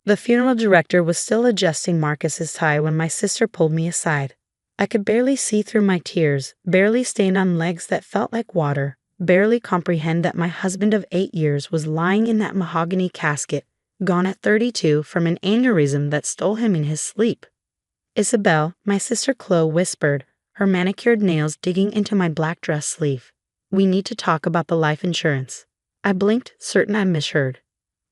The funeral director was still adjusting Marcus's tie when my sister pulled me aside. I could barely see through my tears, barely stand on legs that felt like water, barely comprehend that my husband of 8 years was lying in that mahogany casket, gone at 32 from an aneurysm that stole him in his sleep. "Isabel," my sister Chloe whispered, her manicured nails digging into my black dress sleeve. "We need to talk about the life insurance." I blinked, certain I misheard.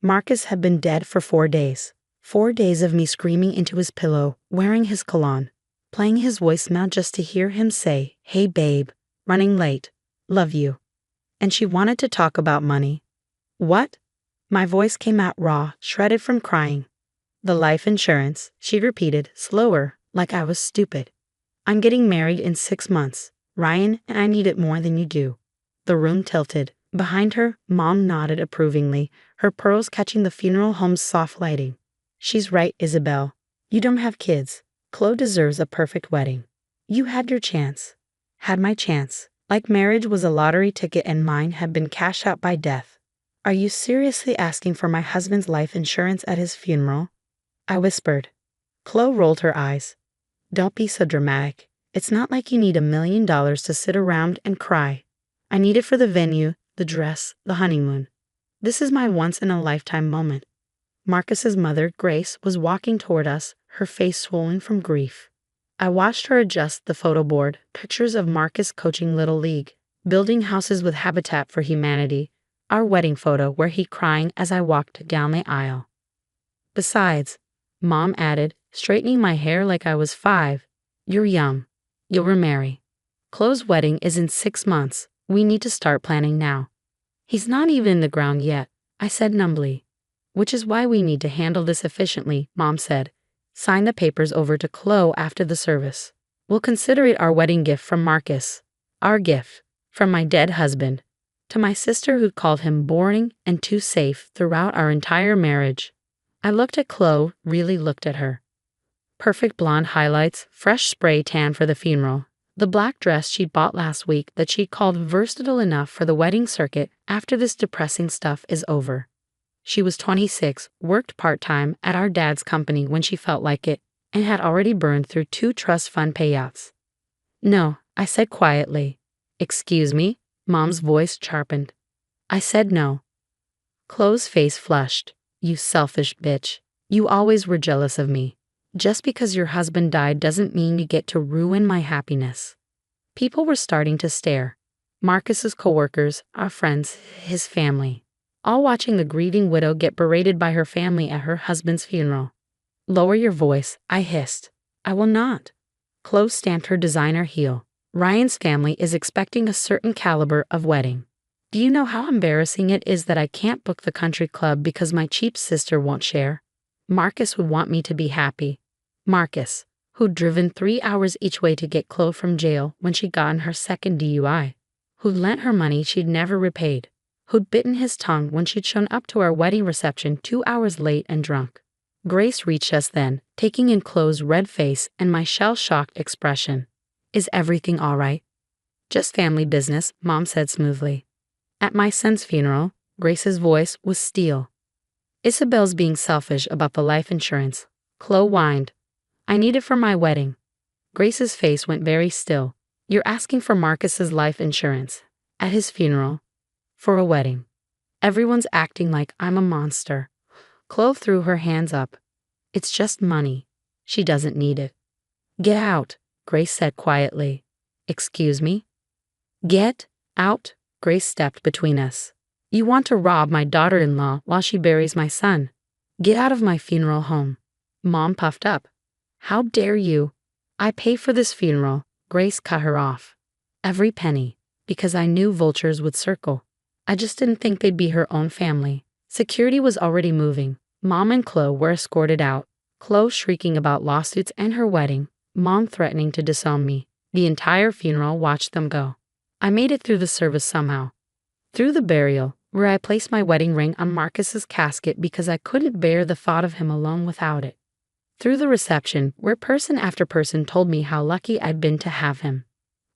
Marcus had been dead for 4 days. 4 days of me screaming into his pillow, wearing his cologne, playing his voicemail just to hear him say, "Hey babe, running late, love you." And she wanted to talk about money. "What?" My voice came out raw, shredded from crying. "The life insurance," she repeated, slower, like I was stupid. "I'm getting married in 6 months, Ryan, and I need it more than you do." The room tilted. Behind her, Mom nodded approvingly, her pearls catching the funeral home's soft lighting. "She's right, Isabel. You don't have kids. Chloe deserves a perfect wedding. You had your chance." Had my chance. Like marriage was a lottery ticket and mine had been cashed out by death. "Are you seriously asking for my husband's life insurance at his funeral?" I whispered. Chloe rolled her eyes. "Don't be so dramatic. It's not like you need $1 million to sit around and cry. I need it for the venue, the dress, the honeymoon. This is my once-in-a-lifetime moment." Marcus's mother, Grace, was walking toward us, her face swollen from grief. I watched her adjust the photo board, pictures of Marcus coaching Little League, building houses with Habitat for Humanity, our wedding photo where he crying as I walked down the aisle. "Besides," Mom added, straightening my hair like I was 5, "you're young. You'll remarry. Chloe's wedding is in 6 months. We need to start planning now." "He's not even in the ground yet," I said numbly. "Which is why we need to handle this efficiently," Mom said. "Sign the papers over to Chloe after the service. We'll consider it our wedding gift from Marcus. Our gift, from my dead husband, to my sister who called him boring and too safe throughout our entire marriage." I looked at Chloe, really looked at her. Perfect blonde highlights, fresh spray tan for the funeral, the black dress she'd bought last week that she called versatile enough for the wedding circuit after this depressing stuff is over. She was 26, worked part-time at our dad's company when she felt like it, and had already burned through 2 trust fund payouts. "No," I said quietly. "Excuse me?" Mom's voice sharpened. I said no. Chloe's face flushed. "You selfish bitch. You always were jealous of me. Just because your husband died doesn't mean you get to ruin my happiness." People were starting to stare. Marcus's coworkers, our friends, his family, all watching the grieving widow get berated by her family at her husband's funeral. "Lower your voice," I hissed. "I will not." Chloe stamped her designer heel. "Ryan's family is expecting a certain caliber of wedding. Do you know how embarrassing it is that I can't book the country club because my cheap sister won't share? Marcus would want me to be happy. Marcus, who'd driven 3 hours each way to get Chloe from jail when she got in her second DUI, who'd lent her money she'd never repaid, who'd bitten his tongue when she'd shown up to our wedding reception 2 hours late and drunk." Grace reached us then, taking in Chloe's red face and my shell-shocked expression. "Is everything all right?" "Just family business," Mom said smoothly. At my son's funeral, Grace's voice was steel. "Isabel's being selfish about the life insurance," Chloe whined. "I need it for my wedding." Grace's face went very still. "You're asking for Marcus's life insurance at his funeral for a wedding. Everyone's acting like I'm a monster." Chloe threw her hands up. "It's just money. She doesn't need it." "Get out," Grace said quietly. "Excuse me?" "Get out." Grace stepped between us. "You want to rob my daughter-in-law while she buries my son. Get out of my funeral home." Mom puffed up. "How dare you?" "I pay for this funeral." Grace cut her off. "Every penny, because I knew vultures would circle. I just didn't think they'd be her own family." Security was already moving. Mom and Chloe were escorted out. Chloe shrieking about lawsuits and her wedding, Mom threatening to disown me. The entire funeral watched them go. I made it through the service somehow. Through the burial, where I placed my wedding ring on Marcus's casket because I couldn't bear the thought of him alone without it. Through the reception, where person after person told me how lucky I'd been to have him.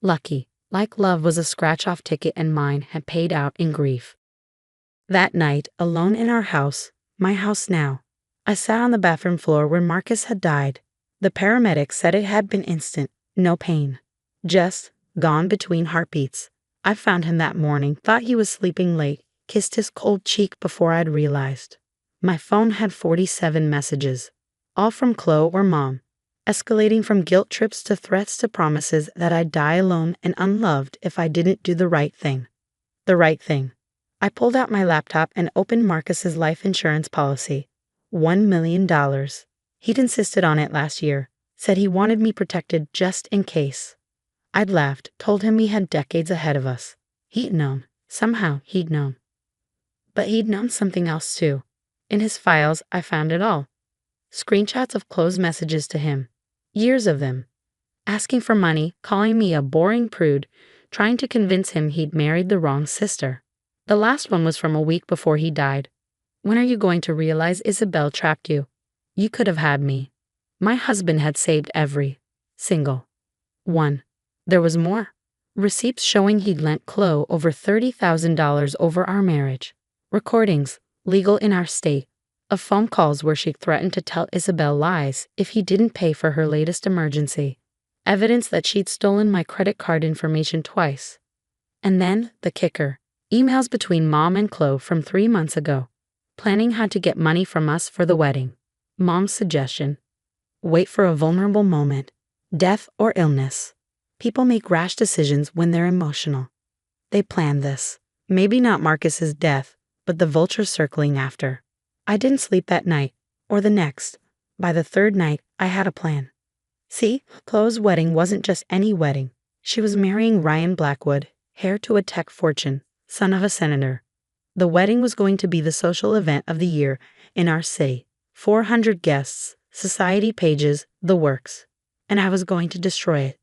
Lucky, like love was a scratch-off ticket and mine had paid out in grief. That night, alone in our house, my house now, I sat on the bathroom floor where Marcus had died. The paramedics said it had been instant, no pain. Just gone between heartbeats. I found him that morning, thought he was sleeping late, kissed his cold cheek before I'd realized. My phone had 47 messages, all from Chloe or Mom, escalating from guilt trips to threats to promises that I'd die alone and unloved if I didn't do the right thing. The right thing. I pulled out my laptop and opened Marcus's life insurance policy. $1 million. He'd insisted on it last year, said he wanted me protected just in case. I'd laughed, told him we had decades ahead of us. He'd known. Somehow he'd known. But he'd known something else too. In his files, I found it all. Screenshots of Chloe's messages to him. Years of them. Asking for money, calling me a boring prude, trying to convince him he'd married the wrong sister. The last one was from a week before he died. When are you going to realize Isabel trapped you? You could have had me. My husband had saved every single one. There was more. Receipts showing he'd lent Chloe over $30,000 over our marriage. Recordings, legal in our state, of phone calls where she threatened to tell Isabel lies if he didn't pay for her latest emergency. Evidence that she'd stolen my credit card information twice. And then, the kicker, emails between Mom and Chloe from 3 months ago, planning how to get money from us for the wedding. Mom's suggestion: wait for a vulnerable moment, death or illness. People make rash decisions when they're emotional. They planned this. Maybe not Marcus's death, but the vultures circling after. I didn't sleep that night, or the next. By the third night, I had a plan. See, Chloe's wedding wasn't just any wedding. She was marrying Ryan Blackwood, heir to a tech fortune, son of a senator. The wedding was going to be the social event of the year in our city. 400 guests, society pages, the works. And I was going to destroy it.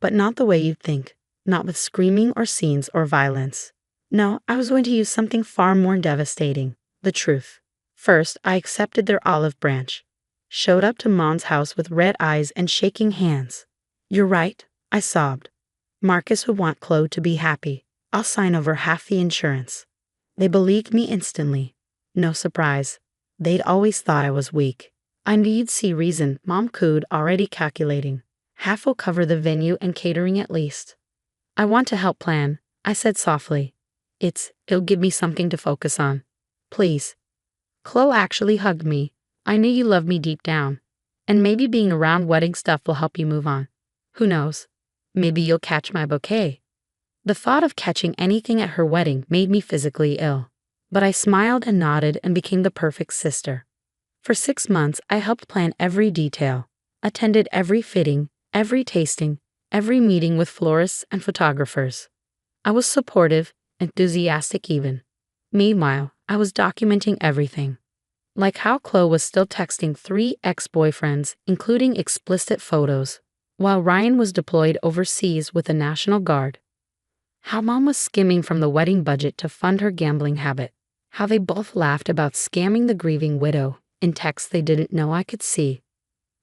But not the way you'd think. Not with screaming or scenes or violence. No, I was going to use something far more devastating. The truth. First, I accepted their olive branch. Showed up to Mom's house with red eyes and shaking hands. You're right, I sobbed. Marcus would want Chloe to be happy. I'll sign over half the insurance. They believed me instantly. No surprise. They'd always thought I was weak. I knew you'd see reason. Mom cooed, already calculating. Half will cover the venue and catering at least. I want to help plan, I said softly. It'll give me something to focus on. Please. Chloe actually hugged me. I knew you loved me deep down. And maybe being around wedding stuff will help you move on. Who knows? Maybe you'll catch my bouquet. The thought of catching anything at her wedding made me physically ill. But I smiled and nodded and became the perfect sister. For 6 months, I helped plan every detail. Attended every fitting, every tasting, every meeting with florists and photographers. I was supportive, enthusiastic even. Meanwhile, I was documenting everything. Like how Chloe was still texting 3 ex-boyfriends, including explicit photos, while Ryan was deployed overseas with the National Guard. How Mom was skimming from the wedding budget to fund her gambling habit. How they both laughed about scamming the grieving widow in texts they didn't know I could see.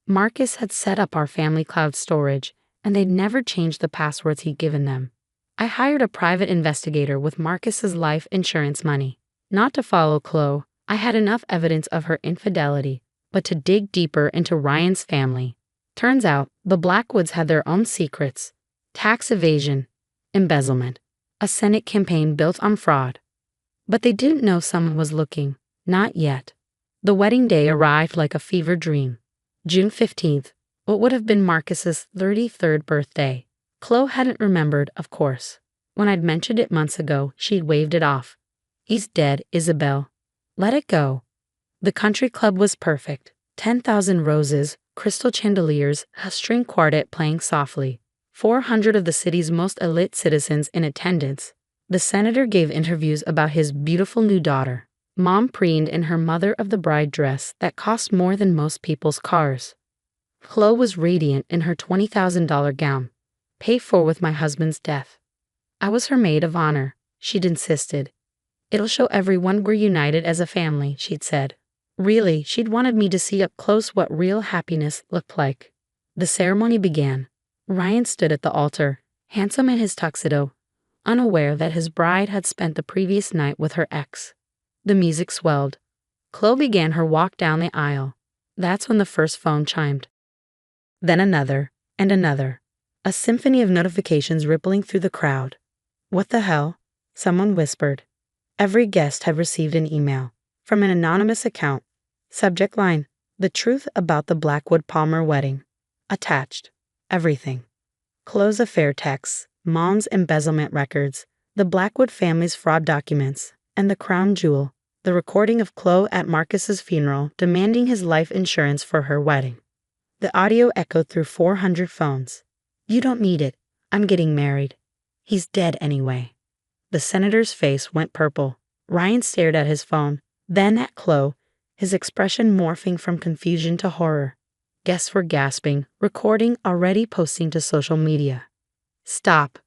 Marcus had set up our family cloud storage, and they'd never changed the passwords he'd given them. I hired a private investigator with Marcus's life insurance money. Not to follow Chloe, I had enough evidence of her infidelity, but to dig deeper into Ryan's family. Turns out, the Blackwoods had their own secrets. Tax evasion, embezzlement, a Senate campaign built on fraud. But they didn't know someone was looking. Not yet. The wedding day arrived like a fever dream. June 15th, what would have been Marcus's 33rd birthday. Chloe hadn't remembered, of course. When I'd mentioned it months ago, she'd waved it off. He's dead, Isabel. Let it go. The country club was perfect. 10,000 roses, crystal chandeliers, a string quartet playing softly. 400 of the city's most elite citizens in attendance. The senator gave interviews about his beautiful new daughter. Mom preened in her mother of the bride dress that cost more than most people's cars. Chloe was radiant in her $20,000 gown, paid for with my husband's death. I was her maid of honor, she'd insisted. It'll show everyone we're united as a family, she'd said. Really, she'd wanted me to see up close what real happiness looked like. The ceremony began. Ryan stood at the altar, handsome in his tuxedo, unaware that his bride had spent the previous night with her ex. The music swelled. Chloe began her walk down the aisle. That's when the first phone chimed. Then another, and another. A symphony of notifications rippling through the crowd. What the hell? Someone whispered. Every guest had received an email. From an anonymous account. Subject line: the truth about the Blackwood Palmer wedding. Attached. Everything. Chloe's affair texts, Mom's embezzlement records, the Blackwood family's fraud documents, and the crown jewel, the recording of Chloe at Marcus's funeral demanding his life insurance for her wedding. The audio echoed through 400 phones. You don't need it. I'm getting married. He's dead anyway. The senator's face went purple. Ryan stared at his phone, then at Chloe, his expression morphing from confusion to horror. Guests were gasping, recording, already posting to social media. Stop.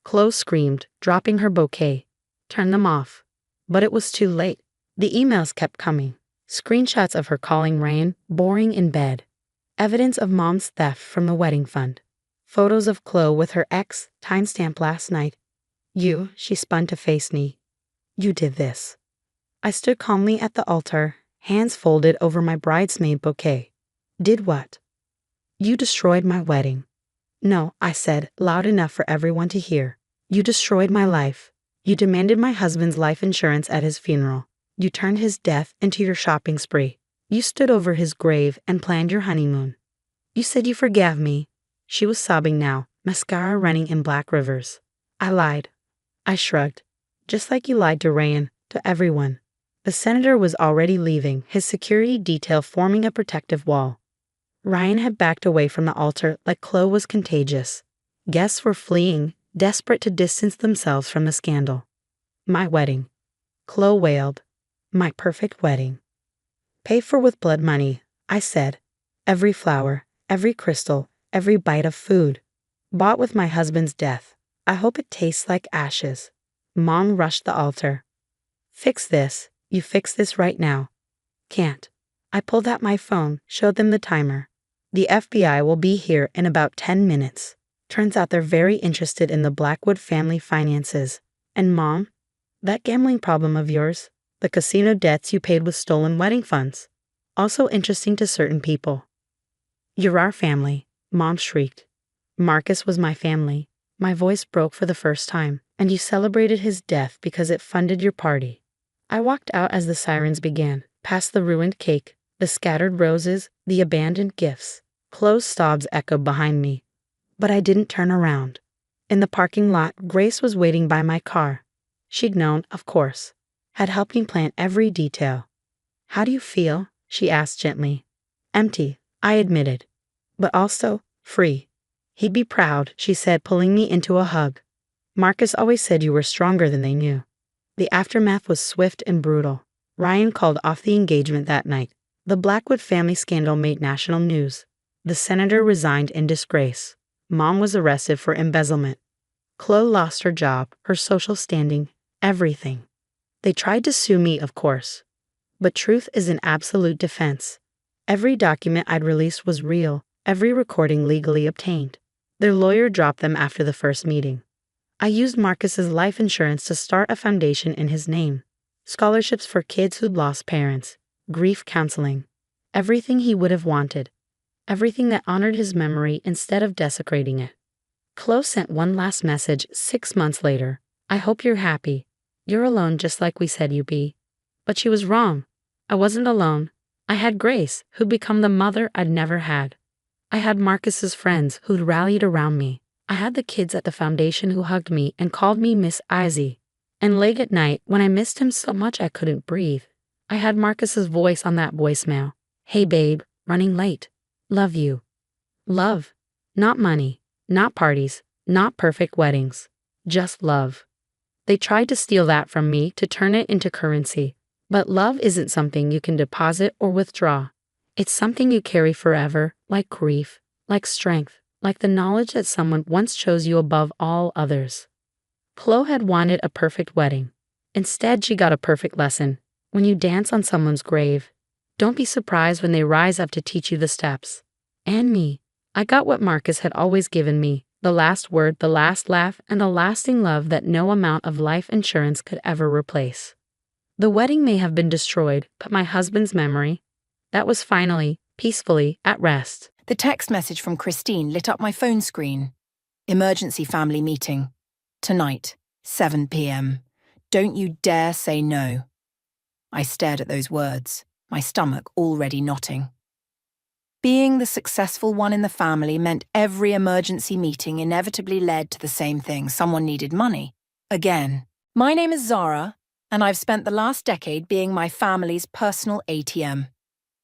Chloe screamed, dropping her bouquet. Turn them off. But it was too late. The emails kept coming. Screenshots of her calling Ryan, boring in bed. Evidence of Mom's theft from the wedding fund. Photos of Chloe with her ex, timestamp last night. You, she spun to face me. You did this. I stood calmly at the altar, hands folded over my bridesmaid bouquet. Did what? You destroyed my wedding. No, I said, loud enough for everyone to hear. You destroyed my life. You demanded my husband's life insurance at his funeral. You turned his death into your shopping spree. You stood over his grave and planned your honeymoon. You said you forgave me. She was sobbing now, mascara running in black rivers. I lied. I shrugged. Just like you lied to Ryan, to everyone. The senator was already leaving, his security detail forming a protective wall. Ryan had backed away from the altar like Chloe was contagious. Guests were fleeing, desperate to distance themselves from the scandal. My wedding. Chloe wailed. My perfect wedding. Pay for with blood money, I said. Every flower, every crystal, every bite of food. Bought with my husband's death. I hope it tastes like ashes. Mom rushed the altar. Fix this. You fix this right now. Can't. I pulled out my phone, showed them the timer. The FBI will be here in about 10 minutes. Turns out they're very interested in the Blackwood family finances. And Mom, that gambling problem of yours, the casino debts you paid with stolen wedding funds, also interesting to certain people. You're our family, Mom shrieked. Marcus was my family. My voice broke for the first time, and you celebrated his death because it funded your party. I walked out as the sirens began, past the ruined cake, the scattered roses, the abandoned gifts. Chloe's sobs echoed behind me. But I didn't turn around. In the parking lot, Grace was waiting by my car. She'd known, of course, had helped me plan every detail. How do you feel? She asked gently. Empty, I admitted, but also free. He'd be proud, she said, pulling me into a hug. Marcus always said you were stronger than they knew. The aftermath was swift and brutal. Ryan called off the engagement that night. The Blackwood family scandal made national news. The senator resigned in disgrace. Mom was arrested for embezzlement. Chloe lost her job, her social standing, everything. They tried to sue me, of course. But truth is an absolute defense. Every document I'd released was real, every recording legally obtained. Their lawyer dropped them after the first meeting. I used Marcus's life insurance to start a foundation in his name. Scholarships for kids who'd lost parents, grief counseling, everything he would have wanted. Everything that honored his memory instead of desecrating it. Chloe sent one last message 6 months later. I hope you're happy. You're alone just like we said you'd be. But she was wrong. I wasn't alone. I had Grace, who'd become the mother I'd never had. I had Marcus's friends who'd rallied around me. I had the kids at the foundation who hugged me and called me Miss Izzy. And late at night, when I missed him so much I couldn't breathe, I had Marcus's voice on that voicemail. Hey babe, running late. Love you. Love. Not money. Not parties. Not perfect weddings. Just love. They tried to steal that from me to turn it into currency. But love isn't something you can deposit or withdraw. It's something you carry forever, like grief, like strength, like the knowledge that someone once chose you above all others. Chloe had wanted a perfect wedding. Instead, she got a perfect lesson. When you dance on someone's grave, don't be surprised when they rise up to teach you the steps. And me. I got what Marcus had always given me, the last word, the last laugh, and a lasting love that no amount of life insurance could ever replace. The wedding may have been destroyed, but my husband's memory, that was finally, peacefully, at rest. The text message from Christine lit up my phone screen. Emergency family meeting. Tonight, 7 p.m. Don't you dare say no. I stared at those words, my stomach already knotting. Being the successful one in the family meant every emergency meeting inevitably led to the same thing. Someone needed money. Again. My name is Zara, and I've spent the last decade being my family's personal ATM.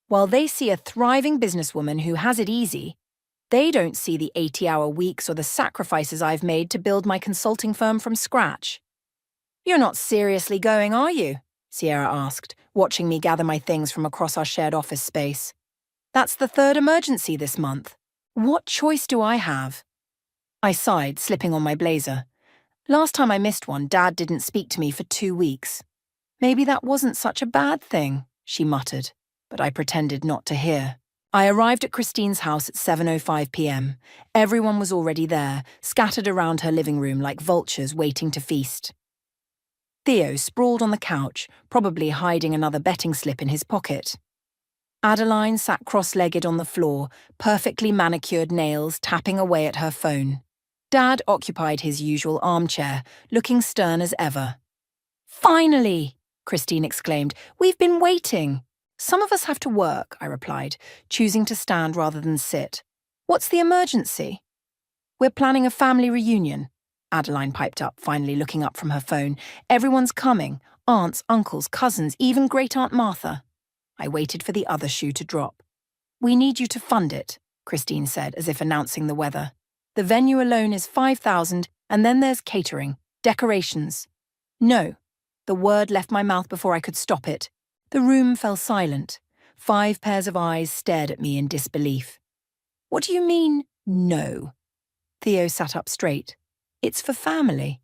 While they see a thriving businesswoman who has it easy, they don't see the 80-hour weeks or the sacrifices I've made to build my consulting firm from scratch. You're not seriously going, are you? Sierra asked, watching me gather my things from across our shared office space. That's the third emergency this month. What choice do I have? I sighed, slipping on my blazer. Last time I missed one, Dad didn't speak to me for 2 weeks. Maybe that wasn't such a bad thing, she muttered, but I pretended not to hear. I arrived at Christine's house at 7:05 p.m. Everyone was already there, scattered around her living room like vultures waiting to feast. Theo sprawled on the couch, probably hiding another betting slip in his pocket. Adeline sat cross-legged on the floor, perfectly manicured nails tapping away at her phone. Dad occupied his usual armchair, looking stern as ever. "Finally!" Christine exclaimed. "We've been waiting." "Some of us have to work," I replied, choosing to stand rather than sit. "What's the emergency?" "We're planning a family reunion," Adeline piped up, finally looking up from her phone. "Everyone's coming. Aunts, uncles, cousins, even Great-Aunt Martha." I waited for the other shoe to drop. "We need you to fund it," Christine said, as if announcing the weather. "The venue alone is $5,000, and then there's catering, decorations." "No." The word left my mouth before I could stop it. The room fell silent. 5 pairs of eyes stared at me in disbelief. "What do you mean, no?" Theo sat up straight. "It's for family."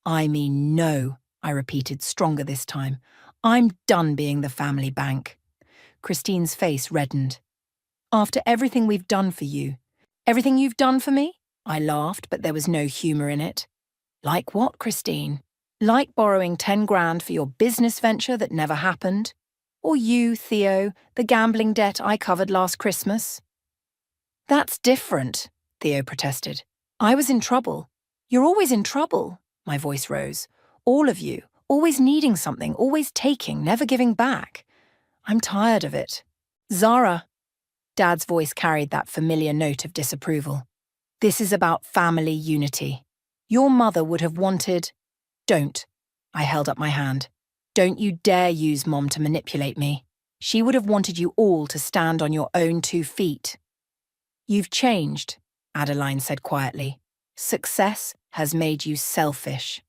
"I mean no," I repeated, stronger this time. "I'm done being the family bank." Christine's face reddened. "After everything we've done for you." "Everything you've done for me?" I laughed, but there was no humour in it. "Like what, Christine?" "Like borrowing 10 grand for your business venture that never happened? Or you, Theo, the gambling debt I covered last Christmas?" "That's different," Theo protested. "I was in trouble." "You're always in trouble," my voice rose. "All of you, always needing something, always taking, never giving back. I'm tired of it." "Zara," Dad's voice carried that familiar note of disapproval. "This is about family unity. Your mother would have wanted—" "Don't." I held up my hand. "Don't you dare use Mom to manipulate me. She would have wanted you all to stand on your own 2 feet. "You've changed," Adeline said quietly. "Success has made you selfish."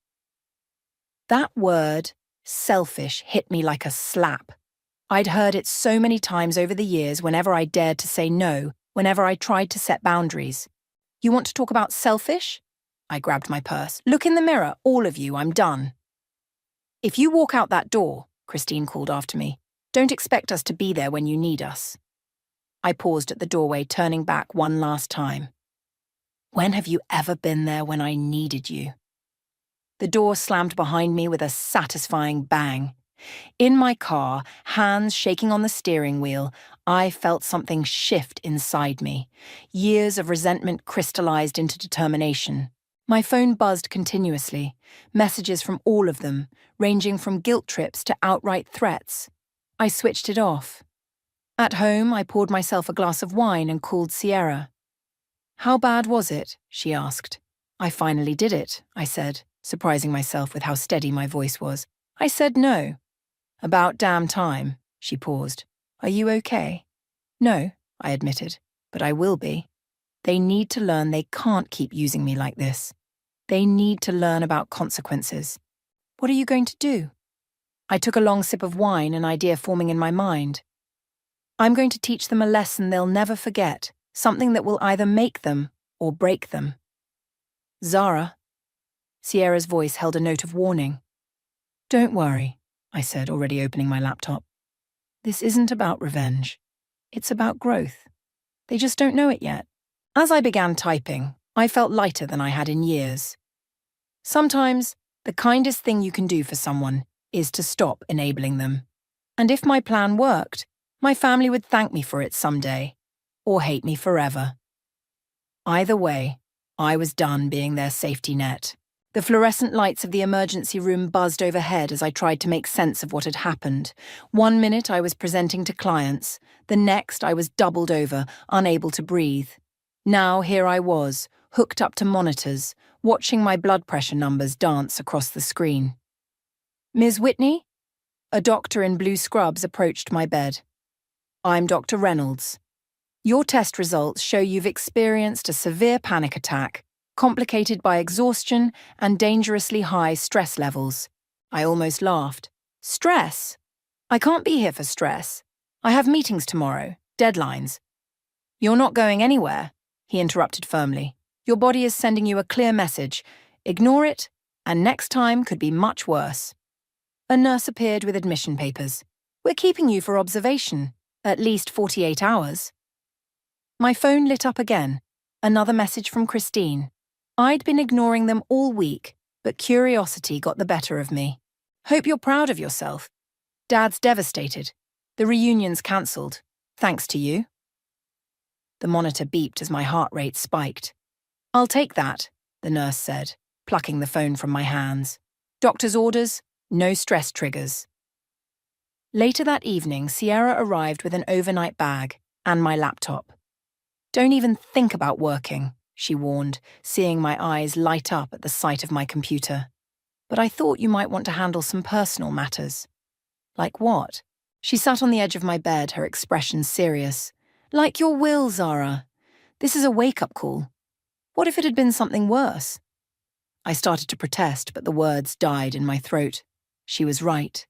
That word, selfish, hit me like a slap. I'd heard it so many times over the years whenever I dared to say no, whenever I tried to set boundaries. "You want to talk about selfish?" I grabbed my purse. "Look in the mirror, all of you, I'm done." "If you walk out that door," Christine called after me, "don't expect us to be there when you need us." I paused at the doorway, turning back one last time. When have you ever been there when I needed you? The door slammed behind me with a satisfying bang. In my car, hands shaking on the steering wheel, I felt something shift inside me. Years of resentment crystallized into determination. My phone buzzed continuously, messages from all of them, ranging from guilt trips to outright threats. I switched it off. At home, I poured myself a glass of wine and called Sierra. "How bad was it?" she asked. "I finally did it," I said, surprising myself with how steady my voice was. "I said no." "About damn time," she paused. "Are you okay?" "No," I admitted, "but I will be. They need to learn they can't keep using me like this. They need to learn about consequences." "What are you going to do?" I took a long sip of wine, an idea forming in my mind. "I'm going to teach them a lesson they'll never forget, something that will either make them or break them." "Zara." Sierra's voice held a note of warning. "Don't worry," I said, already opening my laptop. "This isn't about revenge. It's about growth. They just don't know it yet." As I began typing, I felt lighter than I had in years. Sometimes, the kindest thing you can do for someone is to stop enabling them. And if my plan worked, my family would thank me for it someday, or hate me forever. Either way, I was done being their safety net. The fluorescent lights of the emergency room buzzed overhead as I tried to make sense of what had happened. 1 minute I was presenting to clients, the next I was doubled over, unable to breathe. Now here I was, hooked up to monitors, watching my blood pressure numbers dance across the screen. "Ms. Whitney?" A doctor in blue scrubs approached my bed. "I'm Dr. Reynolds. Your test results show you've experienced a severe panic attack, complicated by exhaustion and dangerously high stress levels." I almost laughed. "Stress? I can't be here for stress. I have meetings tomorrow, deadlines." "You're not going anywhere," he interrupted firmly. "Your body is sending you a clear message. Ignore it, and next time could be much worse." A nurse appeared with admission papers. "We're keeping you for observation, at least 48 hours. My phone lit up again. Another message from Christine. I'd been ignoring them all week, but curiosity got the better of me. "Hope you're proud of yourself. Dad's devastated. The reunion's cancelled. Thanks to you." The monitor beeped as my heart rate spiked. "I'll take that," the nurse said, plucking the phone from my hands. "Doctor's orders, no stress triggers." Later that evening, Sierra arrived with an overnight bag and my laptop. "Don't even think about working," she warned, seeing my eyes light up at the sight of my computer. "But I thought you might want to handle some personal matters." "Like what?" She sat on the edge of my bed, her expression serious. "Like your will, Zara. This is a wake-up call. What if it had been something worse?" I started to protest, but the words died in my throat. She was right.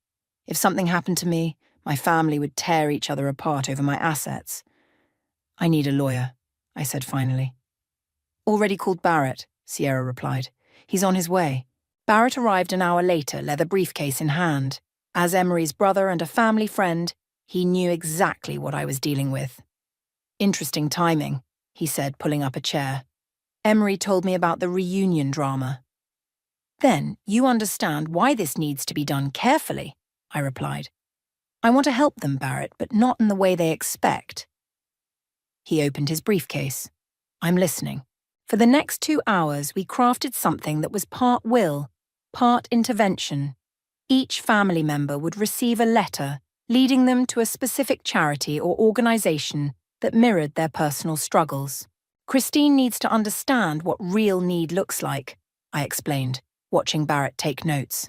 If something happened to me, my family would tear each other apart over my assets. "I need a lawyer," I said finally. "Already called Barrett," Sierra replied. "He's on his way." Barrett arrived an hour later, leather briefcase in hand. As Emery's brother and a family friend, he knew exactly what I was dealing with. "Interesting timing," he said, pulling up a chair. "Emery told me about the reunion drama." "Then you understand why this needs to be done carefully," I replied. "I want to help them, Barrett, but not in the way they expect." He opened his briefcase. "I'm listening." For the next 2 hours, we crafted something that was part will, part intervention. Each family member would receive a letter leading them to a specific charity or organization that mirrored their personal struggles. "Christine needs to understand what real need looks like," I explained, watching Barrett take notes.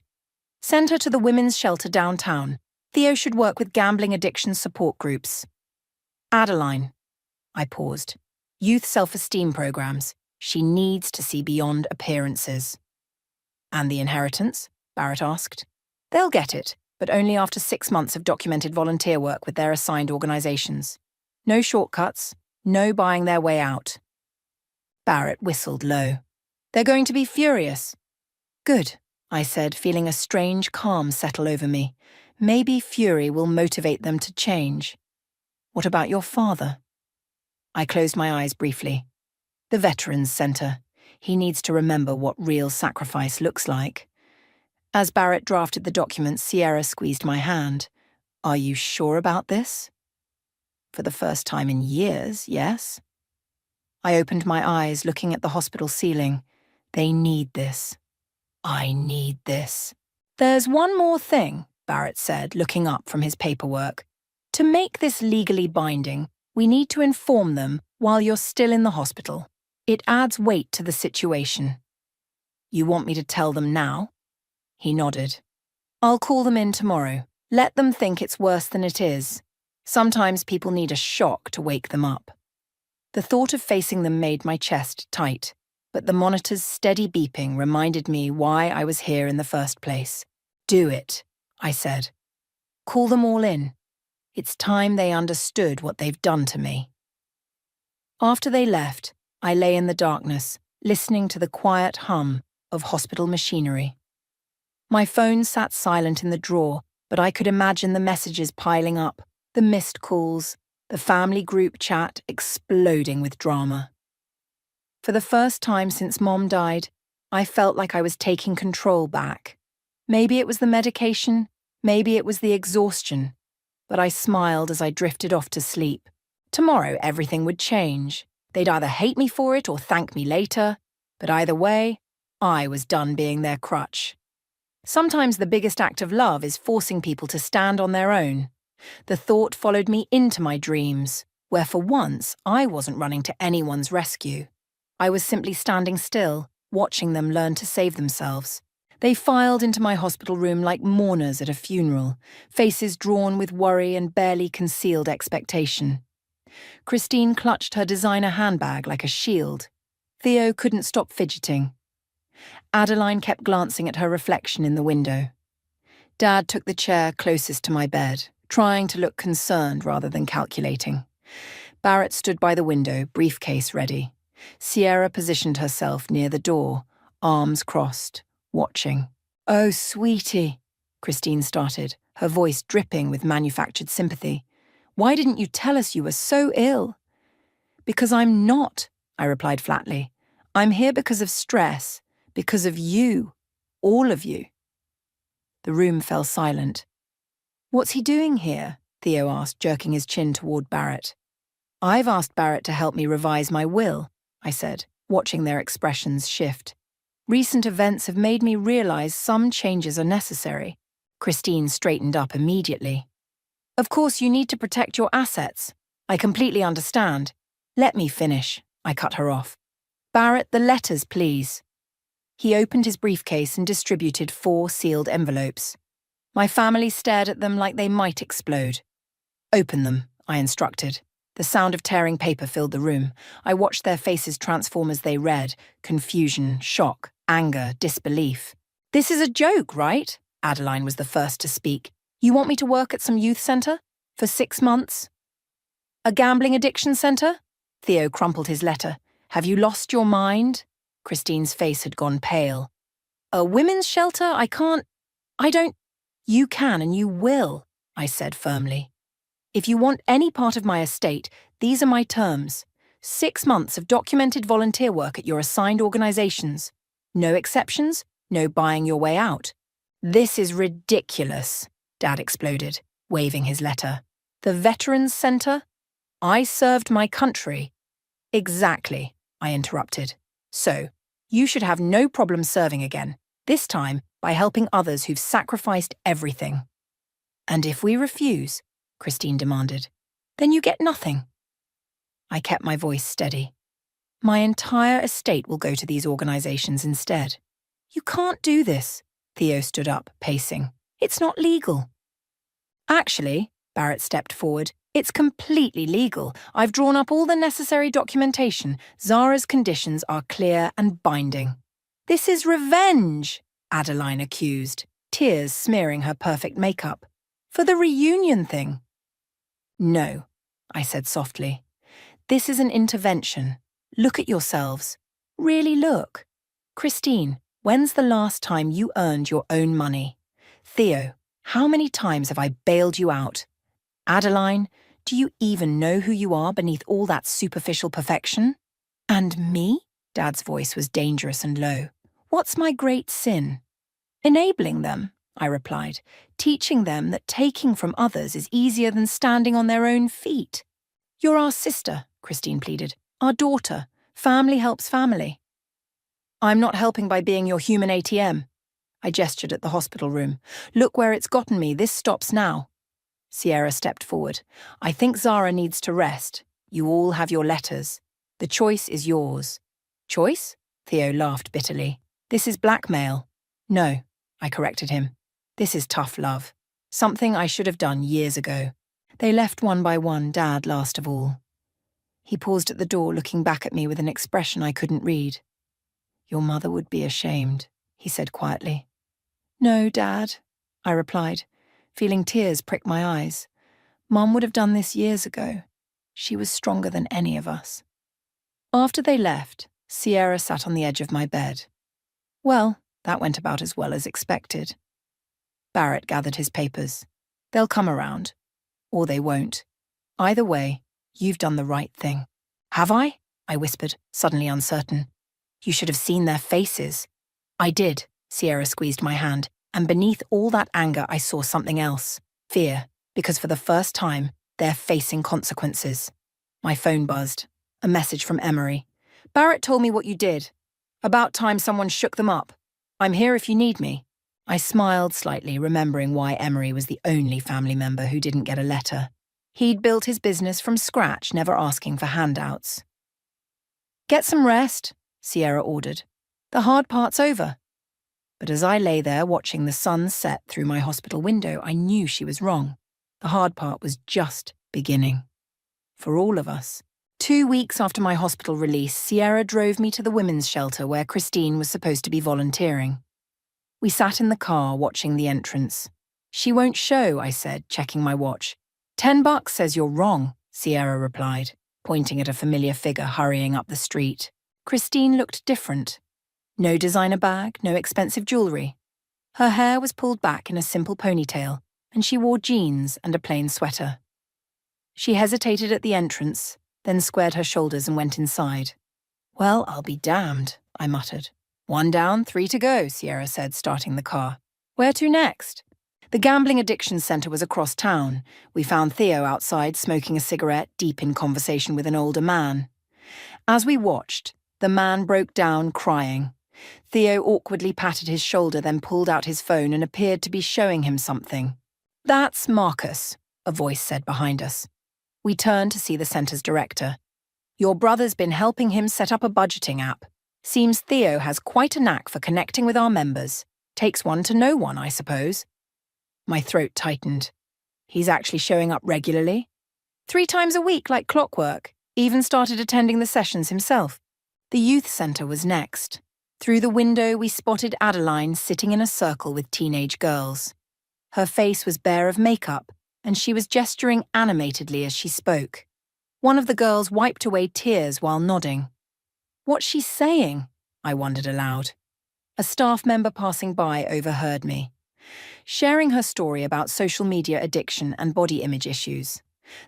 "Send her to the women's shelter downtown. Theo should work with gambling addiction support groups. Adeline." I paused. "Youth self-esteem programs. She needs to see beyond appearances." "And the inheritance?" Barrett asked. "They'll get it, but only after 6 months of documented volunteer work with their assigned organizations. No shortcuts, no buying their way out." Barrett whistled low. "They're going to be furious." "Good," I said, feeling a strange calm settle over me. Maybe fury will motivate them to change. "What about your father?" I closed my eyes briefly. "The Veterans Center. He needs to remember what real sacrifice looks like." As Barrett drafted the document, Sierra squeezed my hand. "Are you sure about this?" "For the first time in years, yes." I opened my eyes, looking at the hospital ceiling. They need this. I need this. "There's one more thing," Barrett said, looking up from his paperwork. "To make this legally binding, we need to inform them while you're still in the hospital. It adds weight to the situation." "You want me to tell them now?" He nodded. "I'll call them in tomorrow. Let them think it's worse than it is. Sometimes people need a shock to wake them up." The thought of facing them made my chest tight, but the monitor's steady beeping reminded me why I was here in the first place. "Do it," I said. "Call them all in. It's time they understood what they've done to me." After they left, I lay in the darkness, listening to the quiet hum of hospital machinery. My phone sat silent in the drawer, but I could imagine the messages piling up, the missed calls, the family group chat exploding with drama. For the first time since Mom died, I felt like I was taking control back. Maybe it was the medication, maybe it was the exhaustion, but I smiled as I drifted off to sleep. Tomorrow everything would change. They'd either hate me for it or thank me later, but either way, I was done being their crutch. Sometimes the biggest act of love is forcing people to stand on their own. The thought followed me into my dreams, where for once I wasn't running to anyone's rescue. I was simply standing still, watching them learn to save themselves. They filed into my hospital room like mourners at a funeral, faces drawn with worry and barely concealed expectation. Christine clutched her designer handbag like a shield. Theo couldn't stop fidgeting. Adeline kept glancing at her reflection in the window. Dad took the chair closest to my bed, trying to look concerned rather than calculating. Barrett stood by the window, briefcase ready. Sierra positioned herself near the door, arms crossed, watching. "Oh, sweetie," Christine started, her voice dripping with manufactured sympathy. "Why didn't you tell us you were so ill?" "Because I'm not," I replied flatly. "I'm here because of stress, because of you, all of you." The room fell silent. "What's he doing here?" Theo asked, jerking his chin toward Barrett. "I've asked Barrett to help me revise my will," I said, watching their expressions shift. "Recent events have made me realize some changes are necessary." Christine straightened up immediately. "Of course you need to protect your assets. I completely understand. Let me finish," I cut her off. "Barrett, the letters, please." He opened his briefcase and distributed 4 sealed envelopes. My family stared at them like they might explode. "Open them," I instructed. The sound of tearing paper filled the room. I watched their faces transform as they read: confusion, shock, anger, disbelief. "This is a joke, right?" Adeline was the first to speak. "You want me to work at some youth centre? For 6 months? A gambling addiction centre?" Theo crumpled his letter. "Have you lost your mind?" Christine's face had gone pale. "A women's shelter? I don't— "You can and you will," I said firmly. "If you want any part of my estate, these are my terms. 6 months of documented volunteer work at your assigned organisations. No exceptions, no buying your way out." "This is ridiculous," Dad exploded, waving his letter. "The Veterans Centre? I served my country." "Exactly," I interrupted. "So, you should have no problem serving again, this time by helping others who've sacrificed everything." "And if we refuse," Christine demanded, "then you get nothing." I kept my voice steady. "My entire estate will go to these organisations instead." "You can't do this." Theo stood up, pacing. "It's not legal." "Actually," Barrett stepped forward, "it's completely legal. I've drawn up all the necessary documentation. Zara's conditions are clear and binding." "This is revenge," Adeline accused, tears smearing her perfect makeup. "For the reunion thing." "No," I said softly. "This is an intervention. Look at yourselves. Really look. Christine, when's the last time you earned your own money? Theo, how many times have I bailed you out? Adeline, do you even know who you are beneath all that superficial perfection? And me?" Dad's voice was dangerous and low. "What's my great sin?" "Enabling them," I replied, "teaching them that taking from others is easier than standing on their own feet." "You're our sister," Christine pleaded. "Our daughter. Family helps family." "I'm not helping by being your human ATM." I gestured at the hospital room. "Look where it's gotten me. This stops now." Sierra stepped forward. "I think Zara needs to rest. You all have your letters. The choice is yours." "Choice?" Theo laughed bitterly. "This is blackmail." "No," I corrected him. "This is tough love. Something I should have done years ago." They left one by one, Dad last of all. He paused at the door, looking back at me with an expression I couldn't read. "Your mother would be ashamed," he said quietly. "No, Dad," I replied, feeling tears prick my eyes. "Mum would have done this years ago. She was stronger than any of us." After they left, Sierra sat on the edge of my bed. Well, that went about as well as expected. Barrett gathered his papers. "They'll come around. Or they won't. Either way, you've done the right thing." "Have I?" I whispered, suddenly uncertain. "You should have seen their faces." "I did," Sierra squeezed my hand. And beneath all that anger, I saw something else. Fear, because for the first time, they're facing consequences. My phone buzzed. A message from Emery. Barrett told me what you did. About time someone shook them up. I'm here if you need me. I smiled slightly, remembering why Emery was the only family member who didn't get a letter. He'd built his business from scratch, never asking for handouts. Get some rest, Sierra ordered. The hard part's over. But as I lay there watching the sun set through my hospital window, I knew she was wrong. The hard part was just beginning. For all of us. 2 weeks after my hospital release, Sierra drove me to the women's shelter where Christine was supposed to be volunteering. We sat in the car watching the entrance. She won't show, I said, checking my watch. $10 says you're wrong, Sierra replied, pointing at a familiar figure hurrying up the street. Christine looked different. No designer bag, no expensive jewelry. Her hair was pulled back in a simple ponytail, and she wore jeans and a plain sweater. She hesitated at the entrance, then squared her shoulders and went inside. Well, I'll be damned, I muttered. 1 down, 3 to go, Sierra said, starting the car. Where to next? The gambling addiction centre was across town. We found Theo outside smoking a cigarette, deep in conversation with an older man. As we watched, the man broke down crying. Theo awkwardly patted his shoulder, then pulled out his phone and appeared to be showing him something. That's Marcus, a voice said behind us. We turned to see the centre's director. Your brother's been helping him set up a budgeting app. Seems Theo has quite a knack for connecting with our members. Takes one to know one, I suppose. My throat tightened. He's actually showing up regularly? 3 times a week like clockwork. Even started attending the sessions himself. The youth centre was next. Through the window we spotted Adeline sitting in a circle with teenage girls. Her face was bare of makeup, and she was gesturing animatedly as she spoke. One of the girls wiped away tears while nodding. What's she saying? I wondered aloud. A staff member passing by overheard me, sharing her story about social media addiction and body image issues.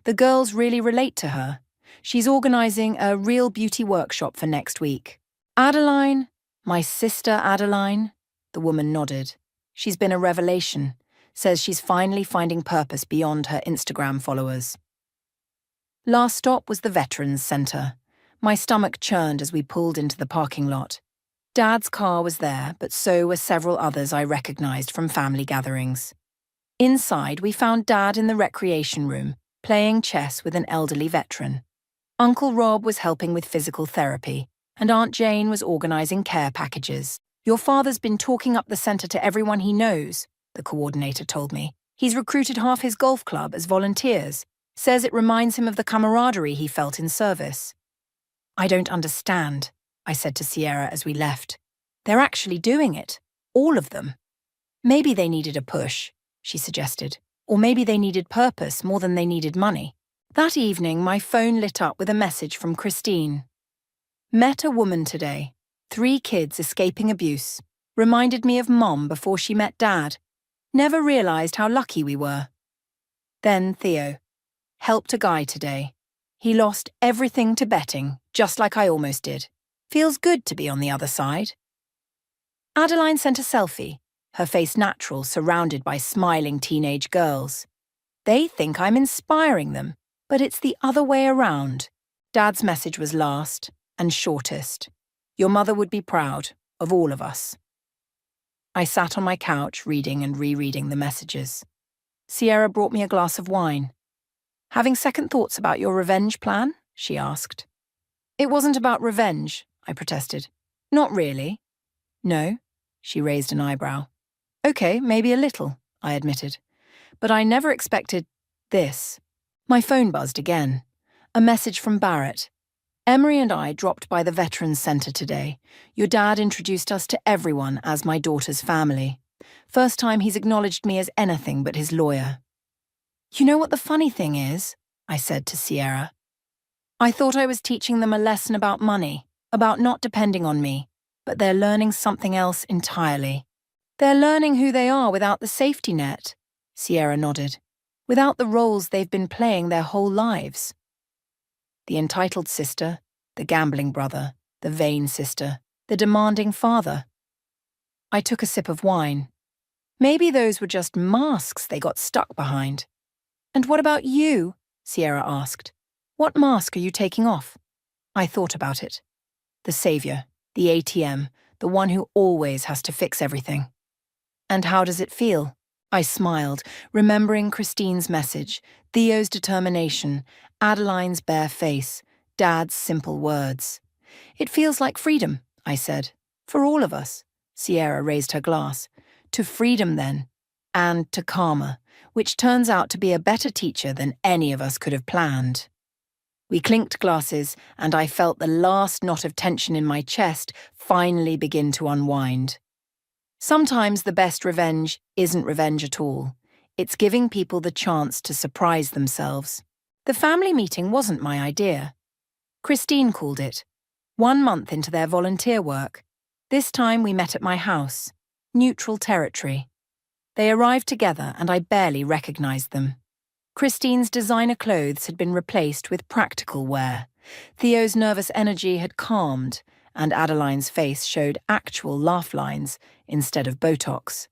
The girls really relate to her. She's organising a real beauty workshop for next week. Adeline, my sister Adeline, the woman nodded. She's been a revelation. Says she's finally finding purpose beyond her Instagram followers. Last stop was the Veterans Centre. My stomach churned as we pulled into the parking lot. Dad's car was there, but so were several others I recognised from family gatherings. Inside, we found Dad in the recreation room, playing chess with an elderly veteran. Uncle Rob was helping with physical therapy, and Aunt Jane was organising care packages. Your father's been talking up the centre to everyone he knows, the coordinator told me. He's recruited half his golf club as volunteers. Says it reminds him of the camaraderie he felt in service. I don't understand, I said to Sierra as we left. They're actually doing it. All of them. Maybe they needed a push, she suggested. Or maybe they needed purpose more than they needed money. That evening, my phone lit up with a message from Christine. Met a woman today. 3 kids escaping abuse. Reminded me of Mom before she met Dad. Never realised how lucky we were. Then Theo. Helped a guy today. He lost everything to betting, just like I almost did. Feels good to be on the other side. Adeline sent a selfie, her face natural, surrounded by smiling teenage girls. They think I'm inspiring them, but it's the other way around. Dad's message was last and shortest. Your mother would be proud of all of us. I sat on my couch reading and rereading the messages. Sierra brought me a glass of wine. Having second thoughts about your revenge plan? She asked. It wasn't about revenge, I protested. Not really. No, she raised an eyebrow. Okay, maybe a little, I admitted. But I never expected this. My phone buzzed again. A message from Barrett. Emery and I dropped by the Veterans Centre today. Your dad introduced us to everyone as my daughter's family. First time he's acknowledged me as anything but his lawyer. You know what the funny thing is? I said to Sierra. I thought I was teaching them a lesson about money, about not depending on me, but they're learning something else entirely. They're learning who they are without the safety net, Sierra nodded, without the roles they've been playing their whole lives. The entitled sister, the gambling brother, the vain sister, the demanding father. I took a sip of wine. Maybe those were just masks they got stuck behind. "And what about you?" Sierra asked. "What mask are you taking off?" I thought about it. The savior, the ATM, the one who always has to fix everything. "And how does it feel?" I smiled, remembering Christine's message, Theo's determination, Adeline's bare face, Dad's simple words. "It feels like freedom," I said. "For all of us." Sierra raised her glass. "To freedom, then. And to karma, which turns out to be a better teacher than any of us could have planned." We clinked glasses, and I felt the last knot of tension in my chest finally begin to unwind. Sometimes the best revenge isn't revenge at all. It's giving people the chance to surprise themselves. The family meeting wasn't my idea. Christine called it. 1 month into their volunteer work. This time we met at my house. Neutral territory. They arrived together and I barely recognized them. Christine's designer clothes had been replaced with practical wear. Theo's nervous energy had calmed, and Adeline's face showed actual laugh lines instead of Botox.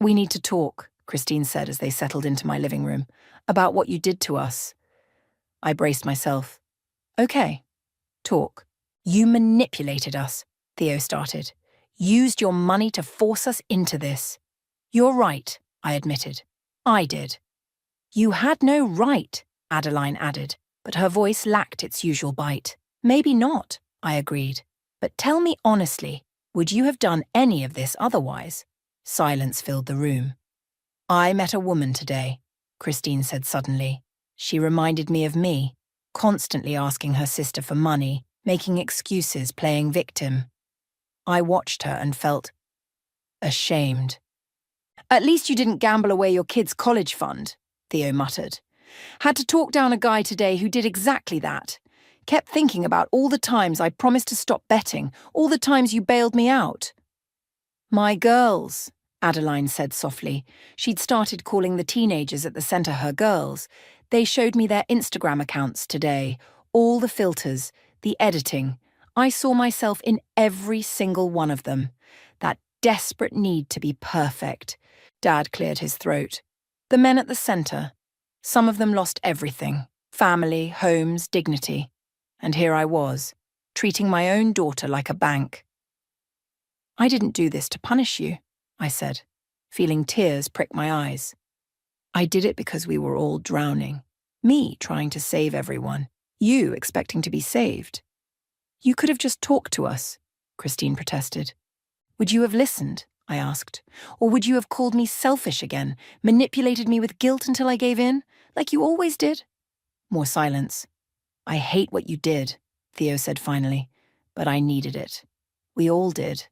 "We need to talk," Christine said as they settled into my living room, "about what you did to us." I braced myself. "Okay, talk." "You manipulated us," Theo started. "Used your money to force us into this." "You're right," I admitted. "I did." "You had no right," Adeline added, but her voice lacked its usual bite. "Maybe not," I agreed. "But tell me honestly, would you have done any of this otherwise?" Silence filled the room. "I met a woman today," Christine said suddenly. She reminded me of me, constantly asking her sister for money, making excuses, playing victim. I watched her and felt ashamed. "At least you didn't gamble away your kid's college fund," Theo muttered. "Had to talk down a guy today who did exactly that. Kept thinking about all the times I promised to stop betting, all the times you bailed me out." "My girls," Adeline said softly. She'd started calling the teenagers at the centre her girls. "They showed me their Instagram accounts today, all the filters, the editing. I saw myself in every single one of them. That desperate need to be perfect." Dad cleared his throat. "The men at the centre. Some of them lost everything. Family, homes, dignity. And here I was, treating my own daughter like a bank." "I didn't do this to punish you," I said, feeling tears prick my eyes. "I did it because we were all drowning. Me trying to save everyone. You expecting to be saved." "You could have just talked to us," Christine protested. "Would you have listened?" I asked. "Or would you have called me selfish again, manipulated me with guilt until I gave in, like you always did?" More silence. "I hate what you did," Theo said finally, "but I needed it. We all did."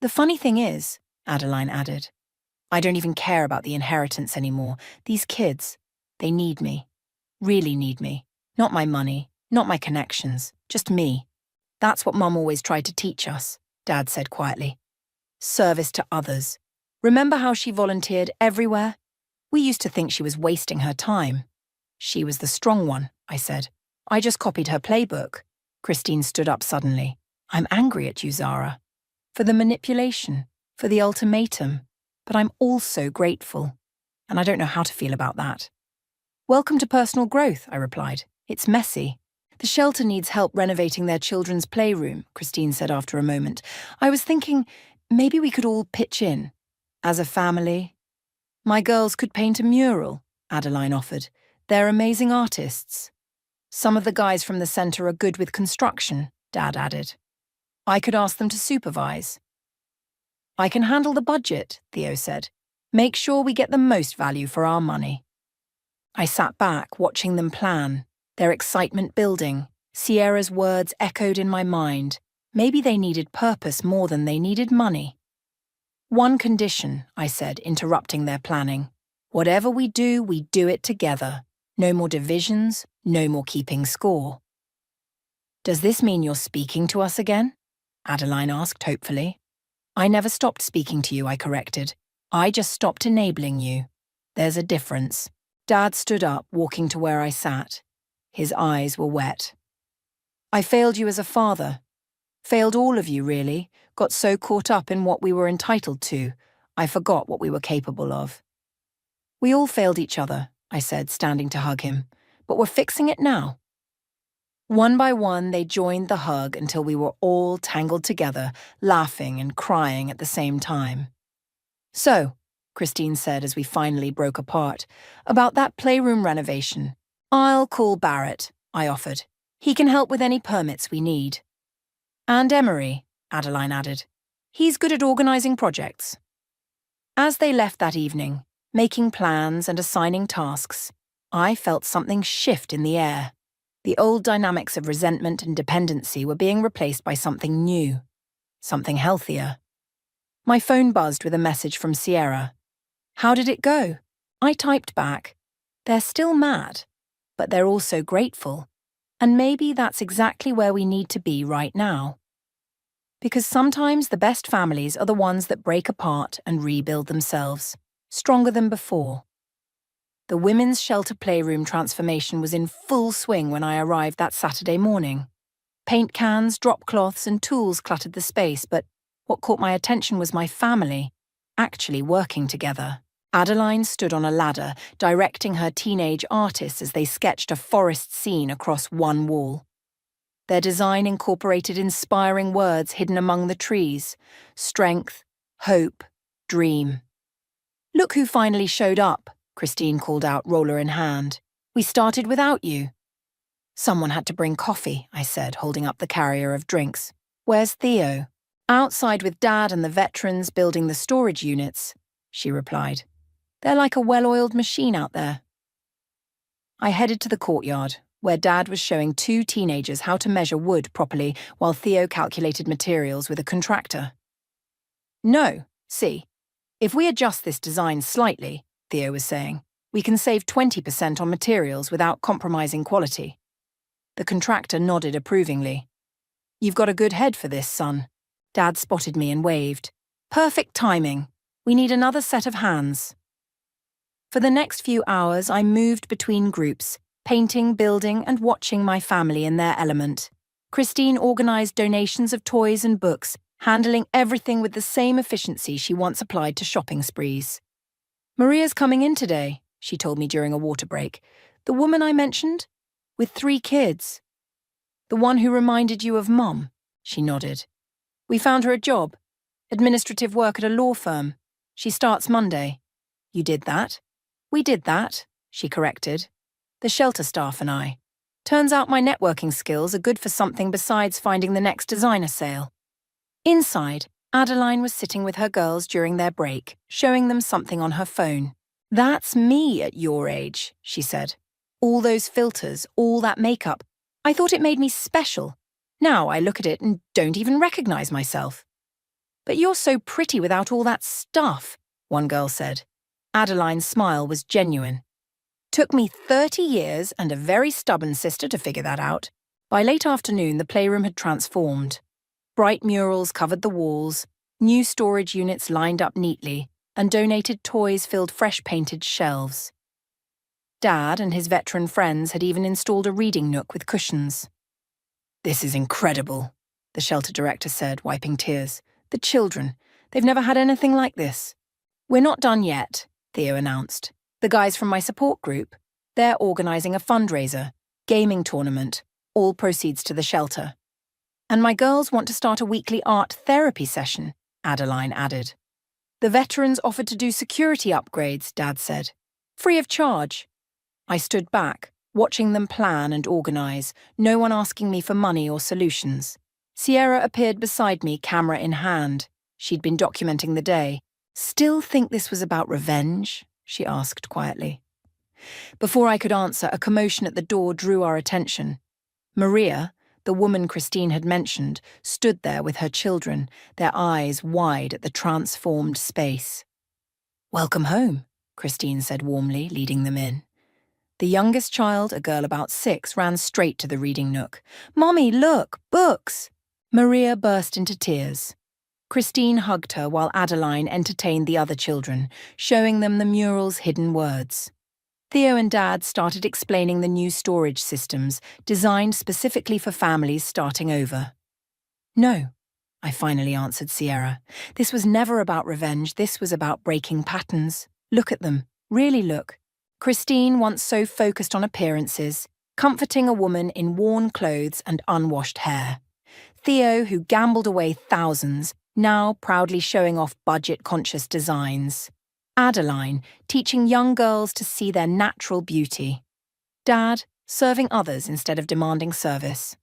"The funny thing is," Adeline added, "I don't even care about the inheritance anymore. These kids, they need me. Really need me. Not my money, not my connections, just me. That's what Mum always tried to teach us," Dad said quietly. "Service to others. Remember how she volunteered everywhere? We used to think she was wasting her time." "She was the strong one," I said. "I just copied her playbook." Christine stood up suddenly. "I'm angry at you, Zara. For the manipulation, for the ultimatum. But I'm also grateful. And I don't know how to feel about that." "Welcome to personal growth," I replied. "It's messy." "The shelter needs help renovating their children's playroom," Christine said after a moment. "I was thinking maybe we could all pitch in. As a family." "My girls could paint a mural," Adeline offered. "They're amazing artists." "Some of the guys from the centre are good with construction," Dad added. "I could ask them to supervise." "I can handle the budget," Theo said. "Make sure we get the most value for our money." I sat back, watching them plan, their excitement building. Sierra's words echoed in my mind. Maybe they needed purpose more than they needed money. "One condition," I said, interrupting their planning. "Whatever we do it together. No more divisions, no more keeping score." "Does this mean you're speaking to us again?" Adeline asked hopefully. "I never stopped speaking to you," I corrected. "I just stopped enabling you. There's a difference." Dad stood up, walking to where I sat. His eyes were wet. "I failed you as a father. Failed all of you, really. Got so caught up in what we were entitled to. I forgot what we were capable of. We all failed each other, I said, standing to hug him, but we're fixing it now. One by one, they joined the hug until we were all tangled together, laughing and crying at the same time. So, Christine said as we finally broke apart, about that playroom renovation. I'll call Barrett, I offered. He can help with any permits we need. And Emery, Adeline added. He's good at organising projects. As they left that evening, making plans and assigning tasks, I felt something shift in the air. The old dynamics of resentment and dependency were being replaced by something new, something healthier. My phone buzzed with a message from Sierra. How did it go? I typed back. They're still mad, but they're also grateful. And maybe that's exactly where we need to be right now. Because sometimes the best families are the ones that break apart and rebuild themselves, stronger than before. The women's shelter playroom transformation was in full swing when I arrived that Saturday morning. Paint cans, drop cloths, and tools cluttered the space, but what caught my attention was my family, actually working together. Adeline stood on a ladder, directing her teenage artists as they sketched a forest scene across one wall. Their design incorporated inspiring words hidden among the trees: strength, hope, dream. Look who finally showed up, Christine called out, roller in hand. We started without you. Someone had to bring coffee, I said, holding up the carrier of drinks. Where's Theo? Outside with Dad and the veterans building the storage units, she replied. They're like a well-oiled machine out there. I headed to the courtyard, where Dad was showing two teenagers how to measure wood properly while Theo calculated materials with a contractor. No, see, if we adjust this design slightly, Theo was saying, we can save 20% on materials without compromising quality. The contractor nodded approvingly. You've got a good head for this, son. Dad spotted me and waved. Perfect timing. We need another set of hands. For the next few hours, I moved between groups, painting, building, and watching my family in their element. Christine organised donations of toys and books, handling everything with the same efficiency she once applied to shopping sprees. Maria's coming in today, she told me during a water break. The woman I mentioned? With 3 kids. The one who reminded you of Mum, she nodded. We found her a job. Administrative work at a law firm. She starts Monday. You did that? We did that, she corrected. The shelter staff and I. Turns out my networking skills are good for something besides finding the next designer sale. Inside, Adeline was sitting with her girls during their break, showing them something on her phone. That's me at your age, she said. All those filters, all that makeup. I thought it made me special. Now I look at it and don't even recognize myself. But you're so pretty without all that stuff, one girl said. Adeline's smile was genuine. Took me 30 years and a very stubborn sister to figure that out. By late afternoon, the playroom had transformed. Bright murals covered the walls, new storage units lined up neatly, and donated toys filled fresh-painted shelves. Dad and his veteran friends had even installed a reading nook with cushions. This is incredible, the shelter director said, wiping tears. The children, they've never had anything like this. We're not done yet, Theo announced. The guys from my support group, they're organising a fundraiser, gaming tournament, all proceeds to the shelter. And my girls want to start a weekly art therapy session, Adeline added. The veterans offered to do security upgrades, Dad said. Free of charge. I stood back, watching them plan and organise, no one asking me for money or solutions. Sierra appeared beside me, camera in hand. She'd been documenting the day. Still think this was about revenge? She asked quietly. Before I could answer, a commotion at the door drew our attention. Maria, the woman Christine had mentioned, stood there with her children, their eyes wide at the transformed space. Welcome home, Christine said warmly, leading them in. The youngest child, a girl about 6, ran straight to the reading nook. Mommy, look, books! Maria burst into tears. Christine hugged her while Adeline entertained the other children, showing them the mural's hidden words. Theo and Dad started explaining the new storage systems designed specifically for families starting over. No, I finally answered Sierra. This was never about revenge, this was about breaking patterns. Look at them, really look. Christine, once so focused on appearances, comforting a woman in worn clothes and unwashed hair. Theo, who gambled away thousands, now proudly showing off budget-conscious designs. Adeline, teaching young girls to see their natural beauty. Dad, serving others instead of demanding service.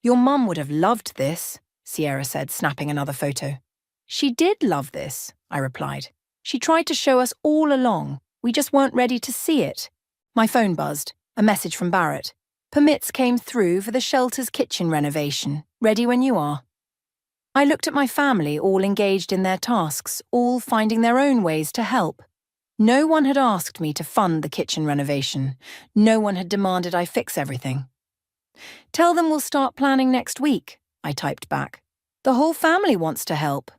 Your mum would have loved this, Sierra said, snapping another photo. She did love this, I replied. She tried to show us all along. We just weren't ready to see it. My phone buzzed. A message from Barrett. Permits came through for the shelter's kitchen renovation. Ready when you are. I looked at my family, all engaged in their tasks, all finding their own ways to help. No one had asked me to fund the kitchen renovation. No one had demanded I fix everything. Tell them we'll start planning next week, I typed back. The whole family wants to help,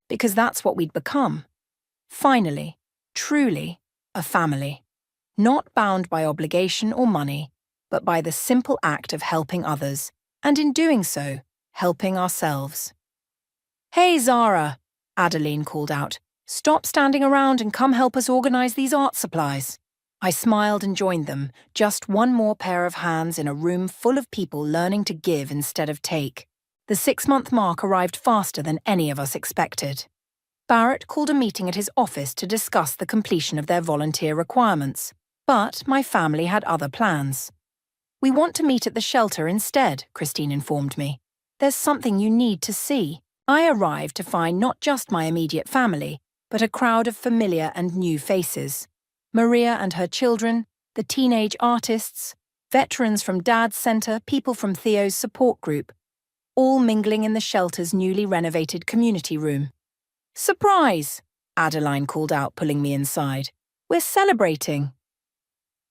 because that's what we'd become. Finally, truly, a family. Not bound by obligation or money, but by the simple act of helping others, and in doing so, helping ourselves. Hey, Zara, Adeline called out. Stop standing around and come help us organize these art supplies. I smiled and joined them, just one more pair of hands in a room full of people learning to give instead of take. The 6-month mark arrived faster than any of us expected. Barrett called a meeting at his office to discuss the completion of their volunteer requirements, but my family had other plans. We want to meet at the shelter instead, Christine informed me. There's something you need to see. I arrived to find not just my immediate family, but a crowd of familiar and new faces. Maria and her children, the teenage artists, veterans from Dad's Centre, people from Theo's support group, all mingling in the shelter's newly renovated community room. Surprise! Adeline called out, pulling me inside. We're celebrating.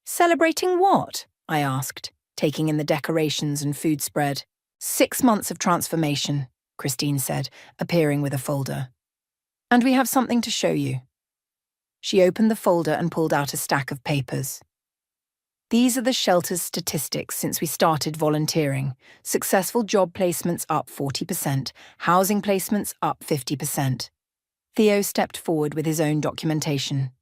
Celebrating what? I asked, taking in the decorations and food spread. 6 months of transformation, Christine said, appearing with a folder. And we have something to show you. She opened the folder and pulled out a stack of papers. These are the shelter's statistics since we started volunteering. Successful job placements up 40%, housing placements up 50%. Theo stepped forward with his own documentation.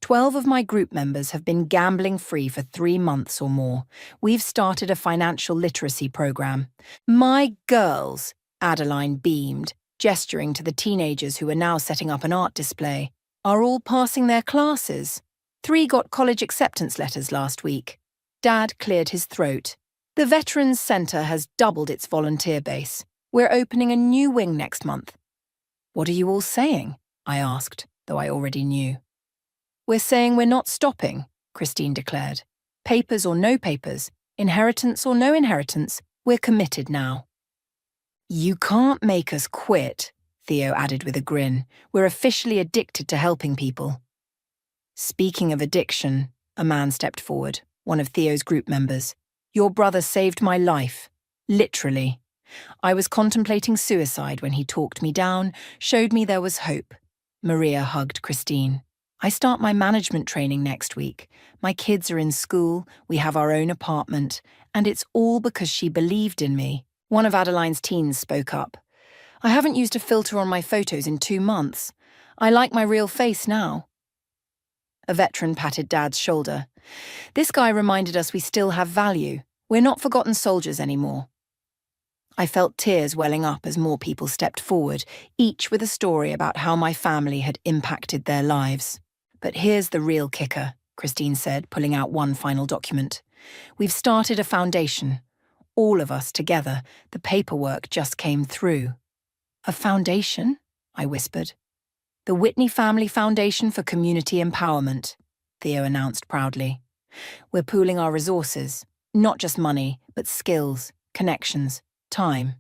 12 of my group members have been gambling free for 3 months or more. We've started a financial literacy program. My girls, Adeline beamed, gesturing to the teenagers who are now setting up an art display, are all passing their classes. 3 got college acceptance letters last week. Dad cleared his throat. The Veterans Centre has doubled its volunteer base. We're opening a new wing next month. What are you all saying? I asked, though I already knew. We're saying we're not stopping, Christine declared. Papers or no papers, inheritance or no inheritance, we're committed now. You can't make us quit, Theo added with a grin. We're officially addicted to helping people. Speaking of addiction, a man stepped forward, one of Theo's group members. Your brother saved my life. Literally. I was contemplating suicide when he talked me down, showed me there was hope. Maria hugged Christine. I start my management training next week. My kids are in school, we have our own apartment, and it's all because she believed in me. One of Adeline's teens spoke up. I haven't used a filter on my photos in 2 months. I like my real face now. A veteran patted Dad's shoulder. This guy reminded us we still have value. We're not forgotten soldiers anymore. I felt tears welling up as more people stepped forward, each with a story about how my family had impacted their lives. But here's the real kicker, Christine said, pulling out one final document. We've started a foundation. All of us together. The paperwork just came through. A foundation? I whispered. The Whitney Family Foundation for Community Empowerment, Theo announced proudly. We're pooling our resources, not just money, but skills, connections, time.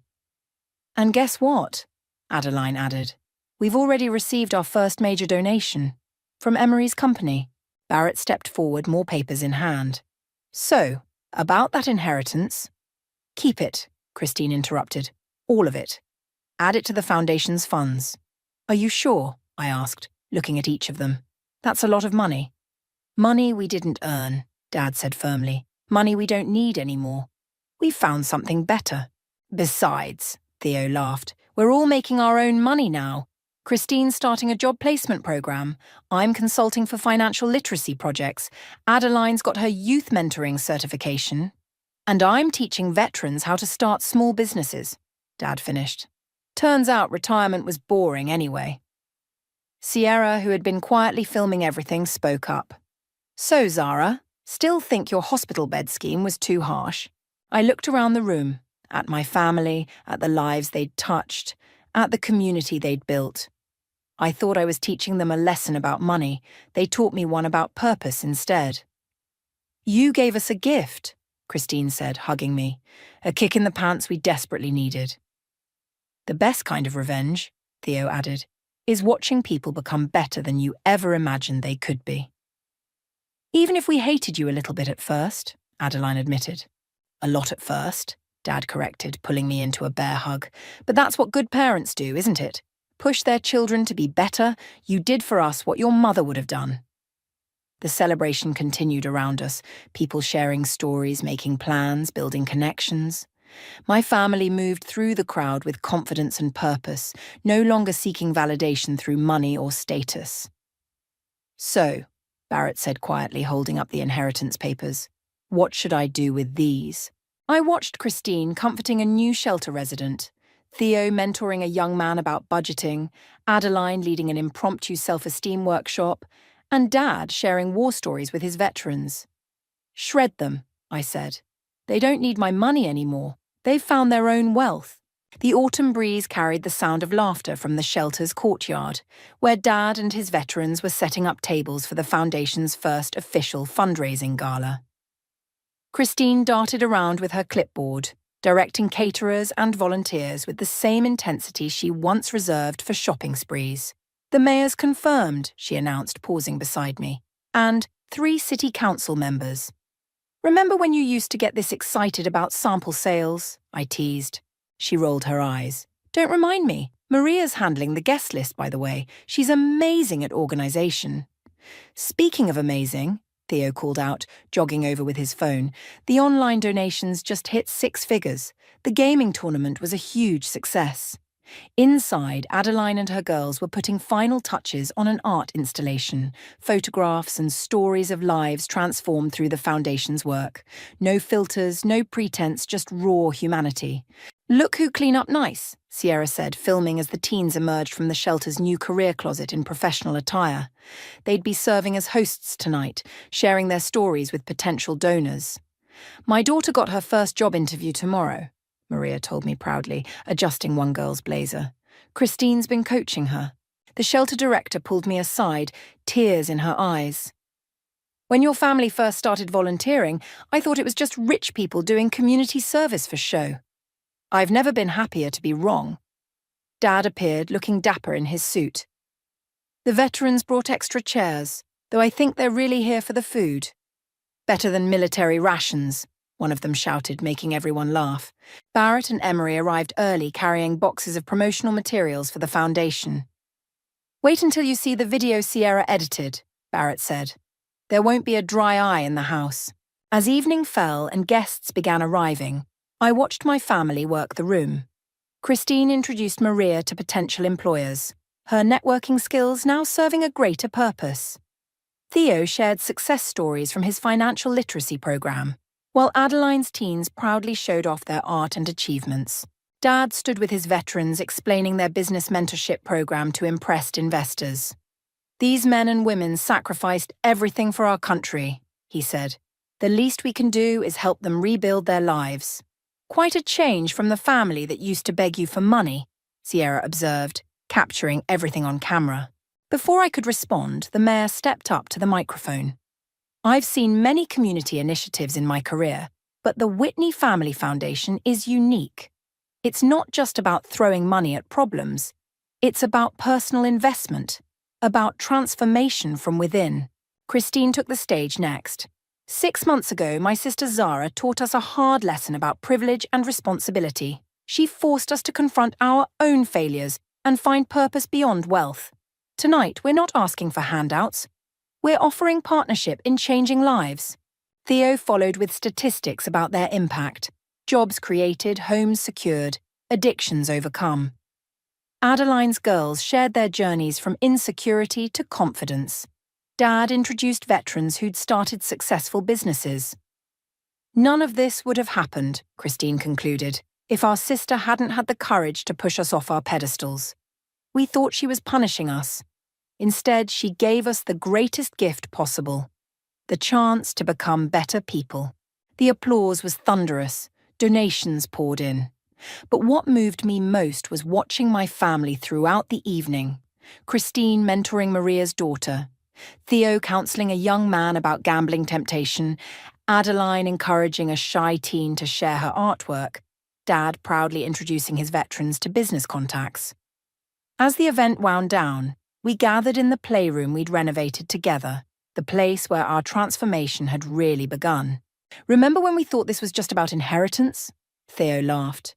And guess what? Adeline added. We've already received our first major donation. From Emery's company. Barrett stepped forward, more papers in hand. So, about that inheritance... Keep it, Christine interrupted. All of it. Add it to the foundation's funds. Are you sure? I asked, looking at each of them. That's a lot of money. Money we didn't earn, Dad said firmly. Money we don't need anymore. We've found something better. Besides, Theo laughed, We're all making our own money now. Christine's starting a job placement program. I'm consulting for financial literacy projects. Adeline's got her youth mentoring certification. And I'm teaching veterans how to start small businesses, Dad finished. Turns out retirement was boring anyway. Sierra, who had been quietly filming everything, spoke up. So, Zara, still think your hospital bed scheme was too harsh? I looked around the room, at my family, at the lives they'd touched, at the community they'd built. I thought I was teaching them a lesson about money. They taught me one about purpose instead. You gave us a gift, Christine said, hugging me. A kick in the pants we desperately needed. The best kind of revenge, Theo added, is watching people become better than you ever imagined they could be. Even if we hated you a little bit at first, Adeline admitted. A lot at first, Dad corrected, pulling me into a bear hug. But that's what good parents do, isn't it? Push their children to be better. You did for us what your mother would have done. The celebration continued around us, people sharing stories, making plans, building connections. My family moved through the crowd with confidence and purpose, no longer seeking validation through money or status. So, Barrett said quietly, holding up the inheritance papers, what should I do with these? I watched Christine comforting a new shelter resident, Theo mentoring a young man about budgeting, Adeline leading an impromptu self-esteem workshop, and Dad sharing war stories with his veterans. Shred them, I said. They don't need my money anymore. They've found their own wealth. The autumn breeze carried the sound of laughter from the shelter's courtyard, where Dad and his veterans were setting up tables for the Foundation's first official fundraising gala. Christine darted around with her clipboard, directing caterers and volunteers with the same intensity she once reserved for shopping sprees. The mayor's confirmed, she announced, pausing beside me, and 3 city council members. Remember when you used to get this excited about sample sales? I teased. She rolled her eyes. Don't remind me. Maria's handling the guest list, by the way. She's amazing at organization. Speaking of amazing, Theo called out, jogging over with his phone, the online donations just hit 6 figures. The gaming tournament was a huge success. Inside, Adeline and her girls were putting final touches on an art installation, photographs and stories of lives transformed through the Foundation's work. No filters, no pretense, just raw humanity. Look who clean up nice, Sierra said, filming as the teens emerged from the shelter's new career closet in professional attire. They'd be serving as hosts tonight, sharing their stories with potential donors. My daughter got her first job interview tomorrow, Maria told me proudly, adjusting one girl's blazer. Christine's been coaching her. The shelter director pulled me aside, tears in her eyes. When your family first started volunteering, I thought it was just rich people doing community service for show. I've never been happier to be wrong. Dad appeared, looking dapper in his suit. The veterans brought extra chairs, though I think they're really here for the food. Better than military rations, one of them shouted, making everyone laugh. Barrett and Emery arrived early, carrying boxes of promotional materials for the Foundation. Wait until you see the video Sierra edited, Barrett said. There won't be a dry eye in the house. As evening fell and guests began arriving, I watched my family work the room. Christine introduced Maria to potential employers, her networking skills now serving a greater purpose. Theo shared success stories from his financial literacy program, while Adeline's teens proudly showed off their art and achievements. Dad stood with his veterans explaining their business mentorship program to impressed investors. These men and women sacrificed everything for our country, he said. The least we can do is help them rebuild their lives. Quite a change from the family that used to beg you for money, Sierra observed, capturing everything on camera. Before I could respond, the mayor stepped up to the microphone. I've seen many community initiatives in my career, but the Whitney Family Foundation is unique. It's not just about throwing money at problems. It's about personal investment, about transformation from within. Christine took the stage next. 6 months ago, my sister Zara taught us a hard lesson about privilege and responsibility. She forced us to confront our own failures and find purpose beyond wealth. Tonight, we're not asking for handouts. We're offering partnership in changing lives. Theo followed with statistics about their impact. Jobs created, homes secured, addictions overcome. Adeline's girls shared their journeys from insecurity to confidence. Dad introduced veterans who'd started successful businesses. None of this would have happened, Christine concluded, if our sister hadn't had the courage to push us off our pedestals. We thought she was punishing us. Instead, she gave us the greatest gift possible, the chance to become better people. The applause was thunderous. Donations poured in. But what moved me most was watching my family throughout the evening. Christine mentoring Maria's daughter, Theo counseling a young man about gambling temptation, Adeline encouraging a shy teen to share her artwork, Dad proudly introducing his veterans to business contacts. As the event wound down, we gathered in the playroom we'd renovated together, the place where our transformation had really begun. Remember when we thought this was just about inheritance? Theo laughed.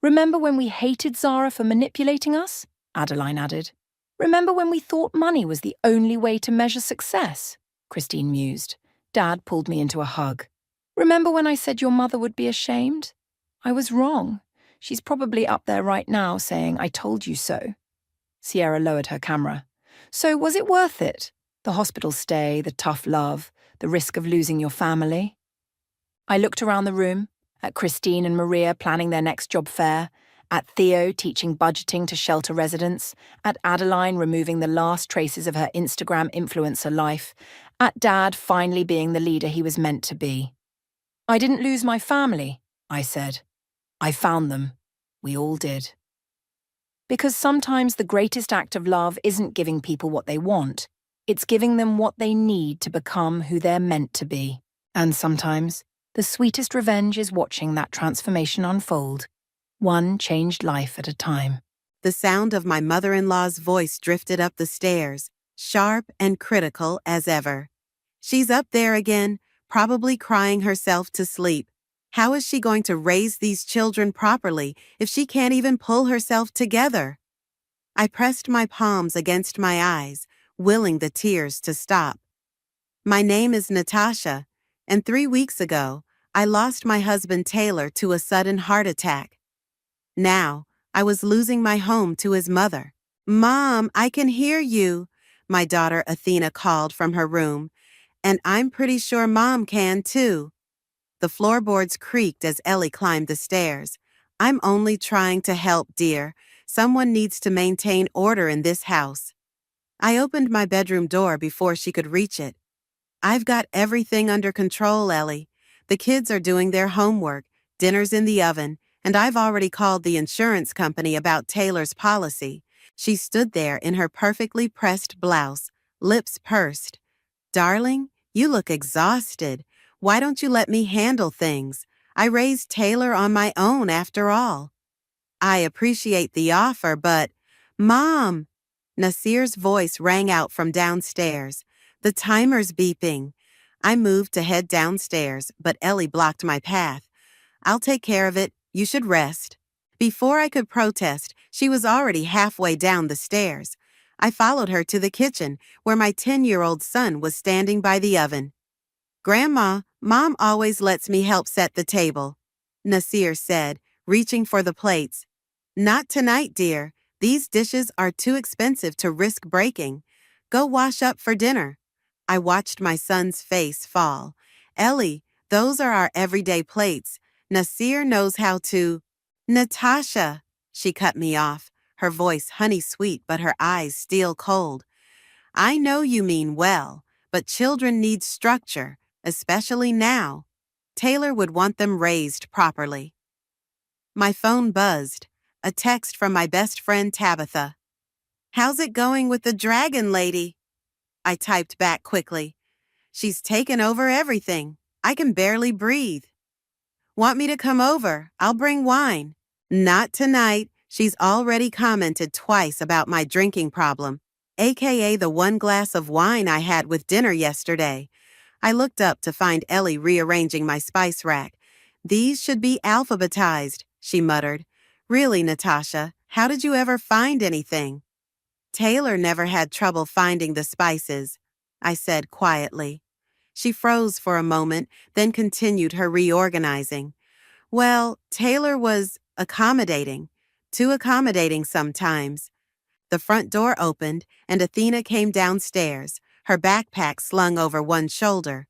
Remember when we hated Zara for manipulating us? Adeline added. Remember when we thought money was the only way to measure success? Christine mused. Dad pulled me into a hug. Remember when I said your mother would be ashamed? I was wrong. She's probably up there right now saying, I told you so. Sierra lowered her camera. So was it worth it? The hospital stay, the tough love, the risk of losing your family? I looked around the room, at Christine and Maria planning their next job fair, at Theo teaching budgeting to shelter residents, at Adeline removing the last traces of her Instagram influencer life, at Dad finally being the leader he was meant to be. I didn't lose my family, I said. I found them. We all did. Because sometimes the greatest act of love isn't giving people what they want, it's giving them what they need to become who they're meant to be. And sometimes, the sweetest revenge is watching that transformation unfold, one changed life at a time. The sound of my mother-in-law's voice drifted up the stairs, sharp and critical as ever. She's up there again, probably crying herself to sleep. How is she going to raise these children properly if she can't even pull herself together? I pressed my palms against my eyes, willing the tears to stop. My name is Natasha, and 3 weeks ago, I lost my husband Taylor to a sudden heart attack. Now, I was losing my home to his mother. Mom, I can hear you, my daughter Athena called from her room, and I'm pretty sure Mom can too. The floorboards creaked as Ellie climbed the stairs. I'm only trying to help, dear. Someone needs to maintain order in this house. I opened my bedroom door before she could reach it. I've got everything under control, Ellie. The kids are doing their homework, dinner's in the oven, and I've already called the insurance company about Taylor's policy. She stood there in her perfectly pressed blouse, lips pursed. Darling, you look exhausted. Why don't you let me handle things? I raised Taylor on my own after all. I appreciate the offer, but… Mom! Nasir's voice rang out from downstairs. The timer's beeping. I moved to head downstairs, but Ellie blocked my path. I'll take care of it. You should rest. Before I could protest, she was already halfway down the stairs. I followed her to the kitchen, where my 10-year-old son was standing by the oven. Grandma, Mom always lets me help set the table, Nasir said, reaching for the plates. Not tonight, dear. These dishes are too expensive to risk breaking. Go wash up for dinner. I watched my son's face fall. Ellie, those are our everyday plates. Nasir knows how to… Natasha, she cut me off, her voice honey-sweet but her eyes steel cold. I know you mean well, but children need structure, especially now. Taylor would want them raised properly. My phone buzzed, a text from my best friend Tabitha. How's it going with the dragon lady? I typed back quickly. She's taken over everything. I can barely breathe. Want me to come over? I'll bring wine. Not tonight. She's already commented twice about my drinking problem, aka the one glass of wine I had with dinner yesterday. I looked up to find Ellie rearranging my spice rack. These should be alphabetized, she muttered. Really, Natasha, how did you ever find anything? Taylor never had trouble finding the spices, I said quietly. She froze for a moment, then continued her reorganizing. Well, Taylor was accommodating. too accommodating sometimes. The front door opened, and Athena came downstairs, her backpack slung over one shoulder.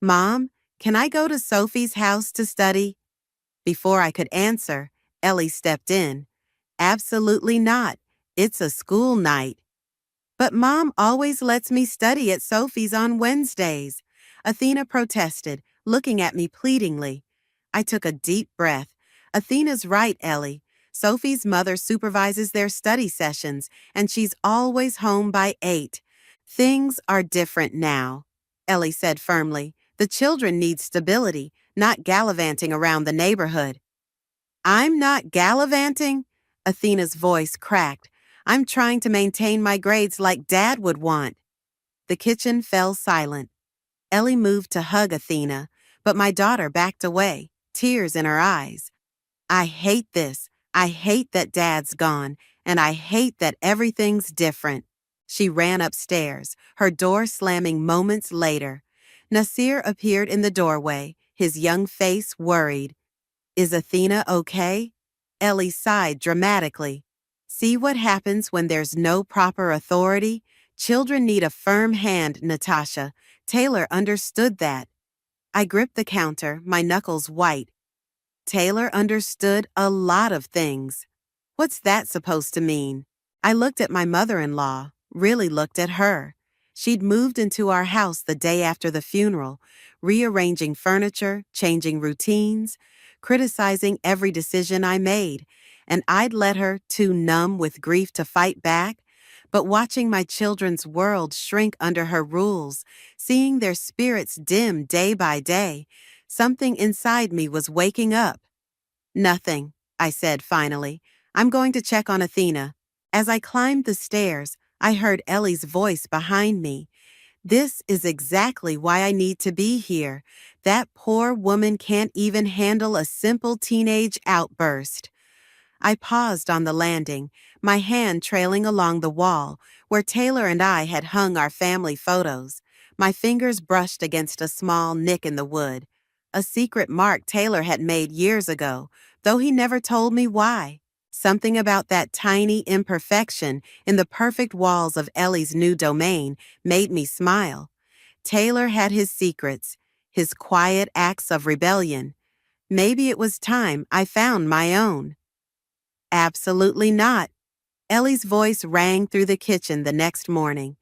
"Mom, can I go to Sophie's house to study?" Before I could answer, Ellie stepped in. "Absolutely not. It's a school night." "But Mom always lets me study at Sophie's on Wednesdays," Athena protested, looking at me pleadingly. I took a deep breath. "Athena's right, Ellie. Sophie's mother supervises their study sessions, and she's always home by 8. Things are different now," Ellie said firmly. "The children need stability, not gallivanting around the neighborhood." "I'm not gallivanting?" Athena's voice cracked. "I'm trying to maintain my grades like Dad would want." The kitchen fell silent. Ellie moved to hug Athena, but my daughter backed away, tears in her eyes. "I hate this. I hate that Dad's gone, and I hate that everything's different." She ran upstairs, her door slamming moments later. Nasir appeared in the doorway, his young face worried. "Is Athena okay?" Ellie sighed dramatically. "See what happens when there's no proper authority? Children need a firm hand, Natasha. Taylor understood that." I gripped the counter, my knuckles white. Taylor understood a lot of things. What's that supposed to mean? I looked at my mother-in-law, really looked at her. She'd moved into our house the day after the funeral, rearranging furniture, changing routines, criticizing every decision I made, and I'd let her, too numb with grief to fight back. But watching my children's world shrink under her rules, seeing their spirits dim day by day, something inside me was waking up. "Nothing," I said finally. "I'm going to check on Athena." As I climbed the stairs, I heard Ellie's voice behind me. "This is exactly why I need to be here. That poor woman can't even handle a simple teenage outburst." I paused on the landing, my hand trailing along the wall where Taylor and I had hung our family photos. My fingers brushed against a small nick in the wood, a secret mark Taylor had made years ago, though he never told me why. Something about that tiny imperfection in the perfect walls of Ellie's new domain made me smile. Taylor had his secrets, his quiet acts of rebellion. Maybe it was time I found my own. "Absolutely not." Ellie's voice rang through the kitchen the next morning.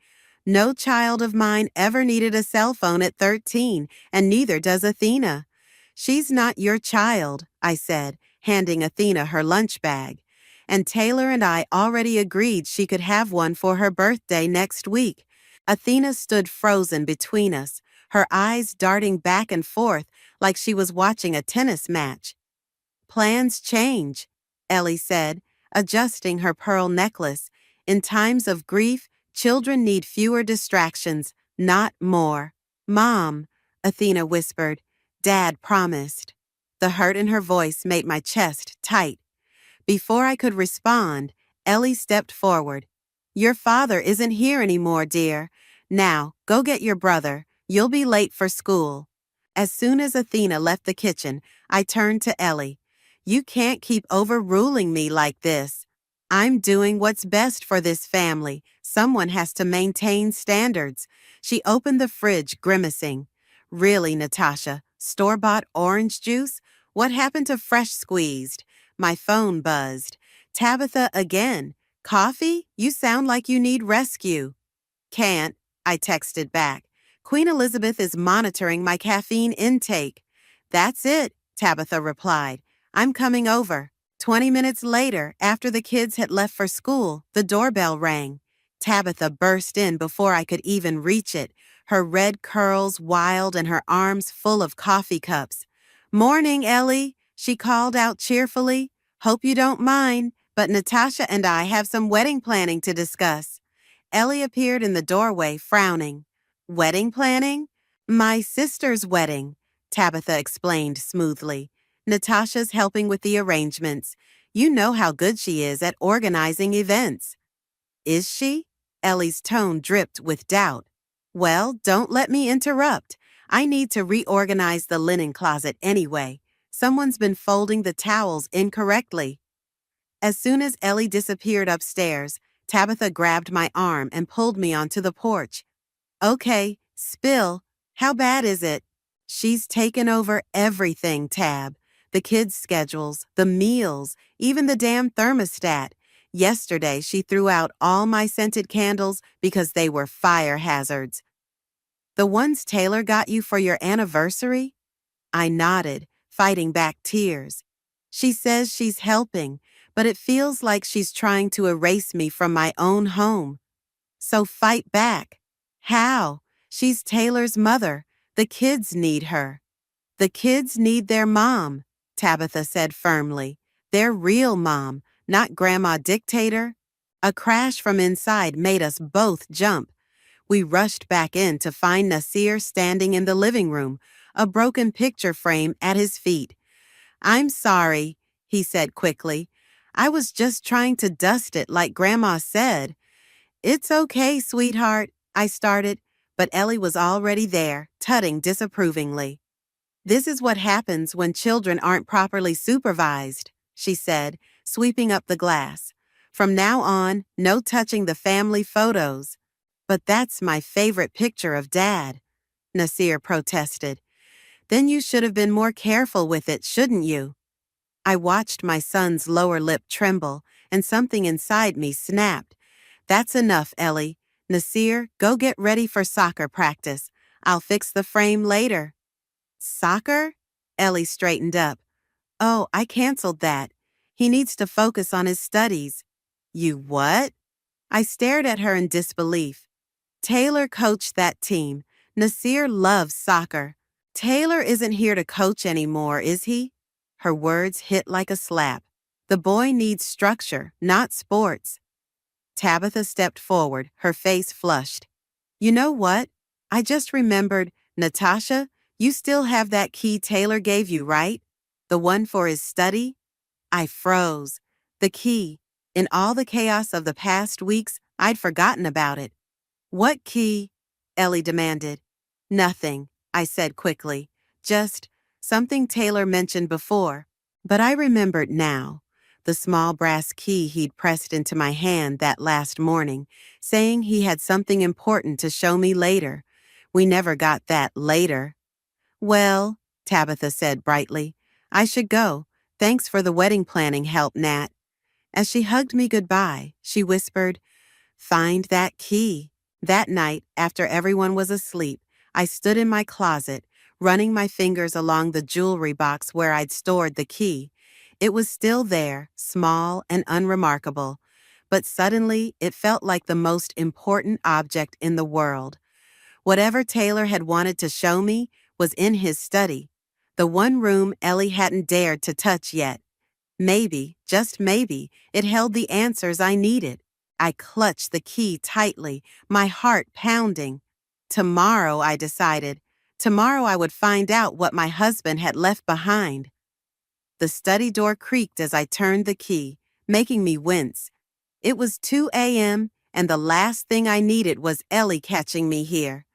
"No child of mine ever needed a cell phone at 13, and neither does Athena." "She's not your child," I said, handing Athena her lunch bag. "And Taylor and I already agreed she could have one for her birthday next week." Athena stood frozen between us, her eyes darting back and forth like she was watching a tennis match. "Plans change," Ellie said, adjusting her pearl necklace. "In times of grief, children need fewer distractions, not more." "Mom," Athena whispered. "Dad promised." The hurt in her voice made my chest tight. Before I could respond, Ellie stepped forward. "Your father isn't here anymore, dear. Now, go get your brother. You'll be late for school." As soon as Athena left the kitchen, I turned to Ellie. "You can't keep overruling me like this. I'm doing what's best for this family. Someone has to maintain standards." She opened the fridge, grimacing. "Really, Natasha, store-bought orange juice? What happened to fresh squeezed?" My phone buzzed. "Tabitha again. Coffee? You sound like you need rescue." "Can't," I texted back. "Queen Elizabeth is monitoring my caffeine intake." "That's it," Tabitha replied. "I'm coming over." 20 minutes later, after the kids had left for school, the doorbell rang. Tabitha burst in before I could even reach it, her red curls wild and her arms full of coffee cups. "Morning, Ellie," she called out cheerfully. "Hope you don't mind, but Natasha and I have some wedding planning to discuss." Ellie appeared in the doorway, frowning. "Wedding planning?" "My sister's wedding," Tabitha explained smoothly. "Natasha's helping with the arrangements. You know how good she is at organizing events." "Is she?" Ellie's tone dripped with doubt. "Well, don't let me interrupt. I need to reorganize the linen closet anyway. Someone's been folding the towels incorrectly." As soon as Ellie disappeared upstairs, Tabitha grabbed my arm and pulled me onto the porch. Okay, spill. How bad is it? She's taken over everything, Tab. The kids' schedules, the meals, even the damn thermostat. Yesterday, she threw out all my scented candles because they were fire hazards. The ones Taylor got you for your anniversary? I nodded, fighting back tears. She says she's helping, but it feels like she's trying to erase me from my own home. So fight back. How? She's Taylor's mother. The kids need her. The kids need their mom, Tabitha said firmly. Their real mom, not Grandma Dictator. A crash from inside made us both jump. We rushed back in to find Nasir standing in the living room, a broken picture frame at his feet. I'm sorry, he said quickly. I was just trying to dust it like Grandma said. It's okay, sweetheart, I started, but Ellie was already there, tutting disapprovingly. This is what happens when children aren't properly supervised, she said, sweeping up the glass. From now on, no touching the family photos. But that's my favorite picture of Dad, Nasir protested. Then you should have been more careful with it, shouldn't you? I watched my son's lower lip tremble, and something inside me snapped. That's enough, Ellie. Nasir, go get ready for soccer practice. I'll fix the frame later. Soccer? Ellie straightened up. Oh, I canceled that. He needs to focus on his studies. You what? I stared at her in disbelief. Taylor coached that team. Nasir loves soccer. Taylor isn't here to coach anymore, is he? Her words hit like a slap. The boy needs structure, not sports. Tabitha stepped forward, her face flushed. You know what? I just remembered, Natasha, you still have that key Taylor gave you, right? The one for his study? I froze. The key. In all the chaos of the past weeks, I'd forgotten about it. What key? Ellie demanded. Nothing, I said quickly. Just something Taylor mentioned before. But I remembered now. The small brass key he'd pressed into my hand that last morning, saying he had something important to show me later. We never got that later. Well, Tabitha said brightly, I should go. Thanks for the wedding planning help, Nat. As she hugged me goodbye, she whispered, Find that key. That night, after everyone was asleep, I stood in my closet, running my fingers along the jewelry box where I'd stored the key. It was still there, small and unremarkable, but suddenly it felt like the most important object in the world. Whatever Taylor had wanted to show me was in his study, the one room Ellie hadn't dared to touch yet. Maybe, just maybe, it held the answers I needed. I clutched the key tightly, my heart pounding. Tomorrow, I decided. Tomorrow I would find out what my husband had left behind. The study door creaked as I turned the key, making me wince. It was 2 a.m., and the last thing I needed was Ellie catching me here.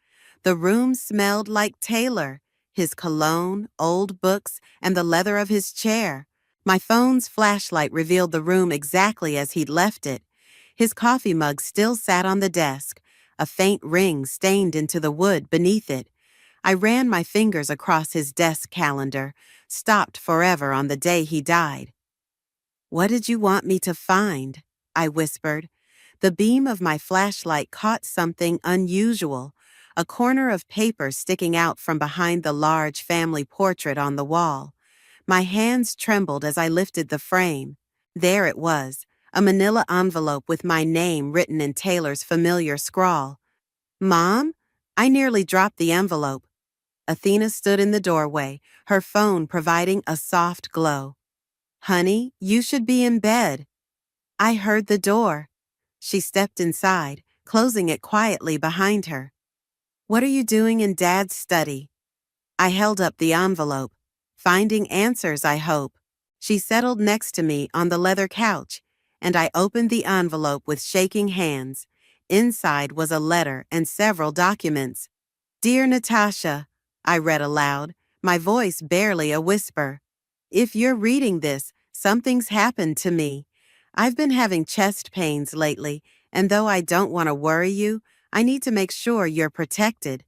The room smelled like Taylor, his cologne, old books, and the leather of his chair. My phone's flashlight revealed the room exactly as he'd left it. His coffee mug still sat on the desk, a faint ring stained into the wood beneath it. I ran my fingers across his desk calendar, stopped forever on the day he died. What did you want me to find? I whispered. The beam of my flashlight caught something unusual, a corner of paper sticking out from behind the large family portrait on the wall. My hands trembled as I lifted the frame. There it was, a manila envelope with my name written in Taylor's familiar scrawl. Mom? I nearly dropped the envelope. Athena stood in the doorway, her phone providing a soft glow. Honey, you should be in bed. I heard the door. She stepped inside, closing it quietly behind her. What are you doing in Dad's study? I held up the envelope. Finding answers, I hope. She settled next to me on the leather couch, and I opened the envelope with shaking hands. Inside was a letter and several documents. Dear Natasha, I read aloud, my voice barely a whisper. If you're reading this, something's happened to me. I've been having chest pains lately, and though I don't want to worry you, I need to make sure you're protected.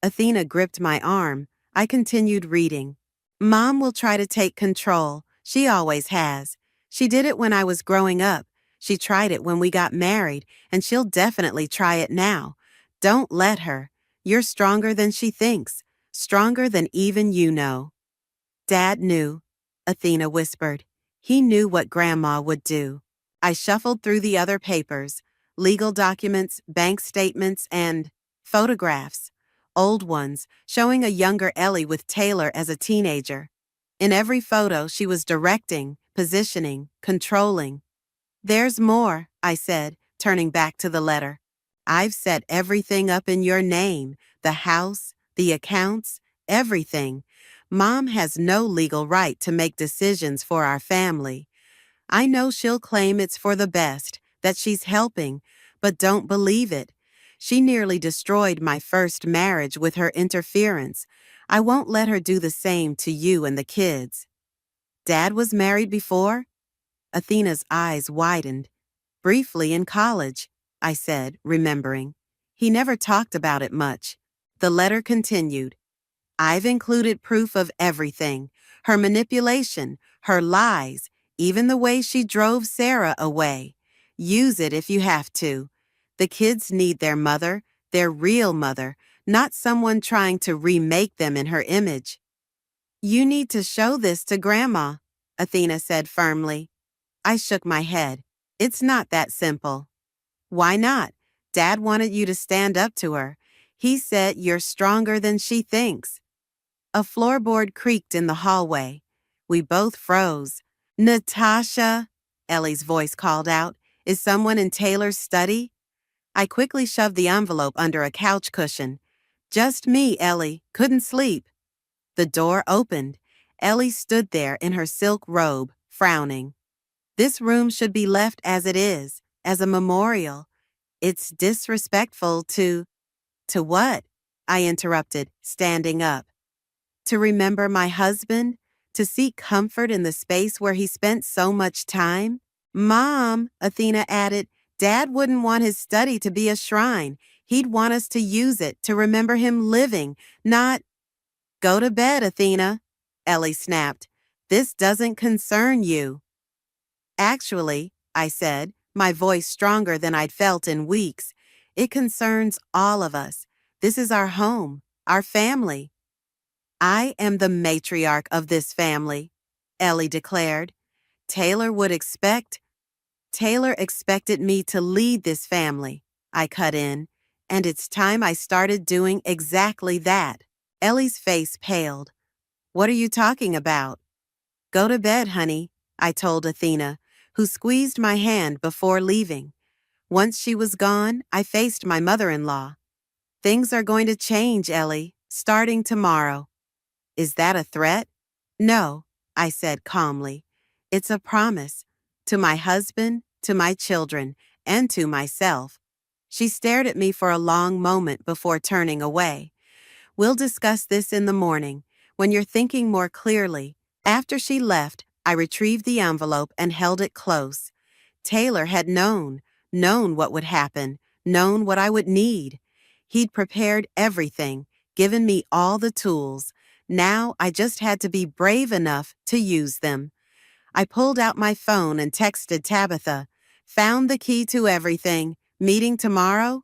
Athena gripped my arm. I continued reading. Mom will try to take control. She always has. She did it when I was growing up. She tried it when we got married, and she'll definitely try it now. Don't let her. You're stronger than she thinks, stronger than even you know. Dad knew, Athena whispered. He knew what Grandma would do. I shuffled through the other papers, legal documents, bank statements, and photographs. Old ones, showing a younger Ellie with Taylor as a teenager. In every photo, she was directing, positioning, controlling. There's more, I said, turning back to the letter. I've set everything up in your name, the house, the accounts, everything. Mom has no legal right to make decisions for our family. I know she'll claim it's for the best, that she's helping, but don't believe it. She nearly destroyed my first marriage with her interference. I won't let her do the same to you and the kids. Dad was married before? Athena's eyes widened. Briefly in college, I said, remembering. He never talked about it much. The letter continued. I've included proof of everything. Her manipulation, her lies, even the way she drove Sarah away. Use it if you have to. The kids need their mother, their real mother, not someone trying to remake them in her image. You need to show this to Grandma, Athena said firmly. I shook my head. It's not that simple. Why not? Dad wanted you to stand up to her. He said you're stronger than she thinks. A floorboard creaked in the hallway. We both froze. Natasha, Ellie's voice called out. Is someone in Taylor's study? I quickly shoved the envelope under a couch cushion. Just me, Ellie. Couldn't sleep. The door opened. Ellie stood there in her silk robe, frowning. This room should be left as it is, as a memorial. It's disrespectful to... To what? I interrupted, standing up. To remember my husband? To seek comfort in the space where he spent so much time? Mom, Athena added, Dad wouldn't want his study to be a shrine. He'd want us to use it to remember him living, not... Go to bed, Athena, Ellie snapped. This doesn't concern you. Actually, I said, my voice stronger than I'd felt in weeks, it concerns all of us. This is our home, our family. I am the matriarch of this family, Ellie declared. Taylor expected me to lead this family, I cut in, and it's time I started doing exactly that. Ellie's face paled. What are you talking about? Go to bed, honey, I told Athena, who squeezed my hand before leaving. Once she was gone, I faced my mother-in-law. Things are going to change, Ellie, starting tomorrow. Is that a threat? No, I said calmly. It's a promise. To my husband, to my children, and to myself. She stared at me for a long moment before turning away. We'll discuss this in the morning, when you're thinking more clearly. After she left, I retrieved the envelope and held it close. Taylor had known what would happen, known what I would need. He'd prepared everything, given me all the tools. Now I just had to be brave enough to use them. I pulled out my phone and texted Tabitha. Found the key to everything. Meeting tomorrow?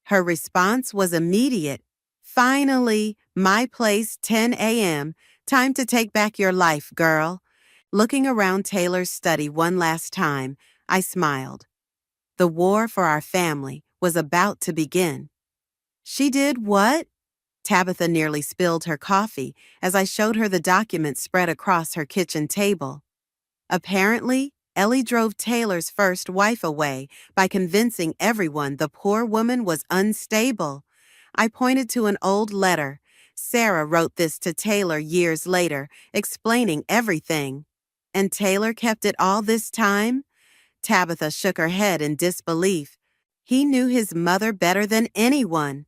Her response was immediate. Finally, my place, 10 a.m. Time to take back your life, girl. Looking around Taylor's study one last time, I smiled. The war for our family was about to begin. She did what? Tabitha nearly spilled her coffee as I showed her the document spread across her kitchen table. Apparently, Ellie drove Taylor's first wife away by convincing everyone the poor woman was unstable. I pointed to an old letter. Sarah wrote this to Taylor years later, explaining everything. And Taylor kept it all this time? Tabitha shook her head in disbelief. He knew his mother better than anyone.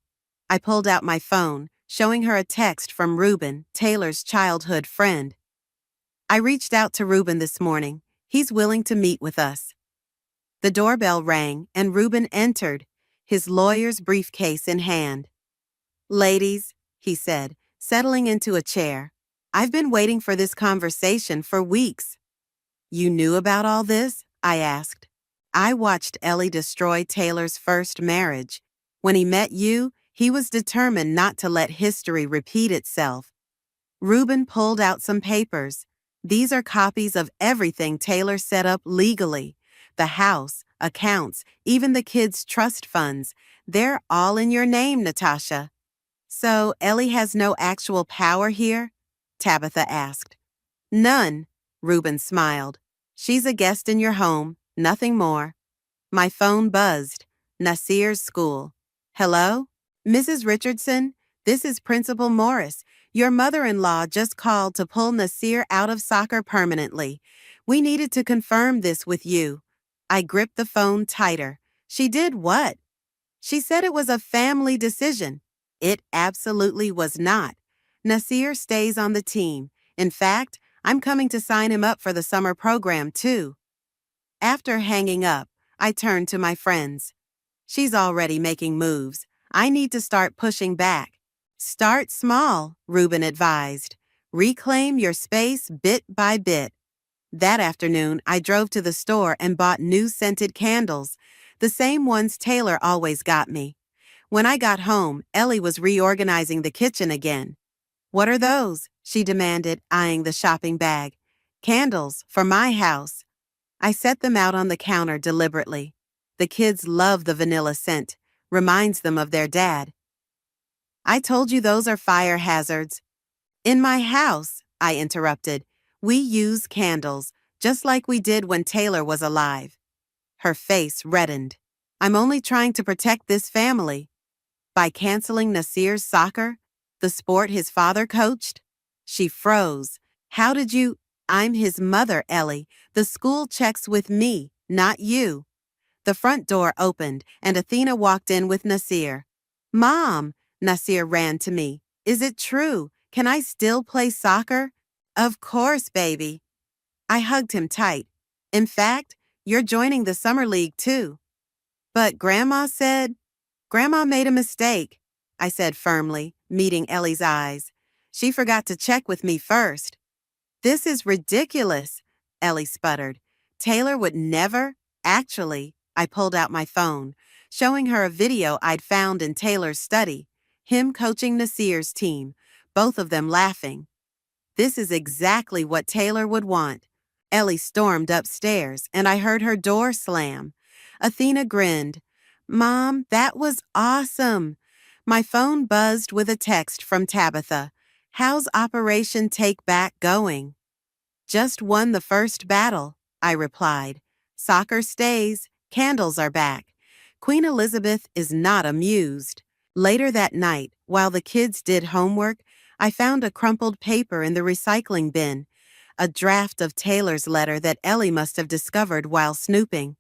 I pulled out my phone, showing her a text from Reuben, Taylor's childhood friend. I reached out to Reuben this morning. He's willing to meet with us. The doorbell rang and Reuben entered, his lawyer's briefcase in hand. "Ladies," he said, settling into a chair, "I've been waiting for this conversation for weeks." "You knew about all this?" I asked. "I watched Ellie destroy Taylor's first marriage. When he met you, he was determined not to let history repeat itself." Reuben pulled out some papers. "These are copies of everything Taylor set up legally. The house, accounts, even the kids' trust funds. They're all in your name, Natasha." "So Ellie has no actual power here?" Tabitha asked. "None," Reuben smiled. "She's a guest in your home, nothing more." My phone buzzed. Nasir's school. "Hello? Mrs. Richardson, this is Principal Morris. Your mother-in-law just called to pull Nasir out of soccer permanently. We needed to confirm this with you." I gripped the phone tighter. "She did what?" "She said it was a family decision." It absolutely was not. Nasir stays on the team. In fact, I'm coming to sign him up for the summer program too. After hanging up, I turned to my friends. "She's already making moves. I need to start pushing back." "Start small," Reuben advised. "Reclaim your space bit by bit." That afternoon, I drove to the store and bought new scented candles, the same ones Taylor always got me. When I got home, Ellie was reorganizing the kitchen again. "What are those?" she demanded, eyeing the shopping bag. "Candles, for my house." I set them out on the counter deliberately. The kids love the vanilla scent. Reminds them of their dad. "I told you those are fire hazards." "In my house," I interrupted, "we use candles, just like we did when Taylor was alive." Her face reddened. "I'm only trying to protect this family." "By canceling Nasir's soccer, the sport his father coached?" She froze. "How did you—" "I'm his mother, Ellie. The school checks with me, not you." The front door opened, and Athena walked in with Nasir. "Mom," Nasir ran to me. "Is it true? Can I still play soccer?" "Of course, baby." I hugged him tight. "In fact, you're joining the summer league too." "But Grandma said—" "Grandma made a mistake," I said firmly, meeting Ellie's eyes. "She forgot to check with me first." "This is ridiculous," Ellie sputtered. "Taylor would never—" "Actually," I pulled out my phone, showing her a video I'd found in Taylor's study, him coaching Nasir's team, both of them laughing. "This is exactly what Taylor would want." Ellie stormed upstairs, and I heard her door slam. Athena grinned. "Mom, that was awesome." My phone buzzed with a text from Tabitha. "How's Operation Take Back going?" "Just won the first battle," I replied. "Soccer stays, candles are back." Queen Elizabeth is not amused. Later that night, while the kids did homework, I found a crumpled paper in the recycling bin, a draft of Taylor's letter that Ellie must have discovered while snooping.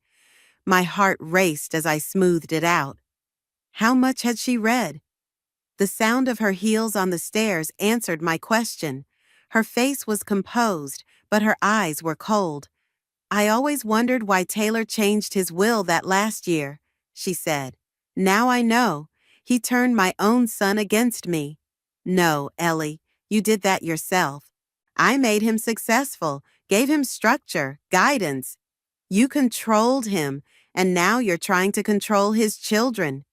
My heart raced as I smoothed it out. How much had she read? The sound of her heels on the stairs answered my question. Her face was composed, but her eyes were cold. "I always wondered why Taylor changed his will that last year," she said. "Now I know. He turned my own son against me." "No, Ellie, you did that yourself. I made him successful, gave him structure, guidance. You controlled him, and now you're trying to control his children."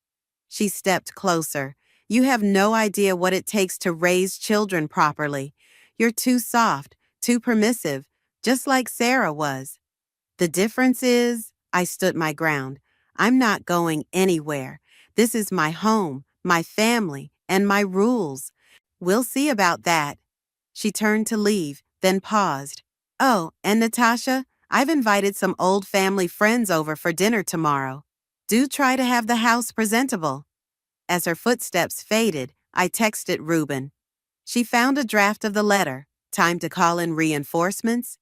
She stepped closer. "You have no idea what it takes to raise children properly. You're too soft, too permissive, just like Sarah was." "The difference is," I stood my ground, "I'm not going anywhere. This is my home, my family, and my rules. We'll see about that." She turned to leave, then paused. "Oh, and Natasha, I've invited some old family friends over for dinner tomorrow. Do try to have the house presentable." As her footsteps faded, I texted Reuben. "She found a draft of the letter. Time to call in reinforcements?"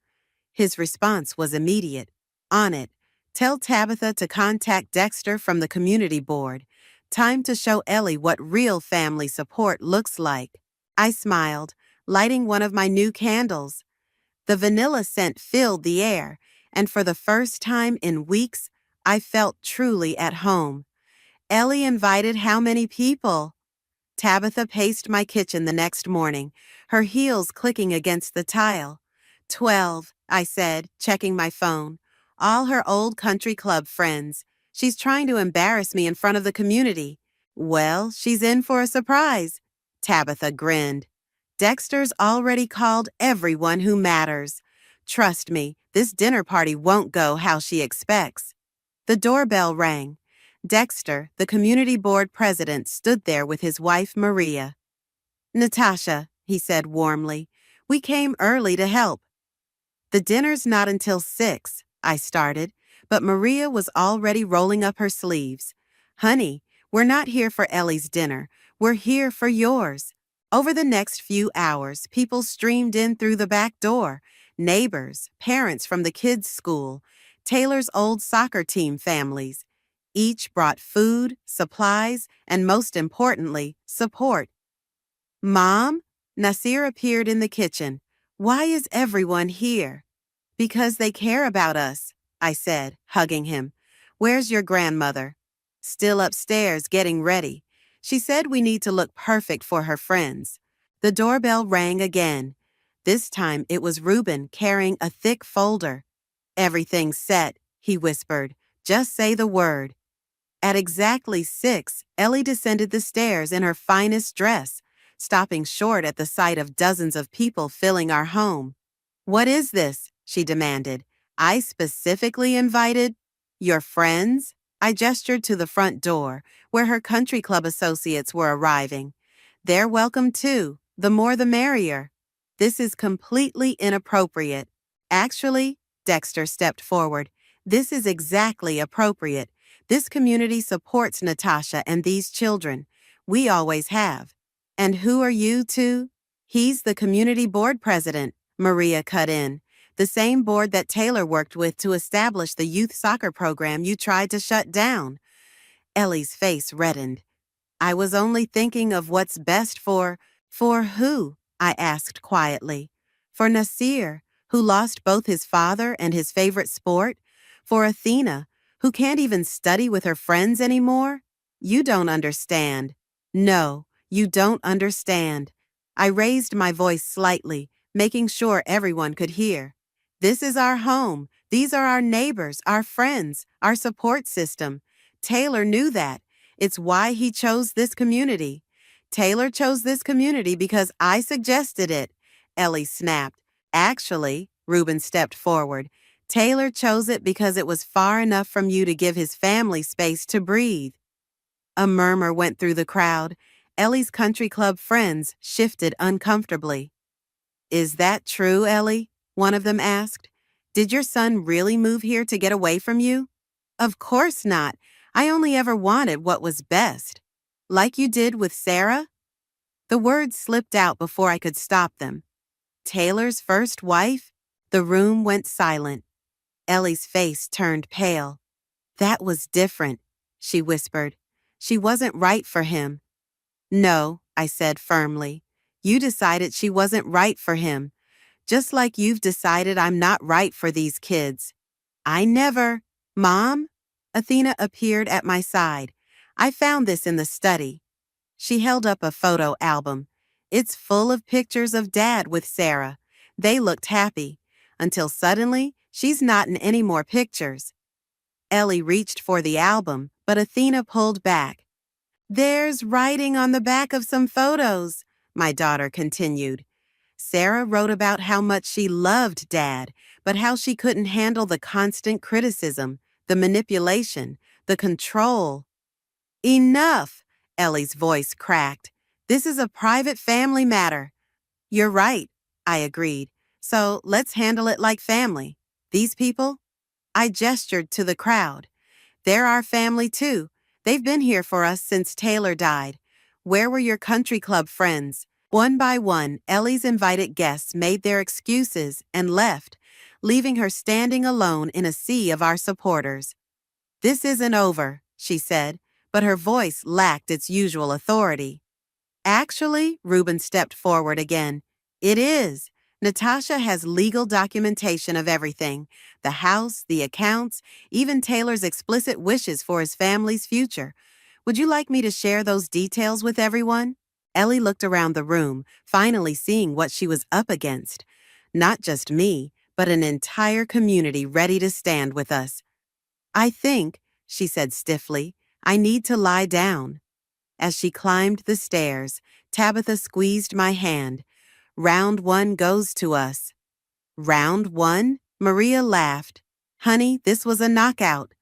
His response was immediate. "On it. Tell Tabitha to contact Dexter from the community board. Time to show Ellie what real family support looks like." I smiled, lighting one of my new candles. The vanilla scent filled the air, and for the first time in weeks, I felt truly at home. Ellie invited how many people? Tabitha paced my kitchen the next morning, her heels clicking against the tile. 12, I said, checking my phone. All her old country club friends. She's trying to embarrass me in front of the community. Well, she's in for a surprise. Tabitha grinned. Dexter's already called everyone who matters. Trust me, this dinner party won't go how she expects. The doorbell rang. Dexter, the community board president, stood there with his wife Maria. Natasha, he said warmly, we came early to help. The dinner's not until 6, I started, but Maria was already rolling up her sleeves. Honey, we're not here for Ellie's dinner. We're here for yours. Over the next few hours, people streamed in through the back door. Neighbors, parents from the kids' school, Taylor's old soccer team families. Each brought food, supplies, and most importantly, support. Mom? Nasir appeared in the kitchen. Why is everyone here? Because they care about us, I said, hugging him. Where's your grandmother? Still upstairs, getting ready. She said we need to look perfect for her friends. The doorbell rang again. This time it was Reuben carrying a thick folder. Everything's set, he whispered. Just say the word. At exactly 6, Ellie descended the stairs in her finest dress, stopping short at the sight of dozens of people filling our home. What is this? She demanded. I specifically invited your friends? I gestured to the front door, where her country club associates were arriving. They're welcome too, the more the merrier. This is completely inappropriate. Actually, Dexter stepped forward. This is exactly appropriate. This community supports Natasha and these children. We always have. And who are you two? He's the community board president, Maria cut in. The same board that Taylor worked with to establish the youth soccer program you tried to shut down. Ellie's face reddened. I was only thinking of what's best for who? I asked quietly. For Nasir, who lost both his father and his favorite sport? For Athena, who can't even study with her friends anymore? You don't understand. No, you don't understand. I raised my voice slightly, making sure everyone could hear. This is our home. These are our neighbors, our friends, our support system. Taylor knew that. It's why he chose this community. Taylor chose this community because I suggested it, Ellie snapped. Actually, Reuben stepped forward. Taylor chose it because it was far enough from you to give his family space to breathe. A murmur went through the crowd. Ellie's country club friends shifted uncomfortably. Is that true, Ellie? One of them asked. Did your son really move here to get away from you? Of course not. I only ever wanted what was best. Like you did with Sarah? The words slipped out before I could stop them. Taylor's first wife? The room went silent. Ellie's face turned pale. That was different, she whispered. She wasn't right for him. No, I said firmly. You decided she wasn't right for him. Just like you've decided I'm not right for these kids. I never. Mom? Athena appeared at my side. I found this in the study. She held up a photo album. It's full of pictures of Dad with Sarah. They looked happy. Until suddenly, she's not in any more pictures. Ellie reached for the album, but Athena pulled back. There's writing on the back of some photos, my daughter continued. Sarah wrote about how much she loved Dad, but how she couldn't handle the constant criticism, the manipulation, the control. Enough! Ellie's voice cracked. This is a private family matter. You're right, I agreed. So let's handle it like family. These people? I gestured to the crowd. They're our family too. They've been here for us since Taylor died. Where were your country club friends? One by one, Ellie's invited guests made their excuses and left, leaving her standing alone in a sea of our supporters. This isn't over, she said, but her voice lacked its usual authority. Actually, Reuben stepped forward again. It is. Natasha has legal documentation of everything: the house, the accounts, even Taylor's explicit wishes for his family's future. Would you like me to share those details with everyone? Ellie looked around the room, finally seeing what she was up against. Not just me, but an entire community ready to stand with us. I think, she said stiffly, I need to lie down. As she climbed the stairs, Tabitha squeezed my hand. Round one goes to us. Round one? Maria laughed. Honey, this was a knockout.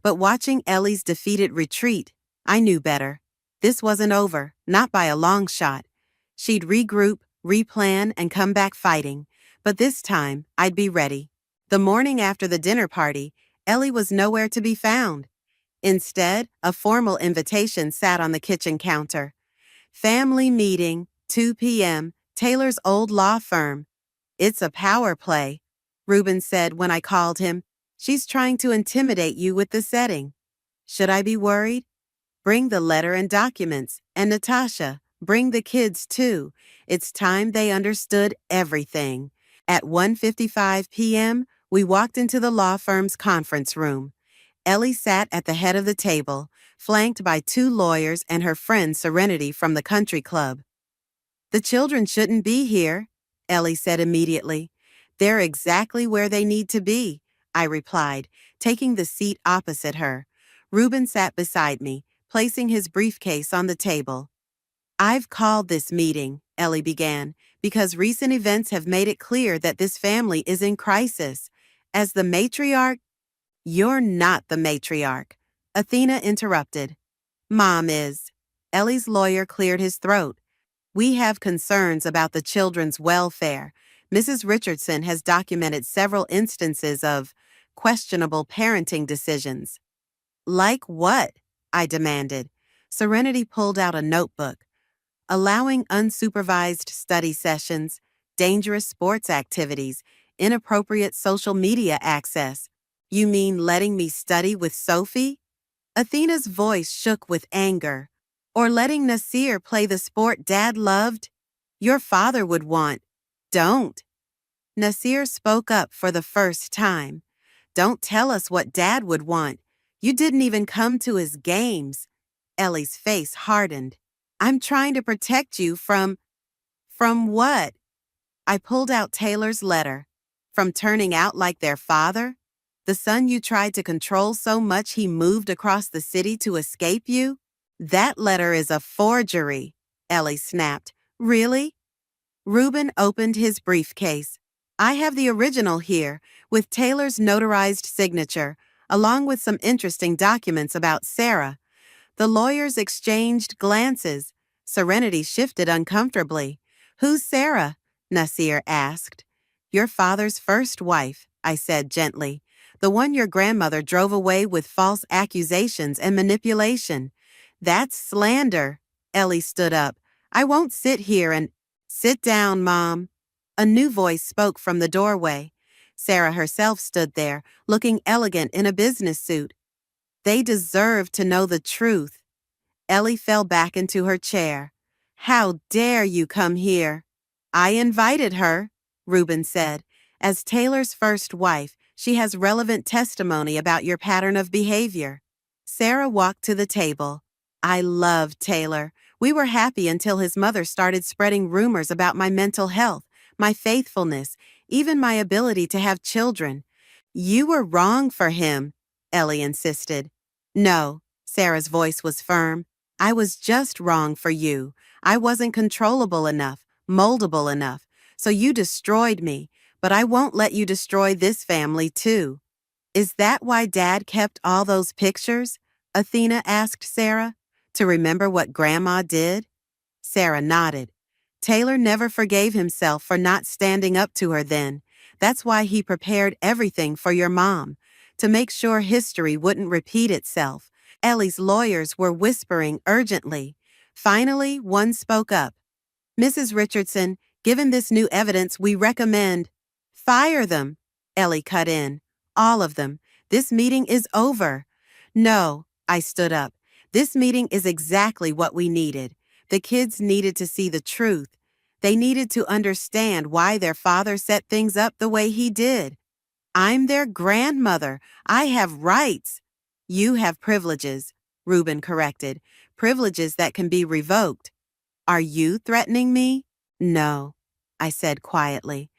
But watching Ellie's defeated retreat, I knew better. This wasn't over, not by a long shot. She'd regroup, replan, and come back fighting. But this time, I'd be ready. The morning after the dinner party, Ellie was nowhere to be found. Instead, a formal invitation sat on the kitchen counter. Family meeting, 2 p.m., Taylor's old law firm. It's a power play, Reuben said when I called him. She's trying to intimidate you with the setting. Should I be worried? Bring the letter and documents. And Natasha, bring the kids too. It's time they understood everything. At 1:55 p.m., we walked into the law firm's conference room. Ellie sat at the head of the table, flanked by 2 lawyers and her friend Serenity from the country club. The children shouldn't be here, Ellie said immediately. They're exactly where they need to be, I replied, taking the seat opposite her. Reuben sat beside me, placing his briefcase on the table. I've called this meeting, Ellie began, because recent events have made it clear that this family is in crisis. As the matriarch, You're not the matriarch, Athena interrupted. Mom is. Ellie's lawyer cleared his throat. We have concerns about the children's welfare. Mrs. Richardson has documented several instances of questionable parenting decisions. Like what? I demanded. Serenity pulled out a notebook. Allowing unsupervised study sessions, dangerous sports activities, inappropriate social media access. You mean letting me study with Sophie? Athena's voice shook with anger. Or letting Nasir play the sport Dad loved? Your father would want. Don't. Nasir spoke up for the first time. Don't tell us what Dad would want. You didn't even come to his games. Ellie's face hardened. I'm trying to protect you from what? I pulled out Taylor's letter. From turning out like their father? The son you tried to control so much he moved across the city to escape you? That letter is a forgery, Ellie snapped. Really? Reuben opened his briefcase. I have the original here, with Taylor's notarized signature, along with some interesting documents about Sarah. The lawyers exchanged glances. Serenity shifted uncomfortably. Who's Sarah? Nasir asked. Your father's first wife, I said gently. The one your grandmother drove away with false accusations and manipulation. That's slander. Ellie stood up. I won't sit here and... Sit down, Mom. A new voice spoke from the doorway. Sarah herself stood there, looking elegant in a business suit. They deserve to know the truth. Ellie fell back into her chair. How dare you come here? I invited her, Reuben said. As Taylor's first wife, she has relevant testimony about your pattern of behavior. Sarah walked to the table. I loved Taylor. We were happy until his mother started spreading rumors about my mental health, my faithfulness, even my ability to have children. You were wrong for him, Ellie insisted. No, Sarah's voice was firm. I was just wrong for you. I wasn't controllable enough, moldable enough, so you destroyed me, but I won't let you destroy this family too. Is that why Dad kept all those pictures? Athena asked Sarah. To remember what Grandma did? Sarah nodded. Taylor never forgave himself for not standing up to her then. That's why he prepared everything for your mom, to make sure history wouldn't repeat itself. Ellie's lawyers were whispering urgently. Finally, one spoke up. Mrs. Richardson, given this new evidence, we recommend... Fire them, Ellie cut in. All of them. This meeting is over. No, I stood up. This meeting is exactly what we needed. The kids needed to see the truth. They needed to understand why their father set things up the way he did. I'm their grandmother. I have rights. You have privileges, Reuben corrected. Privileges that can be revoked. Are you threatening me? No, I said quietly.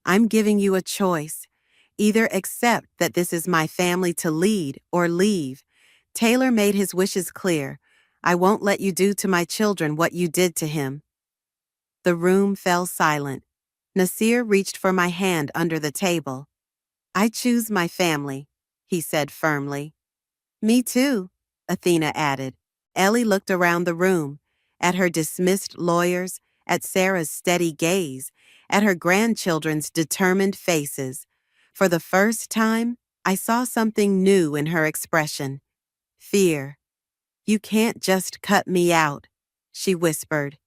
I'm giving you a choice. Either accept that this is my family to lead or leave. Taylor made his wishes clear. I won't let you do to my children what you did to him. The room fell silent. Nasir reached for my hand under the table. I choose my family, he said firmly. Me too, Athena added. Ellie looked around the room, at her dismissed lawyers, at Sarah's steady gaze, at her grandchildren's determined faces. For the first time, I saw something new in her expression. Fear. You can't just cut me out, she whispered.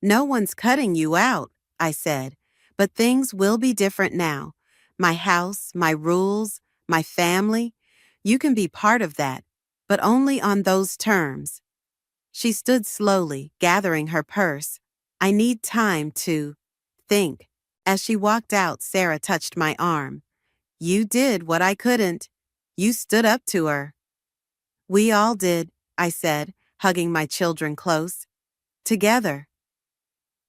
No one's cutting you out, I said, but things will be different now. My house, my rules, my family. You can be part of that, but only on those terms. She stood slowly, gathering her purse. I need time to think. As she walked out, Sarah touched my arm. You did what I couldn't. You stood up to her. We all did, I said, hugging my children close. Together.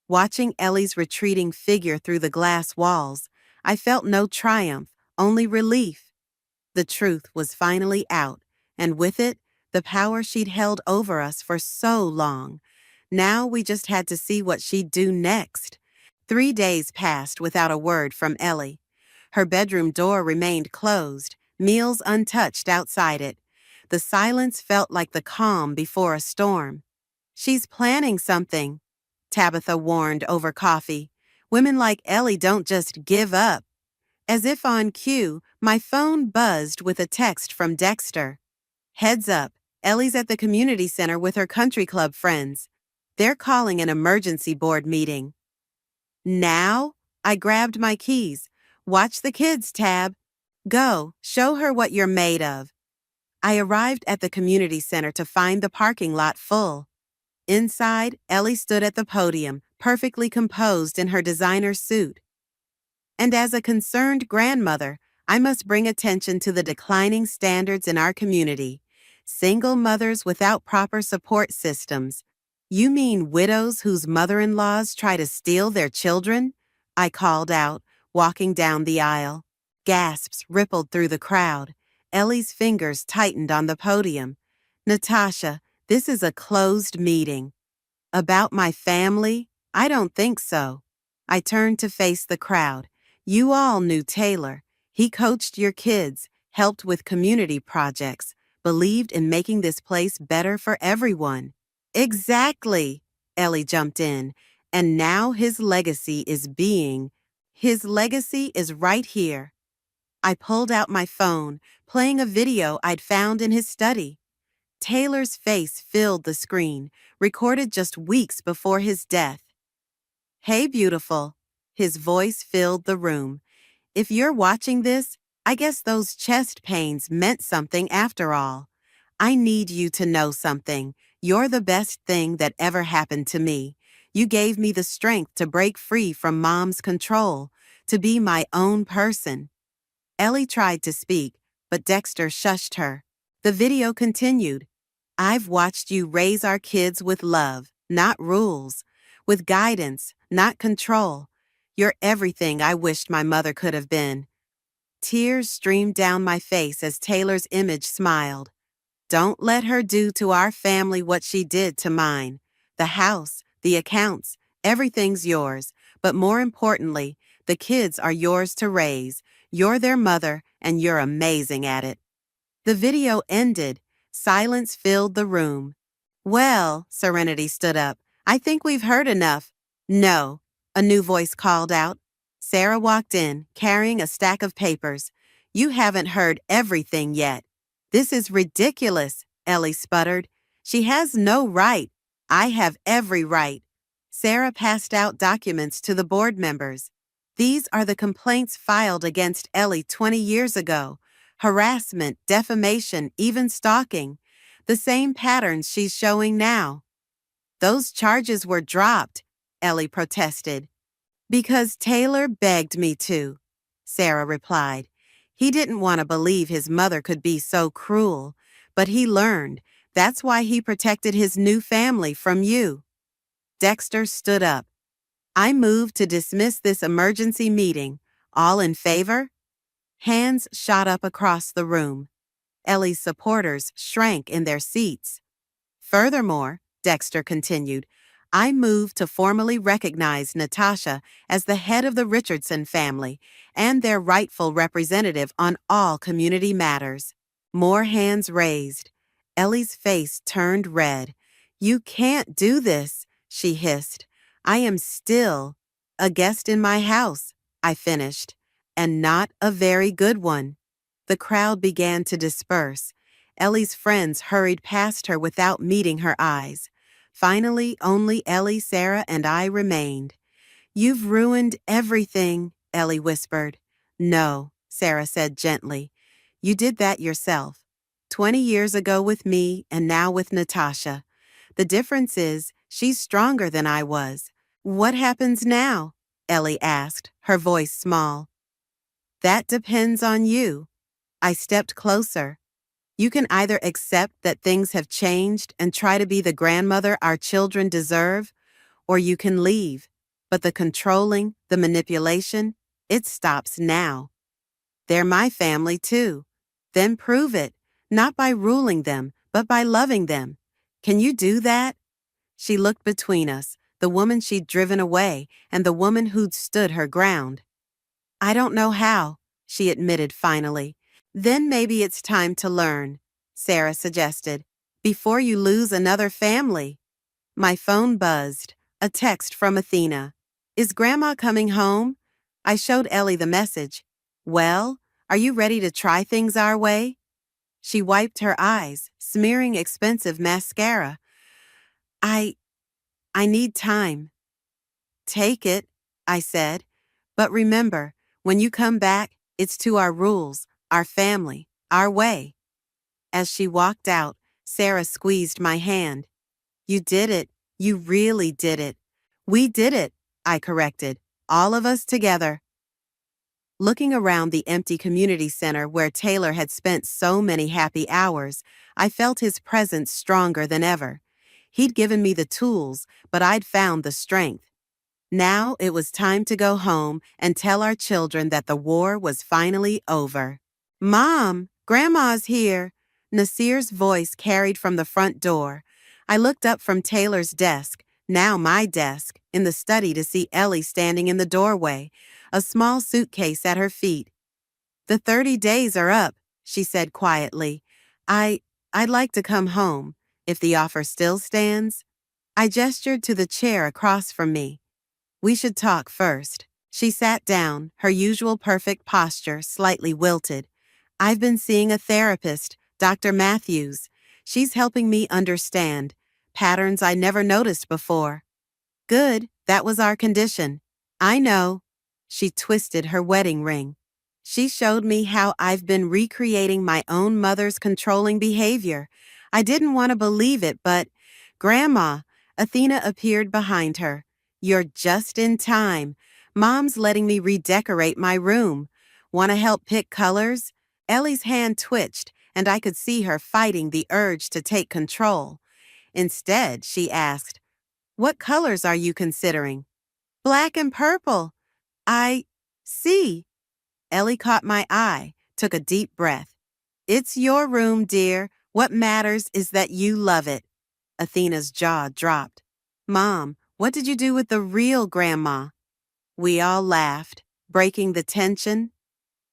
Watching Ellie's retreating figure through the glass walls, I felt no triumph, only relief. The truth was finally out, and with it, the power she'd held over us for so long. Now we just had to see what she'd do next. 3 days passed without a word from Ellie. Her bedroom door remained closed, meals untouched outside it. The silence felt like the calm before a storm. She's planning something, Tabitha warned over coffee. Women like Ellie don't just give up. As if on cue, my phone buzzed with a text from Dexter. Heads up, Ellie's at the community center with her country club friends. They're calling an emergency board meeting. Now? I grabbed my keys. Watch the kids, Tab. Go, show her what you're made of. I arrived at the community center to find the parking lot full. Inside, Ellie stood at the podium, perfectly composed in her designer suit. And as a concerned grandmother, I must bring attention to the declining standards in our community. Single mothers without proper support systems. You mean widows whose mother-in-laws try to steal their children? I called out, walking down the aisle. Gasps rippled through the crowd. Ellie's fingers tightened on the podium. Natasha, this is a closed meeting. About my family? I don't think so. I turned to face the crowd. You all knew Taylor. He coached your kids, helped with community projects, believed in making this place better for everyone. Exactly, Ellie jumped in. And now his legacy is right here. I pulled out my phone, playing a video I'd found in his study. Taylor's face filled the screen, recorded just weeks before his death. Hey, beautiful. His voice filled the room. If you're watching this, I guess those chest pains meant something after all. I need you to know something. You're the best thing that ever happened to me. You gave me the strength to break free from Mom's control, to be my own person. Ellie tried to speak, but Dexter shushed her. The video continued. I've watched you raise our kids with love, not rules, with guidance, not control. You're everything I wished my mother could have been. Tears streamed down my face as Taylor's image smiled. Don't let her do to our family what she did to mine. The house, the accounts, everything's yours, but more importantly, the kids are yours to raise. You're their mother, and you're amazing at it. The video ended. Silence filled the room. Well, Serenity stood up. I think we've heard enough. No, a new voice called out. Sarah walked in, carrying a stack of papers. You haven't heard everything yet. This is ridiculous, Ellie sputtered. She has no right. I have every right. Sarah passed out documents to the board members. These are the complaints filed against Ellie 20 years ago. Harassment, defamation, even stalking. The same patterns she's showing now. Those charges were dropped, Ellie protested. Because Taylor begged me to, Sarah replied. He didn't want to believe his mother could be so cruel, but he learned. That's why he protected his new family from you. Dexter stood up. I move to dismiss this emergency meeting. All in favor? Hands shot up across the room. Ellie's supporters shrank in their seats. Furthermore, Dexter continued, I move to formally recognize Natasha as the head of the Richardson family and their rightful representative on all community matters. More hands raised. Ellie's face turned red. You can't do this, she hissed. I am still a guest in my house, I finished, and not a very good one. The crowd began to disperse. Ellie's friends hurried past her without meeting her eyes. Finally, only Ellie, Sarah, and I remained. You've ruined everything, Ellie whispered. No, Sarah said gently. You did that yourself. 20 years ago with me and now with Natasha. The difference is she's stronger than I was. What happens now? Ellie asked, her voice small. That depends on you. I stepped closer. You can either accept that things have changed and try to be the grandmother our children deserve, or you can leave. But the controlling, the manipulation, it stops now. They're my family too. Then prove it, not by ruling them, but by loving them. Can you do that? She looked between us, the woman she'd driven away and the woman who'd stood her ground. I don't know how, she admitted finally. Then maybe it's time to learn, Sarah suggested, before you lose another family. My phone buzzed, a text from Athena. Is Grandma coming home? I showed Ellie the message. Well, are you ready to try things our way? She wiped her eyes, smearing expensive mascara. I need time. Take it, I said. But remember, when you come back, it's to our rules, our family, our way. As she walked out, Sarah squeezed my hand. You did it. You really did it. We did it, I corrected. All of us together. Looking around the empty community center where Taylor had spent so many happy hours, I felt his presence stronger than ever. He'd given me the tools, but I'd found the strength. Now it was time to go home and tell our children that the war was finally over. Mom, Grandma's here. Nasir's voice carried from the front door. I looked up from Taylor's desk, now my desk, in the study to see Ellie standing in the doorway, a small suitcase at her feet. The 30 days are up, she said quietly. I'd like to come home, if the offer still stands. I gestured to the chair across from me. We should talk first. She sat down, her usual perfect posture slightly wilted. I've been seeing a therapist, Dr. Matthews. She's helping me understand patterns I never noticed before. Good, that was our condition. I know. She twisted her wedding ring. She showed me how I've been recreating my own mother's controlling behavior. I didn't want to believe it, but Grandma, Athena appeared behind her. You're just in time. Mom's letting me redecorate my room. Want to help pick colors? Ellie's hand twitched, and I could see her fighting the urge to take control. Instead, she asked, What colors are you considering? Black and purple. I see. Ellie caught my eye, took a deep breath. It's your room, dear. What matters is that you love it. Athena's jaw dropped. Mom, what did you do with the real Grandma? We all laughed, breaking the tension.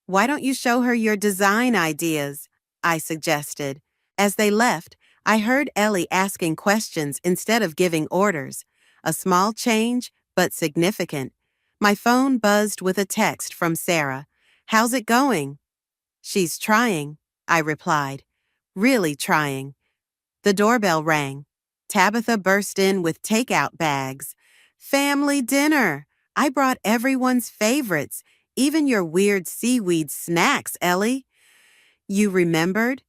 Why don't you show her your design ideas? I suggested. As they left, I heard Ellie asking questions instead of giving orders. A small change, but significant. My phone buzzed with a text from Sarah. How's it going? She's trying, I replied. Really trying. The doorbell rang. Tabitha burst in with takeout bags. Family dinner. I brought everyone's favorites, even your weird seaweed snacks, Ellie. You remembered?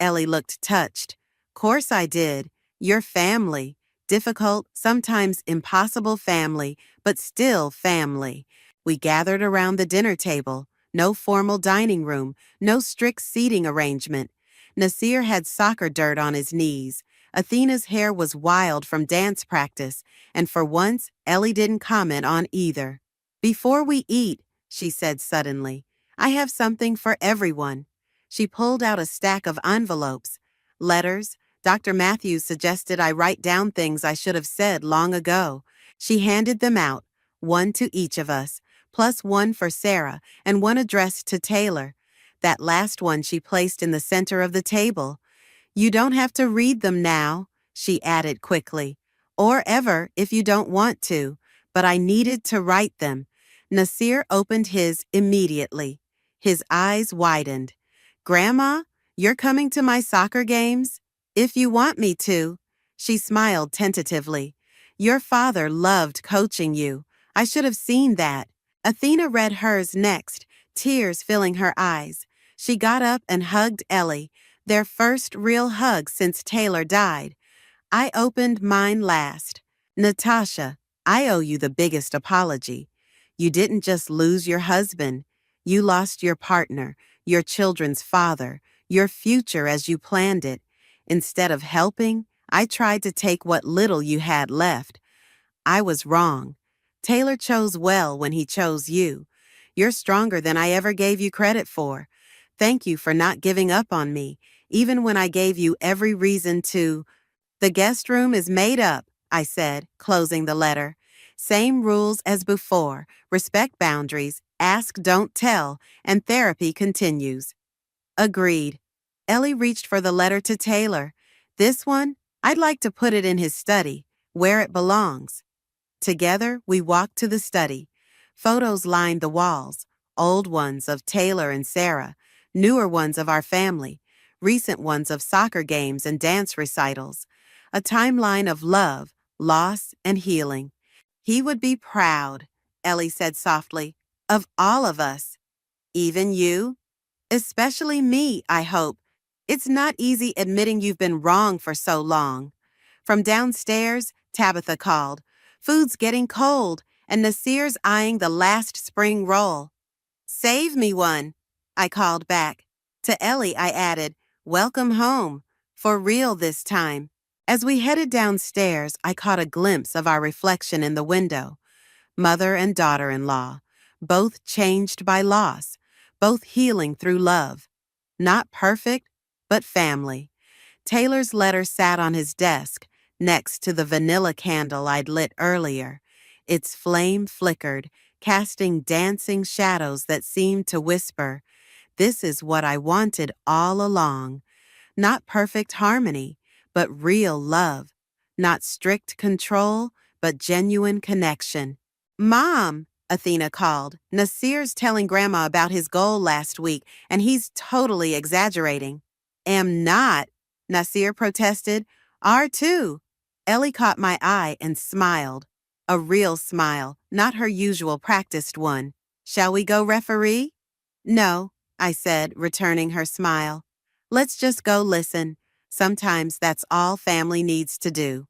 Ellie looked touched. Course I did. Your family. Difficult, sometimes impossible family, but still family. We gathered around the dinner table. No formal dining room, no strict seating arrangement. Nasir had soccer dirt on his knees. Athena's hair was wild from dance practice, and for once, Ellie didn't comment on either. "Before we eat," she said suddenly, "I have something for everyone." She pulled out a stack of envelopes. Letters. Dr. Matthews suggested I write down things I should have said long ago. She handed them out, one to each of us, plus one for Sarah and one addressed to Taylor. That last one she placed in the center of the table. "You don't have to read them now," she added quickly, "or ever if you don't want to, but I needed to write them." Nasir opened his immediately. His eyes widened. "Grandma, you're coming to my soccer games?" "If you want me to." She smiled tentatively. "Your father loved coaching you. I should have seen that." Athena read hers next, tears filling her eyes. She got up and hugged Ellie, their first real hug since Taylor died. I opened mine last. "Natasha, I owe you the biggest apology. You didn't just lose your husband. You lost your partner, your children's father, your future as you planned it. Instead of helping, I tried to take what little you had left. I was wrong. Taylor chose well when he chose you. You're stronger than I ever gave you credit for. Thank you for not giving up on me, even when I gave you every reason to." "The guest room is made up," I said, closing the letter. "Same rules as before. Respect boundaries, ask, don't tell, and therapy continues." Agreed. Ellie reached for the letter to Taylor. "This one, I'd like to put it in his study, where it belongs." Together, we walked to the study. Photos lined the walls, old ones of Taylor and Sarah, newer ones of our family, recent ones of soccer games and dance recitals. A timeline of love, loss, and healing. "He would be proud," Ellie said softly, "of all of us. Even you? Especially me, I hope. It's not easy admitting you've been wrong for so long." From downstairs, Tabitha called. "Food's getting cold," and Nasir's eyeing the last spring roll. "Save me one," I called back. To Ellie, I added, "Welcome home. For real this time." As we headed downstairs, I caught a glimpse of our reflection in the window. Mother and daughter-in-law, both changed by loss, both healing through love. Not perfect, but family. Taylor's letter sat on his desk, next to the vanilla candle I'd lit earlier. Its flame flickered, casting dancing shadows that seemed to whisper, "This is what I wanted all along." Not perfect harmony, but real love. Not strict control, but genuine connection. "Mom," Athena called. "Nasir's telling Grandma about his goal last week, and he's totally exaggerating." "Am not," Nasir protested. "Are too." Ellie caught my eye and smiled. A real smile, not her usual practiced one. "Shall we go referee?" "No," I said, returning her smile. "Let's just go listen. Sometimes that's all family needs to do."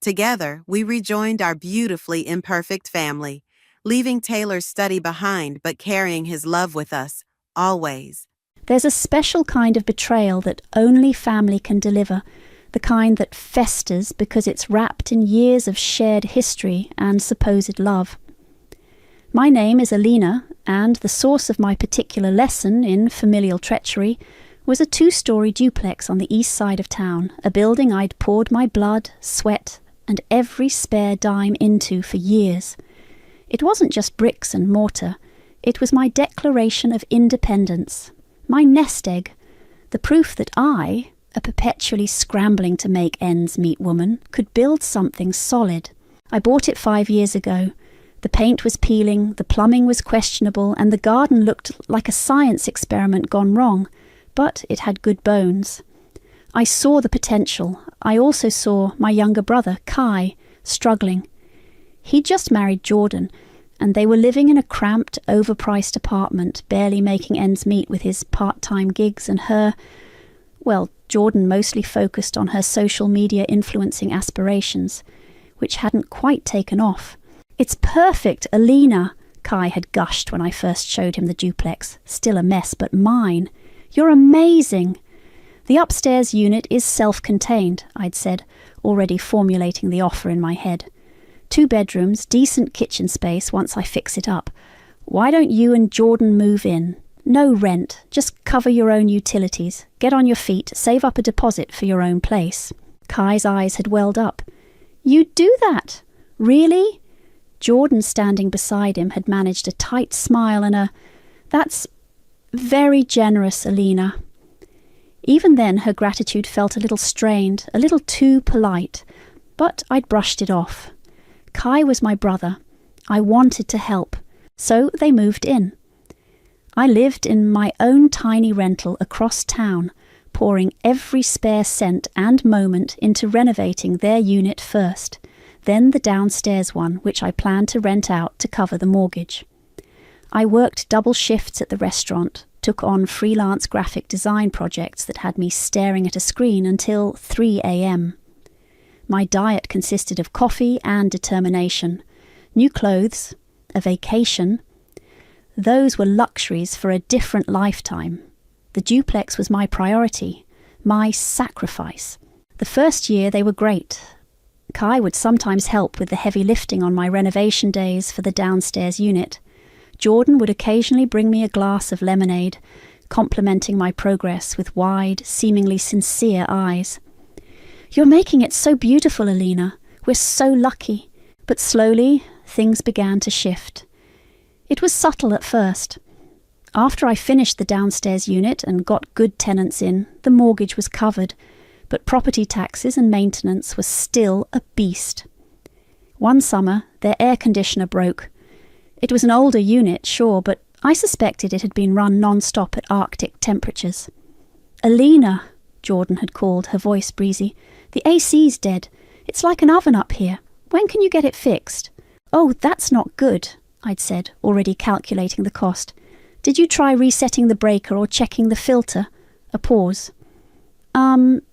Together, we rejoined our beautifully imperfect family, leaving Taylor's study behind but carrying his love with us, always. There's a special kind of betrayal that only family can deliver, the kind that festers because it's wrapped in years of shared history and supposed love. My name is Alina, and the source of my particular lesson in familial treachery was a 2-story duplex on the east side of town, a building I'd poured my blood, sweat, and every spare dime into for years. It wasn't just bricks and mortar, it was my declaration of independence, my nest egg, the proof that I, a perpetually scrambling to make ends meet woman, could build something solid. I bought it 5 years ago. The paint was peeling, the plumbing was questionable, and the garden looked like a science experiment gone wrong, but it had good bones. I saw the potential. I also saw my younger brother, Kai, struggling. He'd just married Jordan, and they were living in a cramped, overpriced apartment, barely making ends meet with his part-time gigs and her, well, Jordan mostly focused on her social media influencing aspirations, which hadn't quite taken off. "It's perfect, Alina," Kai had gushed when I first showed him the duplex. "Still a mess, but mine. You're amazing." "The upstairs unit is self-contained," I'd said, already formulating the offer in my head. "2 bedrooms, decent kitchen space once I fix it up. Why don't you and Jordan move in? No rent, just cover your own utilities, get on your feet, save up a deposit for your own place." Kai's eyes had welled up. "You'd do that? Really?" Jordan, standing beside him, had managed a tight smile and "That's very generous, Alina." Even then, her gratitude felt a little strained, a little too polite, but I'd brushed it off. Kai was my brother. I wanted to help, so they moved in. I lived in my own tiny rental across town, pouring every spare cent and moment into renovating their unit first, then the downstairs one, which I planned to rent out to cover the mortgage. I worked double shifts at the restaurant, took on freelance graphic design projects that had me staring at a screen until 3 a.m. My diet consisted of coffee and determination, new clothes, a vacation. Those were luxuries for a different lifetime. The duplex was my priority, my sacrifice. The first year they were great. Kai would sometimes help with the heavy lifting on my renovation days for the downstairs unit. Jordan would occasionally bring me a glass of lemonade, complimenting my progress with wide, seemingly sincere eyes. "You're making it so beautiful, Alina. We're so lucky." But slowly, things began to shift. It was subtle at first. After I finished the downstairs unit and got good tenants in, the mortgage was covered, but property taxes and maintenance was still a beast. One summer, their air conditioner broke. It was an older unit, sure, but I suspected it had been run non-stop at Arctic temperatures. "Alina," Jordan had called, her voice breezy, "the AC's dead. It's like an oven up here. When can you get it fixed?" "Oh, that's not good," I'd said, already calculating the cost. "Did you try resetting the breaker or checking the filter?" A pause.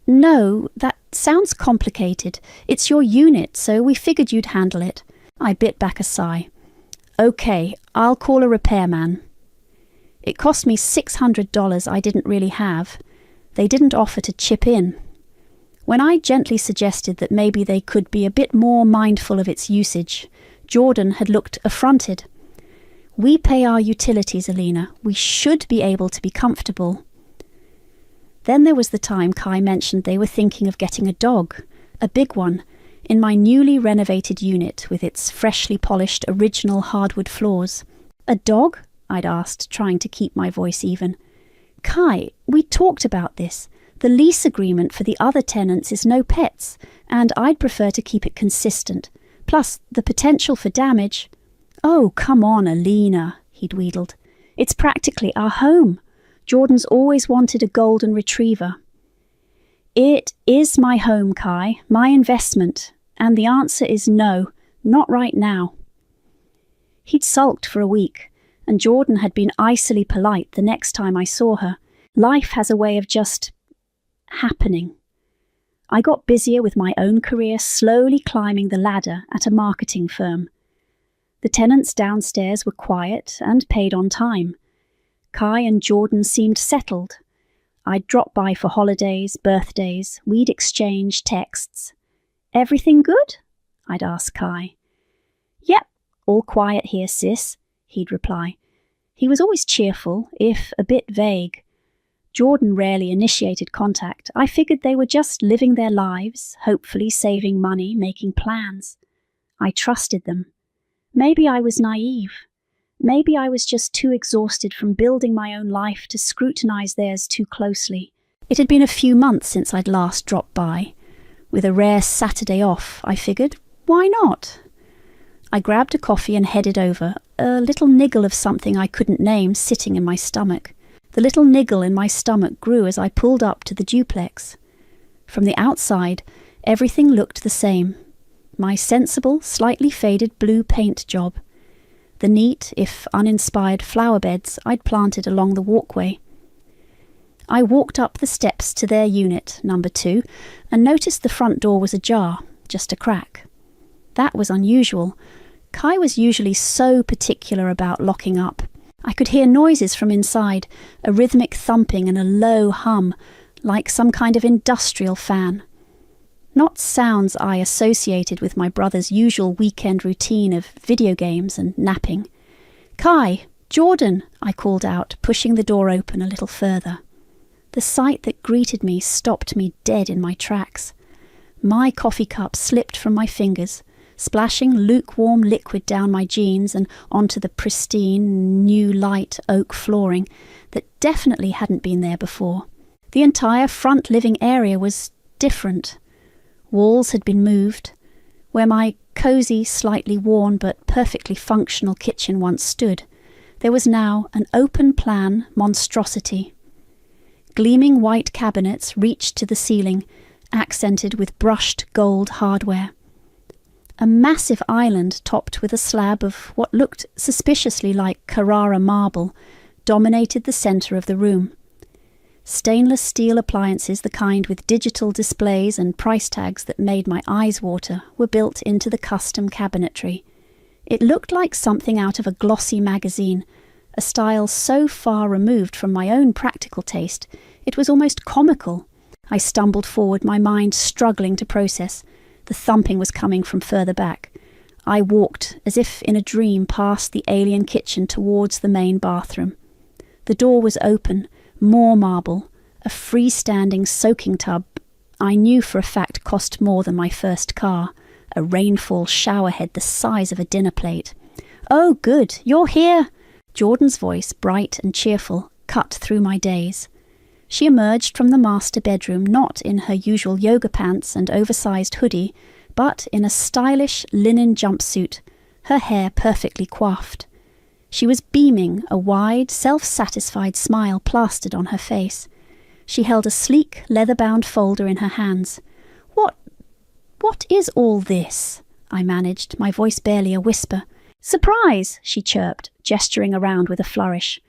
No, that sounds complicated. It's your unit, so we figured you'd handle it." I bit back a sigh. "Okay, I'll call a repairman." It cost me $600 I didn't really have. They didn't offer to chip in. When I gently suggested that maybe they could be a bit more mindful of its usage, Jordan had looked affronted. "We pay our utilities, Alina. We should be able to be comfortable." Then there was the time Kai mentioned they were thinking of getting a dog, a big one, in my newly renovated unit with its freshly polished original hardwood floors. "A dog?" I'd asked, trying to keep my voice even. "Kai, we talked about this. The lease agreement for the other tenants is no pets, and I'd prefer to keep it consistent. Plus, the potential for damage—" "Oh, come on, Alina," he'd wheedled. "It's practically our home. Jordan's always wanted a golden retriever." "It is my home, Kai, my investment, and the answer is no, not right now." He'd sulked for a week, and Jordan had been icily polite the next time I saw her. Life has a way of just happening. I got busier with my own career, slowly climbing the ladder at a marketing firm. The tenants downstairs were quiet and paid on time. Kai and Jordan seemed settled. I'd drop by for holidays, birthdays, we'd exchange texts. "Everything good?" I'd ask Kai. "Yep, all quiet here, sis," he'd reply. He was always cheerful, if a bit vague. Jordan rarely initiated contact. I figured they were just living their lives, hopefully saving money, making plans. I trusted them. Maybe I was naive. Maybe I was just too exhausted from building my own life to scrutinize theirs too closely. It had been a few months since I'd last dropped by. With a rare Saturday off, I figured, why not? I grabbed a coffee and headed over, a little niggle of something I couldn't name sitting in my stomach. The little niggle in my stomach grew as I pulled up to the duplex. From the outside, everything looked the same. My sensible, slightly faded blue paint job. The neat, if uninspired flower beds I'd planted along the walkway. I walked up the steps to their unit, number 2, and noticed the front door was ajar, just a crack. That was unusual. Kai was usually so particular about locking up. I could hear noises from inside, a rhythmic thumping and a low hum, like some kind of industrial fan. Not sounds I associated with my brother's usual weekend routine of video games and napping. "Kai! Jordan!" I called out, pushing the door open a little further. The sight that greeted me stopped me dead in my tracks. My coffee cup slipped from my fingers, splashing lukewarm liquid down my jeans and onto the pristine, new light oak flooring that definitely hadn't been there before. The entire front living area was different. Walls had been moved. Where my cosy, slightly worn but perfectly functional kitchen once stood, there was now an open-plan monstrosity. Gleaming white cabinets reached to the ceiling, accented with brushed gold hardware. A massive island topped with a slab of what looked suspiciously like Carrara marble dominated the centre of the room. Stainless steel appliances, the kind with digital displays and price tags that made my eyes water, were built into the custom cabinetry. It looked like something out of a glossy magazine, a style so far removed from my own practical taste, it was almost comical. I stumbled forward, my mind struggling to process. The thumping was coming from further back. I walked, as if in a dream, past the alien kitchen towards the main bathroom. The door was open, more marble, a freestanding soaking tub I knew for a fact cost more than my first car, a rainfall showerhead the size of a dinner plate. "Oh, good, you're here!" Jordan's voice, bright and cheerful, cut through my daze. She emerged from the master bedroom not in her usual yoga pants and oversized hoodie, but in a stylish linen jumpsuit, her hair perfectly coiffed. She was beaming, a wide, self-satisfied smile plastered on her face. She held a sleek, leather-bound folder in her hands. What is all this?" I managed, my voice barely a whisper. "Surprise!" she chirped, gesturing around with a flourish.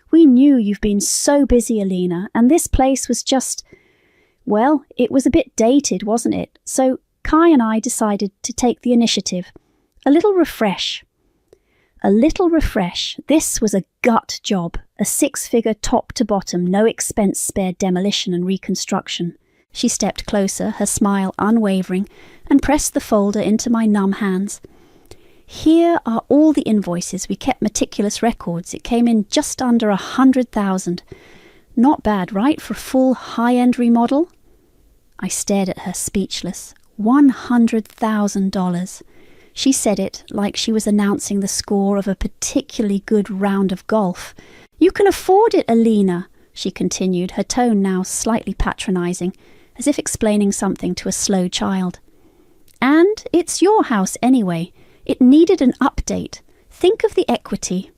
"We knew you've been so busy, Alina, and this place was just... well, it was a bit dated, wasn't it? So Kai and I decided to take the initiative. A little refresh. This was a gut job, a 6-figure top-to-bottom, no-expense-spared demolition and reconstruction." She stepped closer, her smile unwavering, and pressed the folder into my numb hands. "Here are all the invoices. We kept meticulous records. It came in just under 100,000. Not bad, right, for a full high-end remodel?" I stared at her, speechless. $100,000. She said it like she was announcing the score of a particularly good round of golf. "You can afford it, Alina," she continued, her tone now slightly patronizing, as if explaining something to a slow child. "And it's your house anyway. It needed an update. Think of the equity."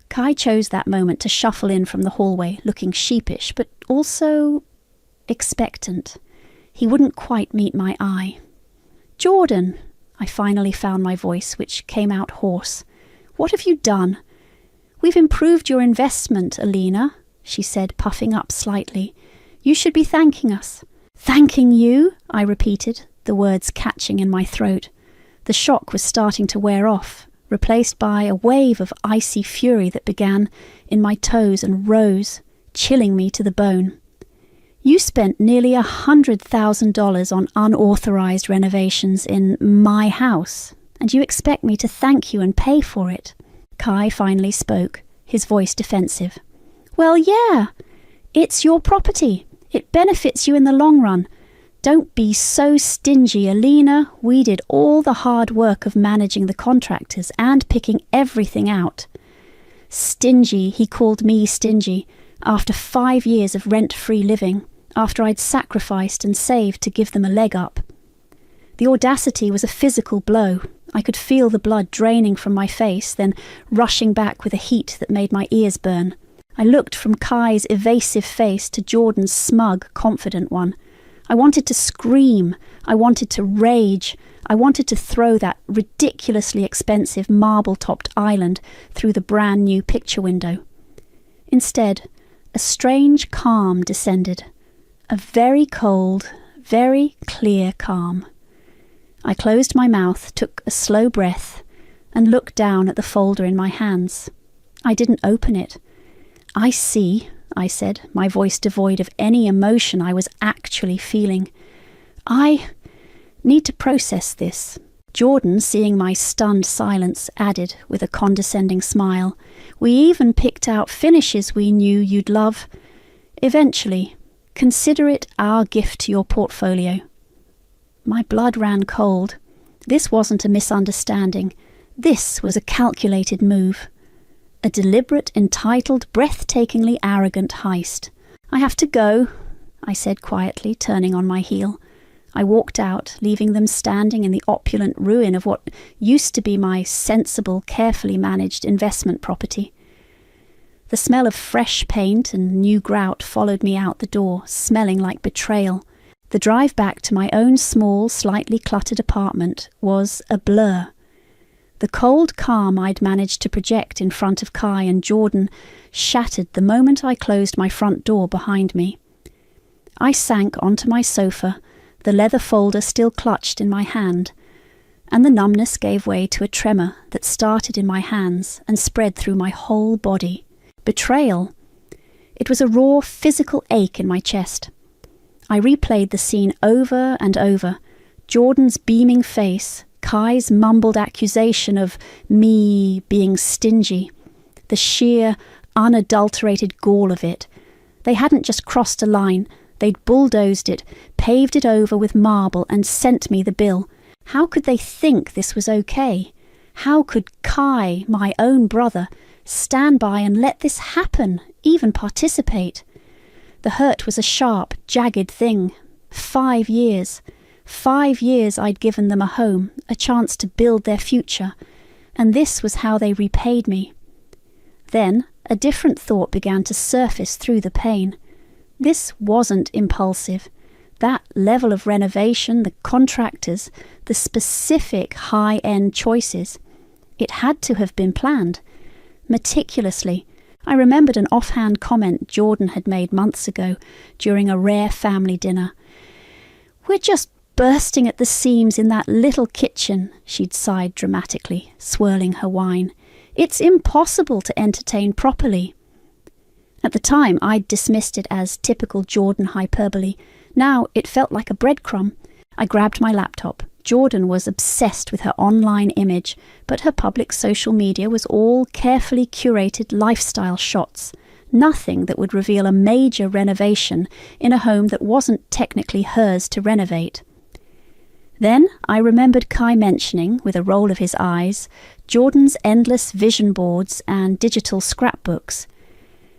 Kai chose that moment to shuffle in from the hallway, looking sheepish, but also expectant. He wouldn't quite meet my eye. "Jordan," I finally found my voice, which came out hoarse. "What have you done?" "We've improved your investment, Alina," she said, puffing up slightly. "You should be thanking us." "Thanking you?" I repeated, the words catching in my throat. The shock was starting to wear off, replaced by a wave of icy fury that began in my toes and rose, chilling me to the bone. "You spent nearly $100,000 on unauthorized renovations in my house, and you expect me to thank you and pay for it?" Kai finally spoke, his voice defensive. "Well, yeah, it's your property. It benefits you in the long run. Don't be so stingy, Alina. We did all the hard work of managing the contractors and picking everything out." Stingy, he called me stingy, after 5 years of rent-free living, after I'd sacrificed and saved to give them a leg up. The audacity was a physical blow. I could feel the blood draining from my face, then rushing back with a heat that made my ears burn. I looked from Kai's evasive face to Jordan's smug, confident one. I wanted to scream. I wanted to rage. I wanted to throw that ridiculously expensive marble-topped island through the brand-new picture window. Instead, a strange calm descended. A very cold, very clear calm. I closed my mouth, took a slow breath, and looked down at the folder in my hands. I didn't open it. "I see," I said, my voice devoid of any emotion I was actually feeling. "I need to process this." Jordan, seeing my stunned silence, added with a condescending smile, "We even picked out finishes we knew you'd love. Eventually, consider it our gift to your portfolio." My blood ran cold. This wasn't a misunderstanding. This was a calculated move. A deliberate, entitled, breathtakingly arrogant heist. "I have to go," I said quietly, turning on my heel. I walked out, leaving them standing in the opulent ruin of what used to be my sensible, carefully managed investment property. The smell of fresh paint and new grout followed me out the door, smelling like betrayal. The drive back to my own small, slightly cluttered apartment was a blur. The cold calm I'd managed to project in front of Kai and Jordan shattered the moment I closed my front door behind me. I sank onto my sofa, the leather folder still clutched in my hand, and the numbness gave way to a tremor that started in my hands and spread through my whole body. Betrayal. It was a raw physical ache in my chest. I replayed the scene over and over. Jordan's beaming face, Kai's mumbled accusation of me being stingy, the sheer, unadulterated gall of it. They hadn't just crossed a line, they'd bulldozed it, paved it over with marble and sent me the bill. How could they think this was okay? How could Kai, my own brother, stand by and let this happen, even participate? The hurt was a sharp, jagged thing. 5 years. 5 years I'd given them a home, a chance to build their future, and this was how they repaid me. Then a different thought began to surface through the pain. This wasn't impulsive. That level of renovation, the contractors, the specific high-end choices, it had to have been planned. Meticulously. I remembered an offhand comment Jordan had made months ago during a rare family dinner. "We're just bursting at the seams in that little kitchen," she'd sighed dramatically, swirling her wine. "It's impossible to entertain properly." At the time, I'd dismissed it as typical Jordan hyperbole. Now it felt like a breadcrumb. I grabbed my laptop. Jordan was obsessed with her online image, but her public social media was all carefully curated lifestyle shots. Nothing that would reveal a major renovation in a home that wasn't technically hers to renovate. Then I remembered Kai mentioning, with a roll of his eyes, Jordan's endless vision boards and digital scrapbooks.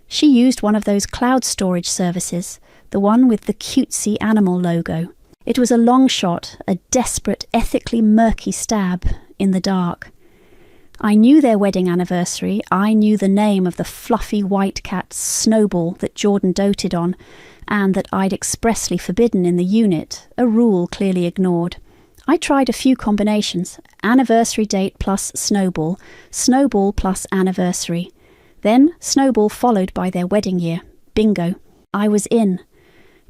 She used one of those cloud storage services, the one with the cutesy animal logo. It was a long shot, a desperate, ethically murky stab in the dark. I knew their wedding anniversary. I knew the name of the fluffy white cat Snowball that Jordan doted on, and that I'd expressly forbidden in the unit, a rule clearly ignored. I tried a few combinations: anniversary date plus Snowball, Snowball plus anniversary. Then Snowball followed by their wedding year. Bingo. I was in.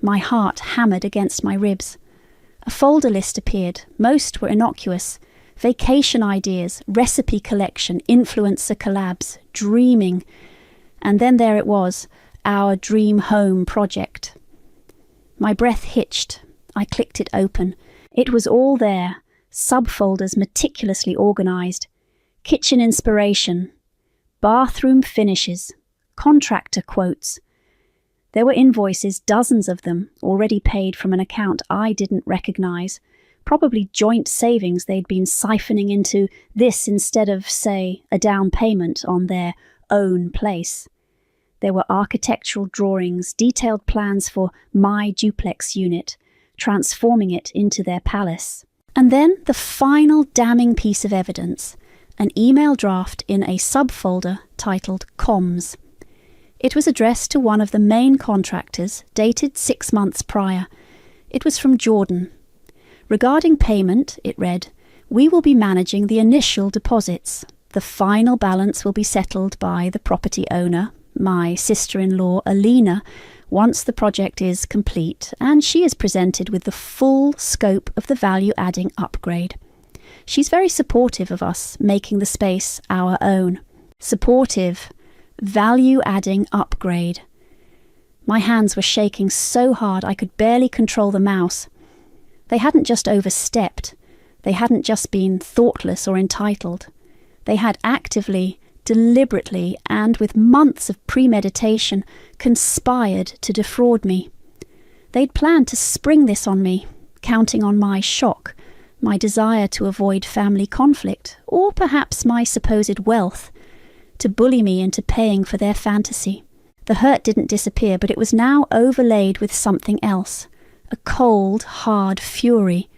My heart hammered against my ribs. A folder list appeared. Most were innocuous. Vacation ideas, recipe collection, influencer collabs, dreaming. And then there it was, our dream home project. My breath hitched. I clicked it open. It was all there, subfolders meticulously organised. Kitchen inspiration, bathroom finishes, contractor quotes. There were invoices, dozens of them, already paid from an account I didn't recognise. Probably joint savings they'd been siphoning into this instead of, say, a down payment on their own place. There were architectural drawings, detailed plans for my duplex unit, transforming it into their palace. And then the final damning piece of evidence, an email draft in a subfolder titled Comms. It was addressed to one of the main contractors, dated 6 months prior. It was from Jordan. Regarding payment, it read, "We will be managing the initial deposits. The final balance will be settled by the property owner, my sister-in-law Alina, once the project is complete, and she is presented with the full scope of the value-adding upgrade. She's very supportive of us making the space our own. Supportive, value-adding upgrade. My hands were shaking so hard I could barely control the mouse. They hadn't just overstepped. They hadn't just been thoughtless or entitled. They had actively, deliberately, and with months of premeditation, conspired to defraud me. They'd planned to spring this on me, counting on my shock, my desire to avoid family conflict, or perhaps my supposed wealth, to bully me into paying for their fantasy. The hurt didn't disappear, but it was now overlaid with something else, a cold, hard fury,